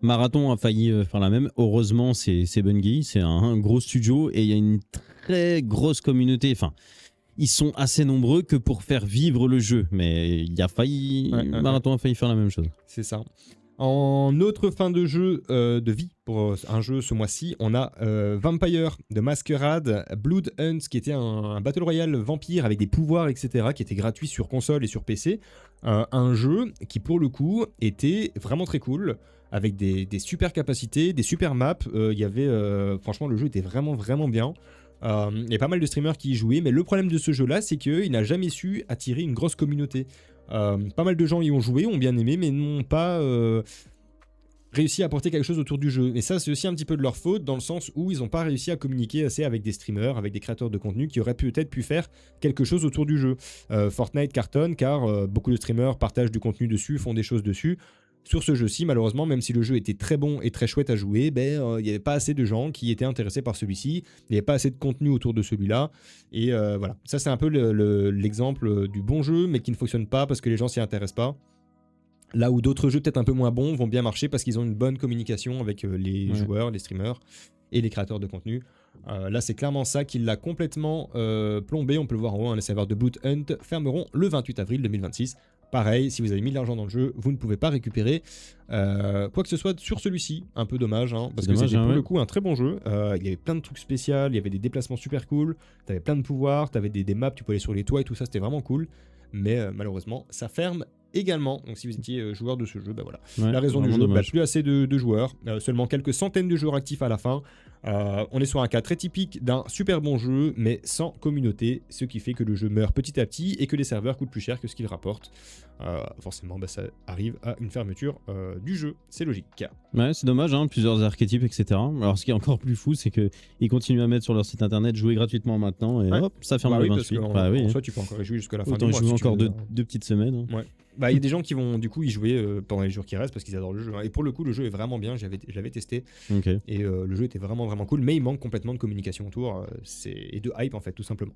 Marathon a failli faire la même. Heureusement, c'est Bungie, c'est un gros studio et il y a une très grosse communauté. Enfin, ils sont assez nombreux que pour faire vivre le jeu. Mais il a failli, Marathon a failli faire la même chose. C'est ça. En autre fin de jeu de vie pour un jeu ce mois-ci, on a Vampire de Masquerade Blood Hunt qui était un Battle Royale vampire avec des pouvoirs, etc., qui était gratuit sur console et sur PC. Un jeu qui, pour le coup, était vraiment très cool, avec des super capacités, des super maps. Il y avait, franchement, le jeu était vraiment, vraiment bien. Il y a pas mal de streamers qui y jouaient, mais le problème de ce jeu-là, c'est qu'il n'a jamais su attirer une grosse communauté. Pas mal de gens y ont joué, ont bien aimé, mais n'ont pas réussi à apporter quelque chose autour du jeu. Et ça, c'est aussi un petit peu de leur faute, dans le sens où ils n'ont pas réussi à communiquer assez avec des streamers, avec des créateurs de contenu qui auraient peut-être pu faire quelque chose autour du jeu. Fortnite cartonne, car beaucoup de streamers partagent du contenu dessus, font des choses dessus. Sur ce jeu-ci, malheureusement, même si le jeu était très bon et très chouette à jouer, il n'y avait pas assez de gens qui étaient intéressés par celui-ci, il n'y avait pas assez de contenu autour de celui-là, et voilà. Ça, c'est un peu l'exemple du bon jeu, mais qui ne fonctionne pas parce que les gens s'y intéressent pas. Là où d'autres jeux peut-être un peu moins bons vont bien marcher parce qu'ils ont une bonne communication avec les joueurs, les streamers et les créateurs de contenu. Là, c'est clairement ça qui l'a complètement plombé. On peut le voir en haut, les serveurs de Blood Hunt fermeront le 28 avril 2026. Pareil, si vous avez mis de l'argent dans le jeu, vous ne pouvez pas récupérer quoi que ce soit sur celui-ci. Un peu dommage, parce que c'était pour le coup un très bon jeu. Il y avait plein de trucs spéciaux, il y avait des déplacements super cool, tu avais plein de pouvoirs, tu avais des maps, tu pouvais aller sur les toits et tout ça, c'était vraiment cool. Mais malheureusement, ça ferme également. Donc si vous étiez joueur de ce jeu, voilà. La raison du jeu, plus assez de joueurs, seulement quelques centaines de joueurs actifs à la fin. On est sur un cas très typique d'un super bon jeu, mais sans communauté, ce qui fait que le jeu meurt petit à petit et que les serveurs coûtent plus cher que ce qu'ils rapportent. Forcément, ça arrive à une fermeture du jeu, c'est logique. Ouais, c'est dommage, plusieurs archétypes, etc. Alors ce qui est encore plus fou, c'est qu'ils continuent à mettre sur leur site internet jouer gratuitement maintenant et hop, ça ferme le 28. En soi, tu peux encore y jouer jusqu'à la fin du mois. Autant jouer encore deux petites semaines. Ouais. Bah, il y a des gens qui vont du coup y jouer pendant les jours qui restent parce qu'ils adorent le jeu. Hein. Et pour le coup, le jeu est vraiment bien. Je l'avais testé. Okay. Et le jeu était vraiment, vraiment cool. Mais il manque complètement de communication autour et de hype, en fait, tout simplement.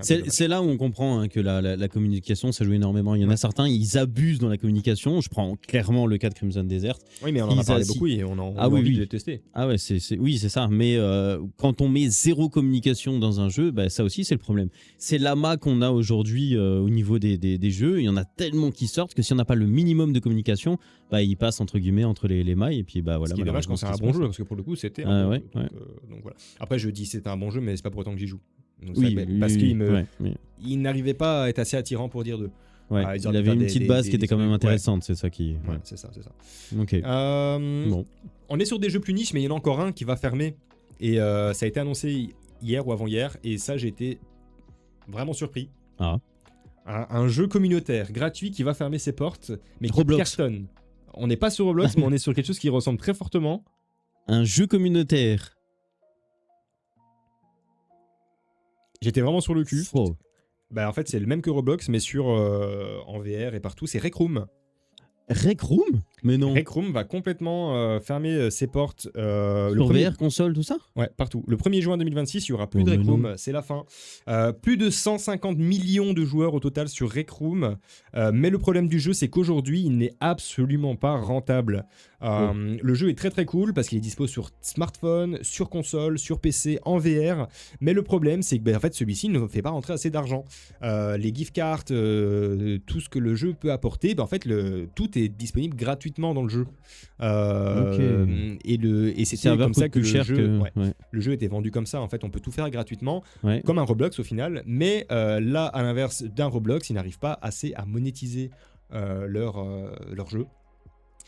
C'est là où on comprend que la communication, ça joue énormément. Il y en a certains, ils abusent dans la communication. Je prends clairement le cas de Crimson Desert. Oui, mais on en a parlé beaucoup et on a envie de le tester. Ah ouais, oui, c'est ça. Mais quand on met zéro communication dans un jeu, bah, ça aussi, c'est le problème. C'est l'amas qu'on a aujourd'hui au niveau des jeux. Il y en a tellement qui sortent que si on n'a pas le minimum de communication, bah, ils passent entre guillemets entre les mailles. Et puis, bah, voilà. Ce qui est dommage quand c'est un bon jeu, parce que pour le coup, c'était un bon jeu. Donc, voilà. Après, je dis c'était un bon jeu, mais c'est pas pour autant que j'y joue. Donc, parce qu'il n'arriait pas à être assez attirant pour dire deux. Ouais, il avait une petite base qui était quand même intéressante, c'est ça qui. Ouais, c'est ça. Ok. Bon. On est sur des jeux plus niches, mais il y en a encore un qui va fermer. Et ça a été annoncé hier ou avant-hier, et ça, j'ai été vraiment surpris. Ah. Un jeu communautaire gratuit qui va fermer ses portes, mais qui Roblox. cartonne. On n'est pas sur Roblox, mais on est sur quelque chose qui ressemble très fortement. Un jeu communautaire. J'étais vraiment sur le cul. Oh. Bah en fait c'est le même que Roblox mais en VR et partout, c'est Rec Room. Rec Room ? Mais non. Rec Room va complètement fermer ses portes. Sur VR, console, tout ça ? Ouais, partout. Le 1er juin 2026, il n'y aura plus de Rec Room, c'est la fin. Plus de 150 millions de joueurs au total sur Rec Room. Mais le problème du jeu, c'est qu'aujourd'hui, il n'est absolument pas rentable. Le jeu est très très cool parce qu'il est dispo sur smartphone, sur console, sur PC, en VR. Mais le problème, c'est que en fait, celui-ci ne fait pas rentrer assez d'argent. Les gift cards, tout ce que le jeu peut apporter, en fait, tout est disponible gratuitement dans le jeu. Et c'est comme ça que le jeu était vendu comme ça. En fait, on peut tout faire gratuitement, comme un Roblox au final. Mais là, à l'inverse d'un Roblox, ils n'arrivent pas assez à monétiser leur jeu.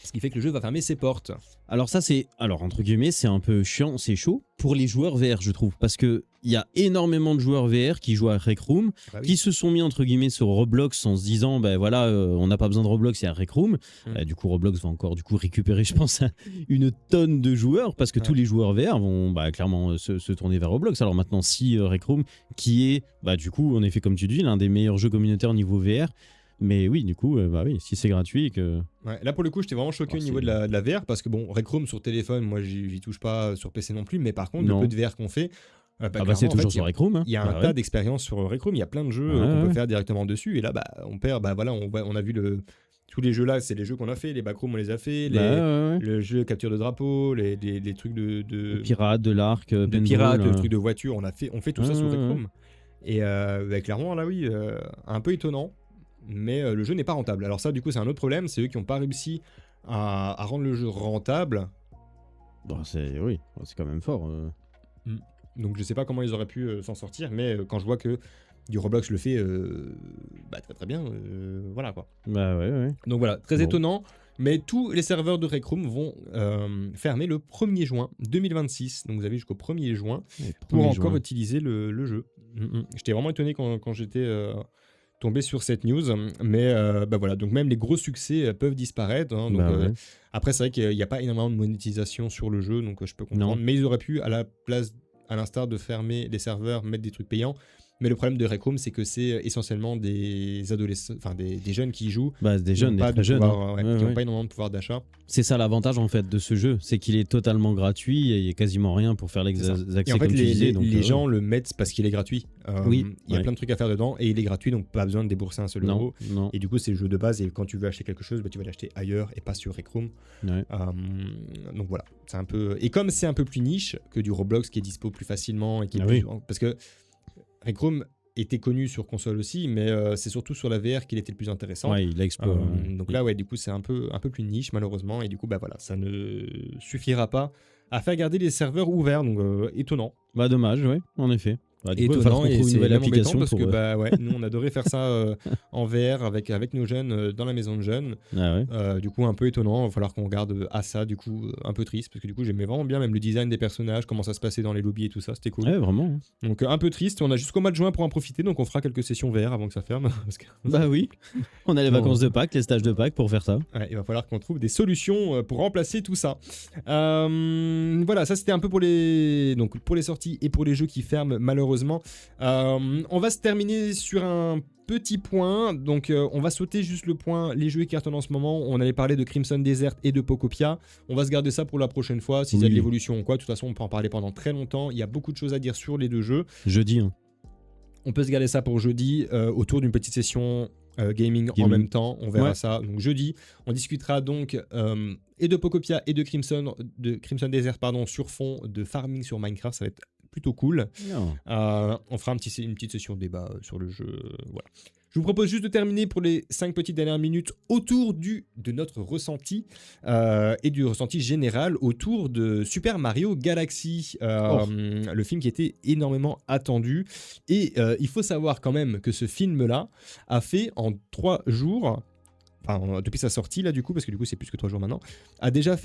Ce qui fait que le jeu va fermer ses portes. Alors ça, entre guillemets, c'est un peu chiant, c'est chaud pour les joueurs VR, je trouve. Parce qu'il y a énormément de joueurs VR qui jouent à Rec Room, qui se sont mis, entre guillemets, sur Roblox en se disant, ben voilà, on n'a pas besoin de Roblox, il y a Rec Room. Du coup, Roblox va encore récupérer, je pense, une tonne de joueurs, parce que tous les joueurs VR vont clairement se tourner vers Roblox. Alors maintenant, si Rec Room, qui est, du coup, en effet, comme tu dis, l'un des meilleurs jeux communautaires niveau VR, mais oui, du coup, si c'est gratuit et que... Ouais, là, pour le coup, j'étais vraiment choqué au niveau de la VR, parce que bon, Rec Room sur téléphone, moi, j'y touche pas, sur PC non plus, mais par contre, le peu de VR qu'on fait... c'est toujours sur Rec Room. Il y a un tas d'expériences sur Rec Room, il y a plein de jeux qu'on peut faire directement dessus, et là, on perd, on a vu tous les jeux là, c'est les jeux qu'on a fait, les backrooms on les a fait, le jeu capture de drapeau, les trucs de pirates, de l'arc, de pirates, le truc de voiture, on fait tout ça sur Rec Room. Et clairement, là, oui, un peu étonnant. Mais le jeu n'est pas rentable. Alors ça, du coup, c'est un autre problème. C'est eux qui n'ont pas réussi à rendre le jeu rentable. C'est quand même fort. Donc je sais pas comment ils auraient pu s'en sortir, mais quand je vois que du Roblox le fait très très bien, voilà quoi. Donc voilà, très étonnant. Mais tous les serveurs de Rec Room vont fermer le 1er juin 2026. Donc vous avez jusqu'au 1er juin pour encore utiliser le jeu. J'étais vraiment étonné quand j'étais... tombé sur cette news, mais voilà, donc même les gros succès peuvent disparaître, hein, donc, après c'est vrai qu'il n'y a pas énormément de monétisation sur le jeu, donc je peux comprendre, mais ils auraient pu à l'instar de fermer les serveurs, mettre des trucs payants. Mais le problème de Rec Room, c'est que c'est essentiellement des adolescents, enfin des jeunes qui y jouent. Des jeunes, des très jeunes. Qui n'ont pas énormément de pouvoir d'achat. C'est ça l'avantage en fait de ce jeu, c'est qu'il est totalement gratuit et il n'y a quasiment rien pour faire les accès. Et en fait, les gens le mettent parce qu'il est gratuit. Il y a plein de trucs à faire dedans et il est gratuit, donc pas besoin de débourser un seul euro. Et du coup, c'est le jeu de base et quand tu veux acheter quelque chose, tu vas l'acheter ailleurs et pas sur Rec Room. Donc voilà, c'est un peu. Et comme c'est un peu plus niche que du Roblox qui est dispo plus facilement et qui est parce que Rec Room était connu sur console aussi, mais c'est surtout sur la VR qu'il était le plus intéressant. Ouais, il a explosé. Donc là, du coup, c'est un peu plus niche, malheureusement. Et du coup, voilà, ça ne suffira pas à faire garder les serveurs ouverts. Donc, étonnant. Dommage, en effet. Étonnant, et c'est une nouvelle application parce que nous on adorait faire ça en VR avec nos jeunes dans la maison de jeunes. Du coup un peu étonnant, il va falloir qu'on regarde à ça, du coup un peu triste parce que du coup j'aimais vraiment bien même le design des personnages, comment ça se passait dans les lobbies et tout ça, c'était cool. Vraiment. Donc un peu triste, on a jusqu'au mois de juin pour en profiter, donc on fera quelques sessions VR avant que ça ferme. Parce que... on a les vacances de Pâques, les stages de Pâques pour faire ça. Il va falloir qu'on trouve des solutions pour remplacer tout ça. Voilà, ça c'était un peu pour les sorties et pour les jeux qui ferment malheureusement malheureusement. On va se terminer sur un petit point, donc on va sauter juste le point, les jeux qui cartonnent en ce moment. On allait parler de Crimson Desert et de Pocopia. On va se garder ça pour la prochaine fois, s'il y a de l'évolution ou quoi. De toute façon, on peut en parler pendant très longtemps. Il y a beaucoup de choses à dire sur les deux jeux. Jeudi, hein. On peut se garder ça pour jeudi, autour d'une petite session gaming en même temps. On verra ça. Donc jeudi, on discutera donc et de Pocopia et de Crimson Desert sur fond de farming sur Minecraft. Ça va être plutôt cool. On fera une petite session de débat sur le jeu. Voilà. Je vous propose juste de terminer pour les 5 petites dernières minutes autour de notre ressenti et du ressenti général autour de Super Mario Galaxy, le film qui était énormément attendu. Et il faut savoir quand même que ce film-là a fait en 3 jours... Enfin, depuis sa sortie, là, du coup, parce que du coup, c'est plus que 3 jours maintenant, a déjà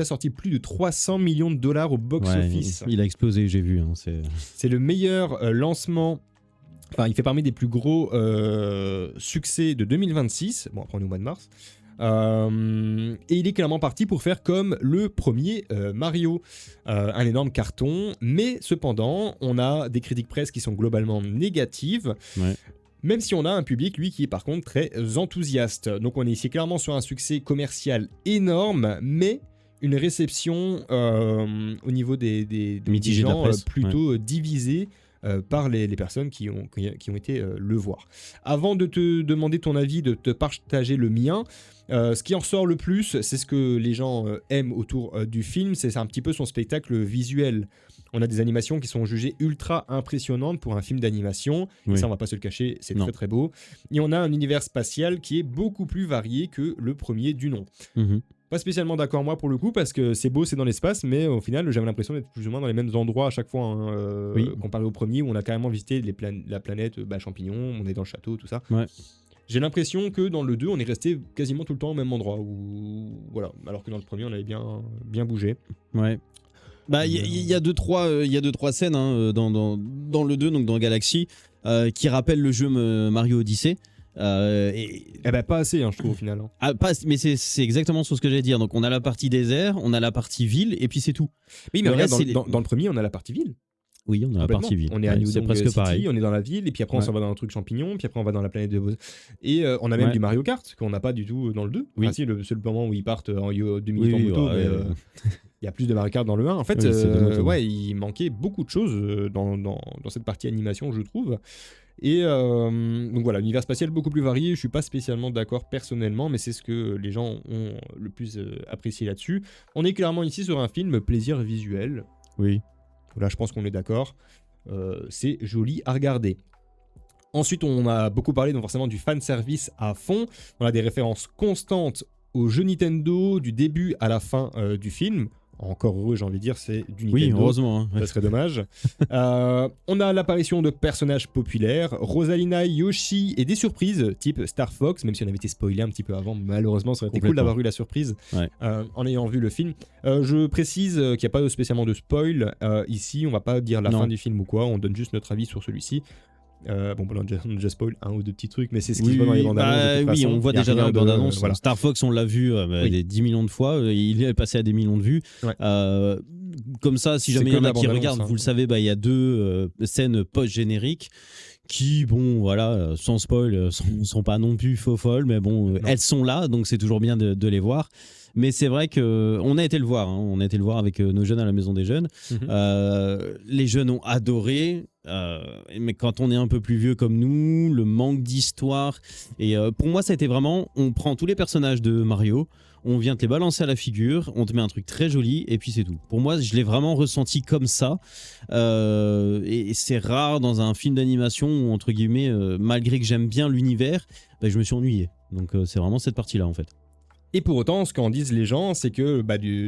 sorti plus de 300 millions de dollars au box-office. Il a explosé, j'ai vu. Hein, c'est le meilleur lancement. Enfin, il fait parmi des plus gros succès de 2026. Bon, après, on est au mois de mars. Et il est clairement parti pour faire comme le premier Mario. Un énorme carton. Mais cependant, on a des critiques presse qui sont globalement négatives. Ouais. Même si on a un public, lui, qui est par contre très enthousiaste. Donc on est ici clairement sur un succès commercial énorme, mais une réception au niveau des gens plutôt divisée par les personnes qui ont été le voir. Avant de te demander ton avis, de te partager le mien, ce qui en ressort le plus, c'est ce que les gens aiment autour du film, c'est un petit peu son spectacle visuel. On a des animations qui sont jugées ultra impressionnantes pour un film d'animation. Oui. Ça, on va pas se le cacher, c'est très très beau. Et on a un univers spatial qui est beaucoup plus varié que le premier du nom. Pas spécialement d'accord moi pour le coup, parce que c'est beau, c'est dans l'espace, mais au final, j'avais l'impression d'être plus ou moins dans les mêmes endroits à chaque fois. Hein, comparé au premier, où on a carrément visité la planète Champignon, on est dans le château, tout ça. Ouais. J'ai l'impression que dans le 2, on est resté quasiment tout le temps au même endroit. Voilà. Alors que dans le premier, on avait bien bougé. Ouais. Bah, il y a 2-3 scènes hein, dans le 2, donc dans Galaxy, qui rappellent le jeu Mario Odyssey. Pas assez, hein, je trouve, au final. Hein. Mais c'est exactement sur ce que j'allais dire. Donc, on a la partie désert, on a la partie ville, et puis c'est tout. Oui, mais regarde, dans le premier, on a la partie ville. Oui, on a la partie ville. On est à New Donk City, pareil. On est dans la ville, et puis après, on s'en va dans un truc champignon, puis après, on va dans la planète de... Et on a même du Mario Kart, qu'on n'a pas du tout dans le 2. Oui. Enfin, si, le seul moment où ils partent en 2 minutes en moto, mais... Il y a plus de Mario Kart dans le 1. En fait, il manquait beaucoup de choses dans cette partie animation, je trouve. Et donc voilà, l'univers spatial beaucoup plus varié. Je suis pas spécialement d'accord personnellement, mais c'est ce que les gens ont le plus apprécié là-dessus. On est clairement ici sur un film plaisir visuel. Oui. Là, je pense qu'on est d'accord. C'est joli à regarder. Ensuite, on a beaucoup parlé donc forcément du fanservice à fond. On a des références constantes aux jeux Nintendo du début à la fin du film. Encore heureux, j'ai envie de dire, c'est du Nintendo. Oui, heureusement. Hein. Ça serait dommage. On a l'apparition de personnages populaires, Rosalina, Yoshi et des surprises type Star Fox, même si on avait été spoilé un petit peu avant, malheureusement, ça aurait été cool d'avoir eu la surprise en ayant vu le film. Je précise qu'il n'y a pas spécialement de spoil ici, on va pas dire la fin du film ou quoi, on donne juste notre avis sur celui-ci. On a déjà spoil 1 ou 2 petits trucs, mais c'est ce qui se voit dans les bandes annonces. Oui, on voit déjà dans les bandes annonces. Voilà. Star Fox, on l'a vu des 10 millions de fois, il est passé à des millions de vues. Ouais. Comme ça, si jamais il y en a qui regardent, vous le savez, il y a 2 scènes post-génériques qui, sans spoil, sont pas non plus faux-folles, mais elles sont là, donc c'est toujours bien de les voir. Mais c'est vrai qu'on a été le voir, on a été le voir avec nos jeunes à la Maison des Jeunes. Les jeunes ont adoré, mais quand on est un peu plus vieux comme nous, le manque d'histoire. Et pour moi, ça a été vraiment, on prend tous les personnages de Mario, on vient te les balancer à la figure, on te met un truc très joli, et puis c'est tout. Pour moi, je l'ai vraiment ressenti comme ça. Et c'est rare dans un film d'animation où, entre guillemets, malgré que j'aime bien l'univers, je me suis ennuyé. Donc c'est vraiment cette partie-là, en fait. Et pour autant, ce qu'en disent les gens, c'est que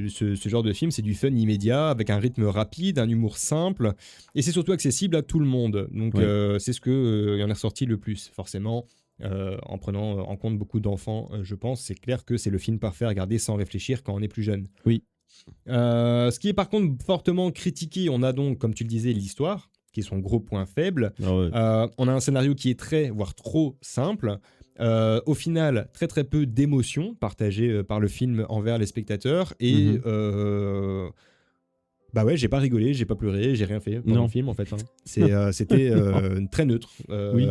ce genre de film, c'est du fun immédiat, avec un rythme rapide, un humour simple, et c'est surtout accessible à tout le monde. Donc c'est ce qu'il y en est ressorti le plus, forcément, en prenant en compte beaucoup d'enfants, je pense. C'est clair que c'est le film parfait à regarder sans réfléchir quand on est plus jeune. Oui. Ce qui est par contre fortement critiqué, on a donc, comme tu le disais, l'histoire, qui est son gros point faible. On a un scénario qui est très, voire trop simple. Au final, très très peu d'émotions partagées par le film envers les spectateurs et Bah ouais, j'ai pas rigolé, j'ai pas pleuré, j'ai rien fait pendant le film en fait. Hein. C'était très neutre. Oui.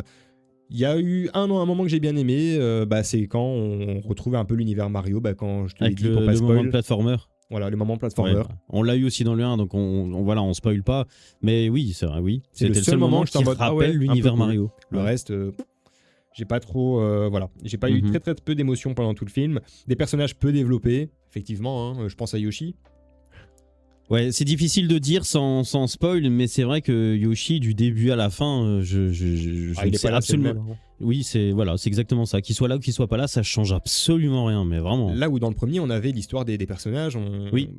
Il y a eu un moment que j'ai bien aimé, c'est quand on retrouvait un peu l'univers Mario, quand je te l'ai dit pour pas spoil. Le moment de platformer. Voilà, le moment platformer. Ouais, on l'a eu aussi dans le 1, donc on spoil pas. Mais oui, c'est vrai, oui. C'était le seul moment qui rappelle l'univers Mario. Le reste, j'ai pas trop... j'ai pas eu très très peu d'émotions pendant tout le film. Des personnages peu développés, effectivement, hein, je pense à Yoshi. Ouais, c'est difficile de dire sans spoil, mais c'est vrai que Yoshi, du début à la fin, je il est pas là, absolument. C'est le même, hein. Oui, c'est exactement ça. Qu'il soit là ou qu'il soit pas là, ça change absolument rien, mais vraiment. Là où dans le premier, on avait l'histoire des personnages, oui.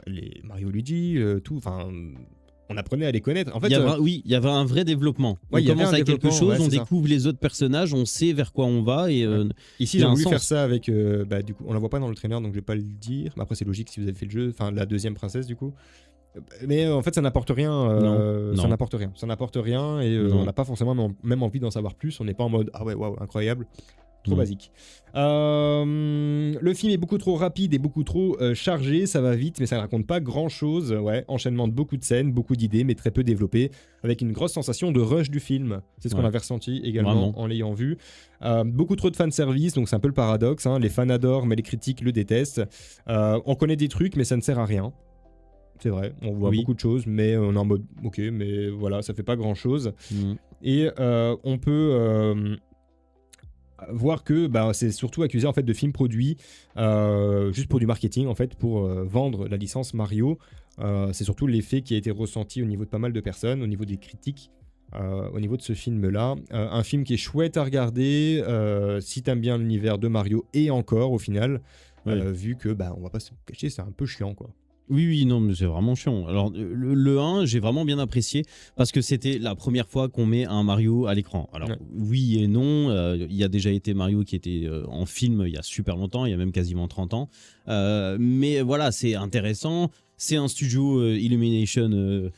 Les Mario, Luigi, tout, enfin... On apprenait à les connaître. En fait, il y avait un vrai développement. Ouais, on commence avec quelque chose, on découvre les autres personnages, on sait vers quoi on va. Et, ici, j'ai voulu faire ça avec... du coup, on la voit pas dans le trailer, donc je vais pas le dire. Mais après, c'est logique si vous avez fait le jeu. Enfin, la deuxième princesse, du coup. Mais en fait, ça n'apporte rien. Non. Ça n'apporte rien. Ça n'apporte rien et on n'a pas forcément même envie d'en savoir plus. On n'est pas en mode « Ah ouais, waouh, incroyable ». Trop basique. Le film est beaucoup trop rapide et beaucoup trop chargé, ça va vite, mais ça ne raconte pas grand-chose. Ouais, enchaînement de beaucoup de scènes, beaucoup d'idées, mais très peu développées, avec une grosse sensation de rush du film. C'est ce qu'on avait ressenti également en l'ayant vu. Beaucoup trop de fanservice, donc c'est un peu le paradoxe. Hein. Les fans adorent, mais les critiques le détestent. On connaît des trucs, mais ça ne sert à rien. C'est vrai, on voit beaucoup de choses, mais on est en mode « Ok, mais voilà, ça fait pas grand-chose. » Et on peut... voir que c'est surtout accusé en fait de films produits juste pour du marketing en fait, pour vendre la licence Mario. C'est surtout l'effet qui a été ressenti au niveau de pas mal de personnes, au niveau des critiques, au niveau de ce film-là. Un film qui est chouette à regarder si t'aimes bien l'univers de Mario, et encore au final, vu que on va pas se cacher, c'est un peu chiant quoi. Oui, non, mais c'est vraiment chiant. Alors, le 1, j'ai vraiment bien apprécié parce que c'était la première fois qu'on met un Mario à l'écran. Alors, oui et non. Il y a déjà été Mario qui était en film il y a super longtemps, il y a même quasiment 30 ans. Mais voilà, c'est intéressant. C'est un studio Illumination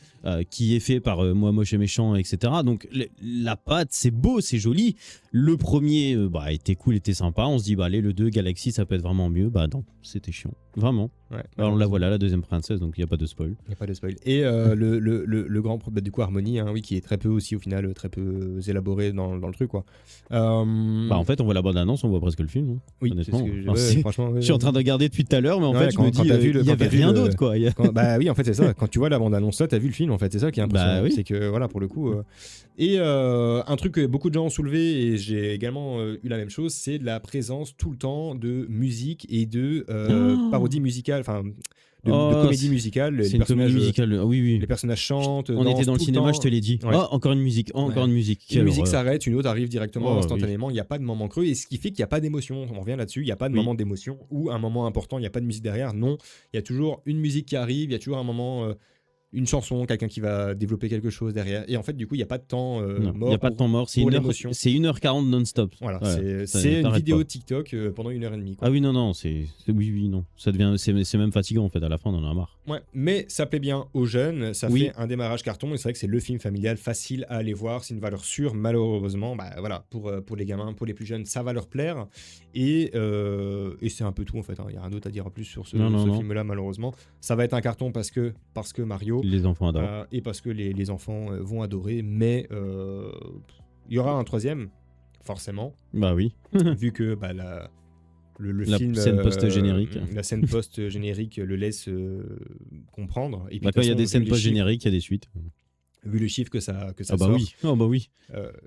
qui est fait par Moi Moche et Méchant, etc. Donc, la patte, c'est beau, c'est joli. Le premier était cool, était sympa. On se dit, allez, le 2, Galaxy, ça peut être vraiment mieux. Non, c'était chiant. Vraiment. Ouais, alors la voilà, la deuxième princesse, donc il n'y a pas de spoil. Il n'y a pas de spoil. Et le grand problème, du coup, Harmony, hein, qui est très peu aussi, au final, très peu élaboré dans le truc, quoi. En fait, on voit la bande-annonce, on voit presque le film. Hein, oui, honnêtement. Franchement, je suis en train de regarder depuis tout à l'heure, mais en fait, je me dis, il n'y avait rien d'autre, quoi. Oui, en fait, c'est ça. Quand tu vois la bande-annonce, là, t'as vu le film, en fait, c'est ça qui est impressionnant. C'est que, voilà, pour le coup... Et un truc que beaucoup de gens ont soulevé, et j'ai également eu la même chose, c'est la présence tout le temps de musique et de parodie musicale, enfin... De comédie musicale. C'est une comédie musicale. Oui. Les personnages chantent. On était dans le cinéma, je te l'ai dit. Ouais. Encore une musique, encore une musique. Une musique s'arrête, une autre arrive directement, instantanément. Il n'y a pas de moment creux, et ce qui fait qu'il n'y a pas d'émotion. On revient là-dessus, il n'y a pas de moment d'émotion ou un moment important, il n'y a pas de musique derrière. Non, il y a toujours une musique qui arrive, il y a toujours un moment. Une chanson, quelqu'un qui va développer quelque chose derrière. Et en fait, du coup, il n'y a pas de temps mort. Il n'y a pas de temps mort, c'est 1h40 non-stop. Voilà, c'est une vidéo TikTok pendant 1h30. Quoi. Ah oui, non, non. Ça devient, c'est même fatigant en fait, à la fin, on en a marre. Ouais, mais ça plaît bien aux jeunes, ça fait un démarrage carton, et c'est vrai que c'est le film familial facile à aller voir, c'est une valeur sûre, malheureusement. Voilà, pour les gamins, pour les plus jeunes, ça va leur plaire. Et c'est un peu tout en fait, il n'y a rien d'autre à dire en plus sur ce film-là, malheureusement. Ça va être un carton parce que Mario. Les enfants adorent. Et parce que les enfants vont adorer, mais il y aura un troisième, forcément. Bah oui. Vu que la film, scène post-générique. La scène post-générique le laisse comprendre. Et puis, quand il y a des scènes post-génériques, il y a des suites. Vu le chiffre que ça sort. Oui.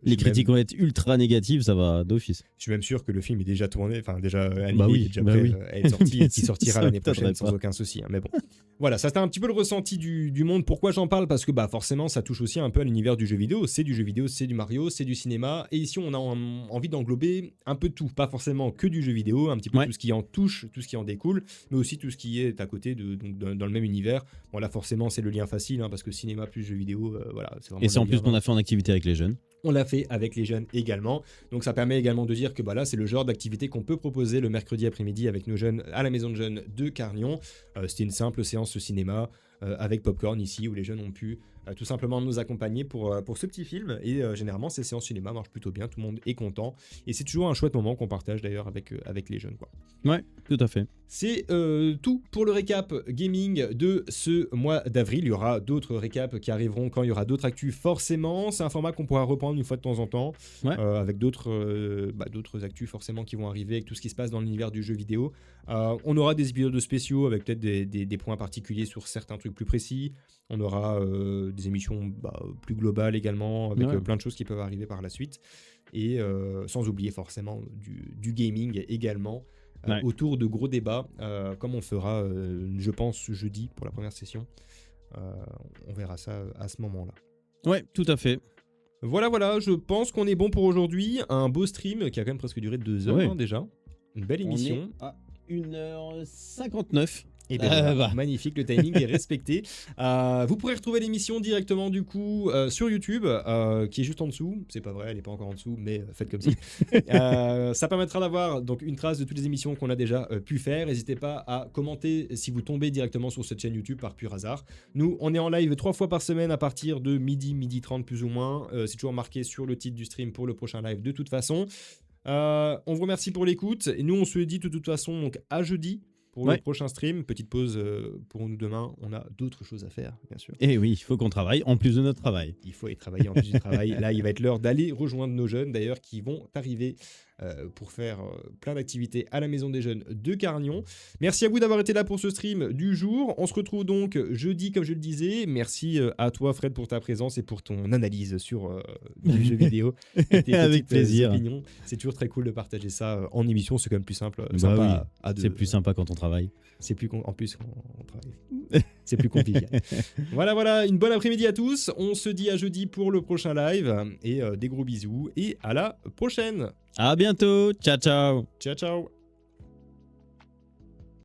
Les critiques vont être ultra négatives, ça va d'office. Je suis même sûr que le film est déjà tourné, enfin déjà animé, déjà prêt à être sorti, et qui sortira l'année prochaine sans aucun souci. Hein. Mais bon, voilà, ça c'était un petit peu le ressenti du monde. Pourquoi j'en parle ? Parce que forcément, ça touche aussi un peu à l'univers du jeu vidéo. C'est du jeu vidéo, c'est du Mario, c'est du cinéma. Et ici, on a envie d'englober un peu tout, pas forcément que du jeu vidéo, un petit peu tout ce qui en touche, tout ce qui en découle, mais aussi tout ce qui est à côté dans le même univers. Bon là, forcément, c'est le lien facile, hein, parce que cinéma plus jeu vidéo. Voilà, et c'est en plus qu'on a fait en activité avec les jeunes. On l'a fait avec les jeunes également. Donc ça permet également de dire que là, c'est le genre d'activité qu'on peut proposer le mercredi après-midi avec nos jeunes à la maison de jeunes de Carnion. C'était une simple séance de cinéma avec Popcorn ici, où les jeunes ont pu tout simplement nous accompagner pour ce petit film. Et généralement, ces séances cinéma marchent plutôt bien, tout le monde est content. Et c'est toujours un chouette moment qu'on partage d'ailleurs avec les jeunes, quoi. Ouais, tout à fait. C'est tout pour le récap gaming de ce mois d'avril. Il y aura d'autres récaps qui arriveront quand il y aura d'autres actus, forcément. C'est un format qu'on pourra reprendre une fois de temps en temps, avec d'autres actus forcément qui vont arriver, avec tout ce qui se passe dans l'univers du jeu vidéo. On aura des épisodes spéciaux avec peut-être des points particuliers sur certains trucs plus précis. On aura des émissions plus globales également, avec plein de choses qui peuvent arriver par la suite. Et sans oublier forcément du gaming également. Autour de gros débats, comme on fera, je pense, jeudi pour la première session. On verra ça à ce moment-là. Ouais, tout à fait. Voilà, je pense qu'on est bon pour aujourd'hui. Un beau stream qui a quand même presque duré 2 heures déjà. Une belle émission. On est à 1h59. Et bien magnifique, le timing est respecté. Vous pourrez retrouver l'émission directement du coup sur YouTube, qui est juste en dessous. C'est pas vrai, elle n'est pas encore en dessous, mais faites comme si. Ça permettra d'avoir donc une trace de toutes les émissions qu'on a déjà pu faire. N'hésitez pas à commenter si vous tombez directement sur cette chaîne YouTube par pur hasard. Nous, on est en live 3 fois par semaine à partir de midi 30 plus ou moins. C'est toujours marqué sur le titre du stream pour le prochain live de toute façon. On vous remercie pour l'écoute. Et nous, on se dit de toute façon donc à jeudi pour le prochain stream. Petite pause pour nous demain. On a d'autres choses à faire, bien sûr. Et oui, il faut qu'on travaille en plus de notre travail. Il faut y travailler en plus du travail. Là, il va être l'heure d'aller rejoindre nos jeunes, d'ailleurs, qui vont arriver pour faire plein d'activités à la Maison des Jeunes de Cargnon. Merci à vous d'avoir été là pour ce stream du jour. On se retrouve donc jeudi, comme je le disais. Merci à toi, Fred, pour ta présence et pour ton analyse sur les jeux vidéo. Avec plaisir. Opinions. C'est toujours très cool de partager ça en émission. C'est quand même plus simple. C'est plus sympa quand on travaille. C'est plus en plus quand on travaille. C'est plus compliqué. Voilà, une bonne après-midi à tous. On se dit à jeudi pour le prochain live. Et des gros bisous. Et à la prochaine. À bientôt. Ciao. Ciao.